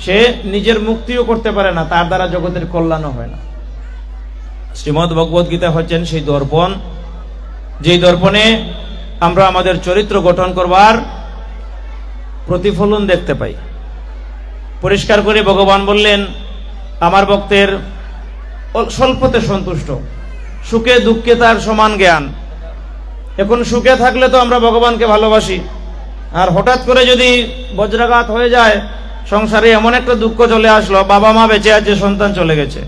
Speaker 3: সে নিজের মুক্তিও করতে পারে না, তার দ্বারা জগতের কল্যাণও হয় না। শ্রীমদ্ ভগবত গীতা হচ্ছেন সেই দর্পণ, যেই দর্পণে আমরা আমাদের চরিত্র গঠন করবার প্রতিফলন দেখতে পাই। পরিষ্কার করে ভগবান বললেন, আমার ভক্তের স্বল্পতে সন্তুষ্ট, সুখে দুঃখে তার সমান জ্ঞান। এখন সুখে থাকলে তো আমরা ভগবানকে ভালোবাসি, আর হঠাৎ করে যদি বজ্রাঘাত হয়ে যায়, সংসারে এমন একটা দুঃখ চলে আসলো, বাবা মা বেঁচে আছে, সন্তান চলে গেছে,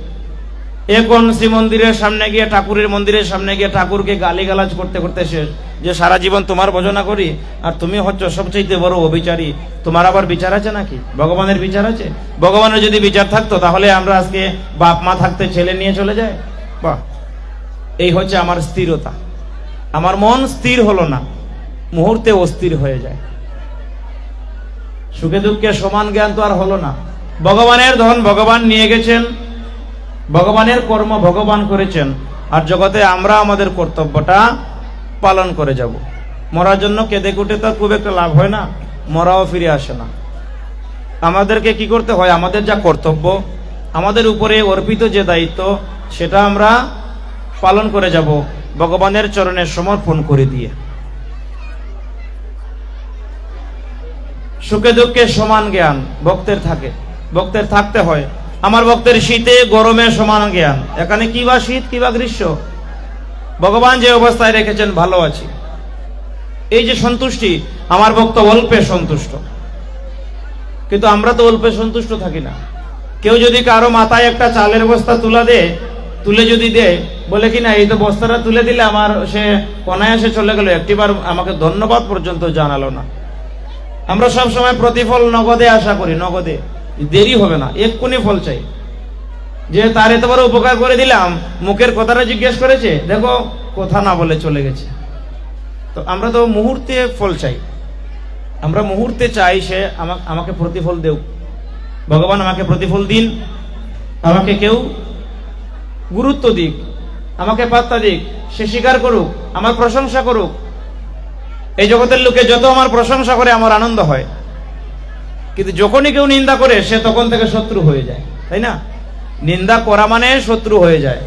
Speaker 3: এখন শ্রীমন্দিরের সামনে গিয়ে, ঠাকুরের মন্দিরের সামনে গিয়ে ঠাকুরকে গালিগালাজ করতে করতে শেষ, যে সারা জীবন তোমার ভজনা করি আর তুমি হচ্ছ সবচেয়ে বড় অবিচারী। তোমার আবার বিচার আছে নাকি? ভগবানের বিচার আছে? ভগবানের যদি বিচার থাকতো তাহলে আমরা আজকে বাপ মা থাকতে ছেলে নিয়ে চলে যায়? বাহ, এই হচ্ছে আমার স্থিরতা। আমার মন স্থির হলো না, মুহূর্তে অস্থির হয়ে যায়। সুখে দুঃখে সমান জ্ঞান তো আর হলো না। ভগবানের ধন ভগবান নিয়ে গেছেন, ভগবানের কর্ম ভগবান করেছেন, আর জগতে আমরা আমাদের কর্তব্যটা পালন করে যাব। মরার জন্য কেঁদে কুটে তো খুব একটা লাভ হয় না, মরাও ফিরে আসে না। আমাদেরকে কি করতে হয়? আমাদের যা কর্তব্য, আমাদের উপরে অর্পিত যে দায়িত্ব, সেটা আমরা পালন করে যাব ভগবানের চরণে সমর্পণ করে দিয়ে। সুখে দুঃখে সমান জ্ঞান ভক্তের থাকে, ভক্তের থাকতে হয়। আমার ভক্তের শীতে গরমে সমান জ্ঞান। এখানে কি বা শীত কি বা গ্রীষ্ম, ভগবান যে অবস্থায় রেখেছেন ভালো আছি। এই যে সন্তুষ্টি, আমার ভক্ত অল্পে সন্তুষ্ট, কিন্তু আমরা তো অল্পে সন্তুষ্ট থাকি না। কেউ যদি কারো মাথায় একটা চালের বস্তা তুলে যদি দেয়, বলে কিনা এই তো বস্তাটা তুলে দিলে আমার, সে অনায়াসে চলে গেল, একটিবার আমাকে ধন্যবাদ পর্যন্ত জানালো না। আমরা সব সময় প্রতিফল নগদে আশা করি, নগদে, দেরি হবে না, এক্ষুনি ফল চাই। যে তার এত বড় উপকার করে দিলাম, মুখের কথাটা জিজ্ঞেস করেছে, দেখো কথা না বলে চলে গেছে। তো আমরা তো মুহূর্তে ফল চাই, আমরা মুহূর্তে চাই সে আমাকে প্রতিফল দেও। ভগবান আমাকে প্রতিফল দিন, আমাকে কেউ গুরুত্ব দিক, আমাকে পাত্তা দিক, সে স্বীকার করুক, আমার প্রশংসা করুক। এই জগতের লোকে যত আমার প্রশংসা করে আমার আনন্দ হয়, কিন্তু যখনই কেউ নিন্দা করে সে তখন থেকে শত্রু হয়ে যায়, তাই না? নিন্দা করা মানে শত্রু হয়ে যায়।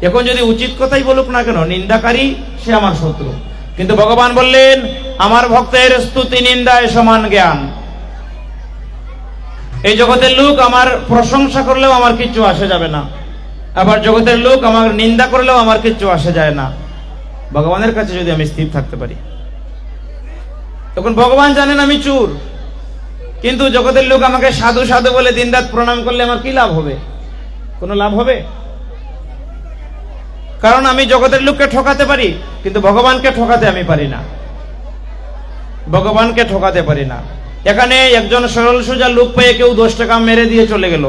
Speaker 3: এখন যদি উচিত কথাই বলুক না কেন, নিন্দাকারী সে আমার শত্রু। কিন্তু ভগবান বললেন, আমার ভক্তের স্তুতি নিন্দায় সমান জ্ঞান। এই জগতের লোক আমার প্রশংসা করলেও আমার কিচ্ছু আসে যাবে না, আবার জগতের লোক আমার নিন্দা করলেও আমার কিচ্ছু আসে যায় না, ভগবানের কাছে যদি আমি স্থির থাকতে পারি। তখন ভগবান জানেন আমি চোর, কিন্তু জগতের লোক আমাকে সাধু সাধু বলে দিনরাত প্রণাম করলে আমার কি লাভ হবে? কোনো লাভ হবে? কারণ আমি জগতের লোককে ঠকাতে পারি, কিন্তু ভগবানকে ঠকাতে আমি পারি না, ভগবানকে ঠকাতে পারি না। এখানে একজন সরল সোজা লোক পেয়ে কেউ 10 টাকা মেরে দিয়ে চলে গেল,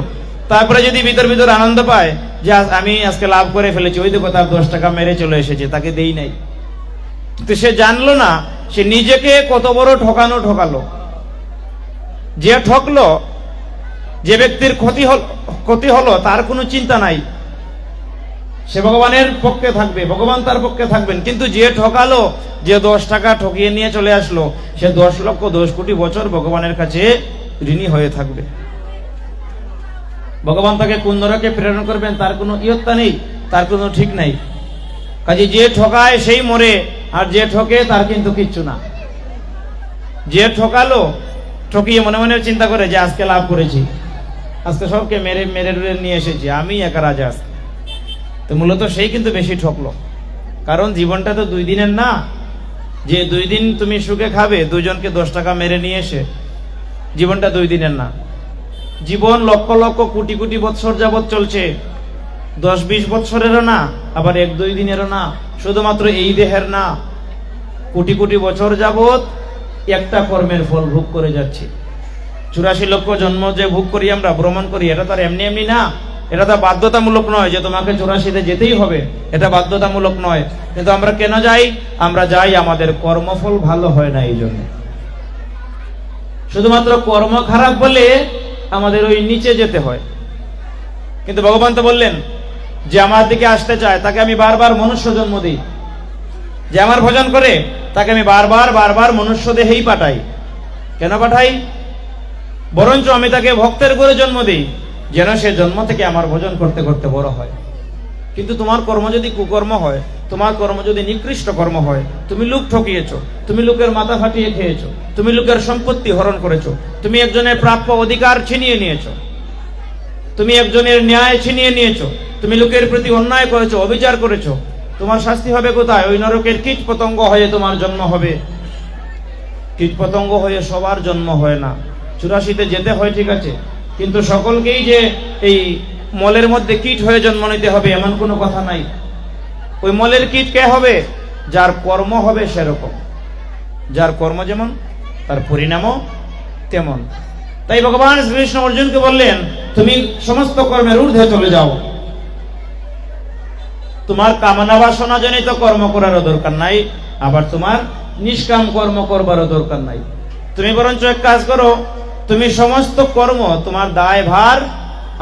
Speaker 3: তারপরে যদি ভিতর আনন্দ পায় যে আমি আজকে লাভ করে ফেলেছি, ওই দেখো তার 10 টাকা মেরে চলে এসেছে, তাকে দেই নাই। কিন্তু সে জানলো না সে নিজেকে কত বড় ঠকালো। যে ঠকলো, যে ব্যক্তির ক্ষতি হলো তার কোনো চিন্তা নাই, সে ভগবানের পক্ষে থাকবে, ভগবান তার পক্ষে থাকবেন। কিন্তু যে ঠকালো, যে 10 টাকা ঠকিয়ে নিয়ে চলে আসলো, সে 10 লক্ষ 10 কোটি বছর ভগবানের কাছে ঋণী হয়ে থাকবে। ভগবান তাকে কোন নরকে প্রেরণ করবেন তার কোনো ইয়ত্তা নেই, তার কোনো ঠিক নাই। কাজে যে ঠকায় সেই মরে, আর যে ঠকে তার কিন্তু কিচ্ছু না। যে ঠকালো, ঠকিয়ে মনে মনে চিন্তা করে যে আজকে লাভ করেছি, আজকে সবকে মেরে মেরে নিয়ে এসেছি, আমি একা রাজা আজকে। তো মূলত সেই কিন্তু বেশি ঠকলো, কারণ জীবনটা তো 2 দিনের না, যে 2 দিন তুমি সুখে খাবে 2 জনকে 10 টাকা মেরে নিয়ে এসে। জীবনটা 2 দিনের না, জীবন লক্ষ লক্ষ কোটি কোটি বৎসর যাবৎ চলছে, 10-20 বৎসরেরও না, আবার 1-2 দিনেরও না, শুধুমাত্র এই দেহের না, কোটি কোটি বছর যাবৎ একটা কর্মের ফল ভোগ করে যাচ্ছি। 84 লক্ষ জন্ম যে ভোগ করি আমরা, ভ্রমণ করি, এটা তো আর এমনি এমনি না, এটা তো বাধ্যতামূলক নয় যে তোমাকে 84-তে যেতেই হবে, এটা বাধ্যতামূলক নয়। কিন্তু আমরা কেন যাই? আমরা যাই আমাদের কর্মফল ভালো হয় না এই জন্য। শুধুমাত্র কর্ম খারাপ বলে আমাদের ওই নিচে যেতে হয়। কিন্তু ভগবান তো বললেন যে আমার দিকে আসতে চায় তাকে আমি বারবার মনুষ্য জন্ম দিই, যে আমার ভজন করে তাকে আমি বারবার বারবার মনুষ্য দেহেই পাঠাই। কেন পাঠাই? বরঞ্চ আমি তাকে ভক্তের করে জন্ম দিই, যেন সে জন্ম থেকে আমার ভজন করতে করতে বড় হয়। কিন্তু তোমার কর্ম যদি কুকর্ম হয়, তোমার কর্ম যদি নিকৃষ্ট কর্ম হয়, তুমি লোক ঠকিয়েছো, তুমি লোকের মাথা ফাটিয়ে খেয়েছো, তুমি লোকের সম্পত্তি হরণ করেছো, তুমি একজনের প্রাপ্য অধিকার ছিনিয়ে নিয়েছো, তুমি একজনের ন্যায় ছিনিয়ে নিয়েছো, তুমি লোকের প্রতি অন্যায় করেছো, অবিচার করেছো, তোমার শাস্তি হবে কোথায়? ওই নরকের কীট পতঙ্গ হয়ে তোমার জন্ম হবে। কীট পতঙ্গ হয়ে সবার জন্ম হয় না। 84-তে যেতে হয় ঠিক আছে, কিন্তু সকলকেই যে এই মলের মধ্যে কীট হয়ে জন্ম নিতে হবে এমন কোনো কথা নাই। ওই মলের কীট কে হবে? যার কর্ম হবে সেরকম, যার কর্ম যেমন তার পরিণামও তেমন। তাই ভগবান শ্রীকৃষ্ণ অর্জুনকে বললেন, তুমি সমস্ত কর্মের ঊর্ধ্বে চলে যাও, তোমার কামনা বাসনা জনিত কর্ম করারও দরকার নাই, আবার তোমার নিষ্কাম কর্ম করবারও দরকার নাই। তুমি বরঞ্চ এক কাজ করো, তুমি সমস্ত কর্ম, তোমার দায় ভার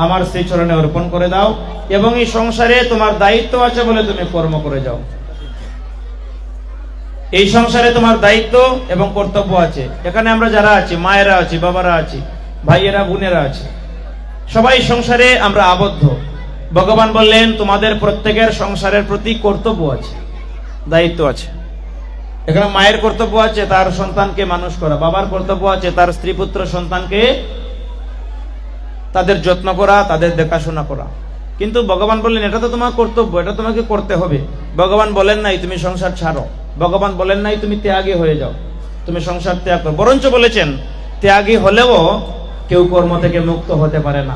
Speaker 3: আমার সেই চরণে অর্পণ করে দাও, এবং এই সংসারে তোমার দায়িত্ব আছে বলে তুমি কর্ম করে যাও। এই সংসারে তোমার দায়িত্ব এবং কর্তব্য আছে। এখানে আমরা যারা আছি, মায়েরা আছি, বাবারা আছি, ভাইয়েরা বোনেরা আছে, সবাই সংসারে আমরা আবদ্ধ। ভগবান বললেন তোমাদের প্রত্যেকের সংসারের প্রতি কর্তব্য আছে, দায়িত্ব আছে। এখানে মায়ের কর্তব্য আছে তার সন্তানকে মানুষ করা, বাবার কর্তব্য আছে তার স্ত্রী পুত্র সন্তানকে তাদের যত্ন করা, তাদের দেখাশোনা করা। কিন্তু ভগবান বললেন এটা তো তোমার কর্তব্য, এটা তোমাকে করতে হবে। ভগবান বলেন নাই তুমি সংসার ছাড়ো, ভগবান বলেন নাই তুমি ত্যাগী হয়ে যাও, তুমি সংসার ত্যাগ করো। বরঞ্চ বলেছেন ত্যাগী হলেও কেউ কর্ম থেকে মুক্ত হতে পারে না।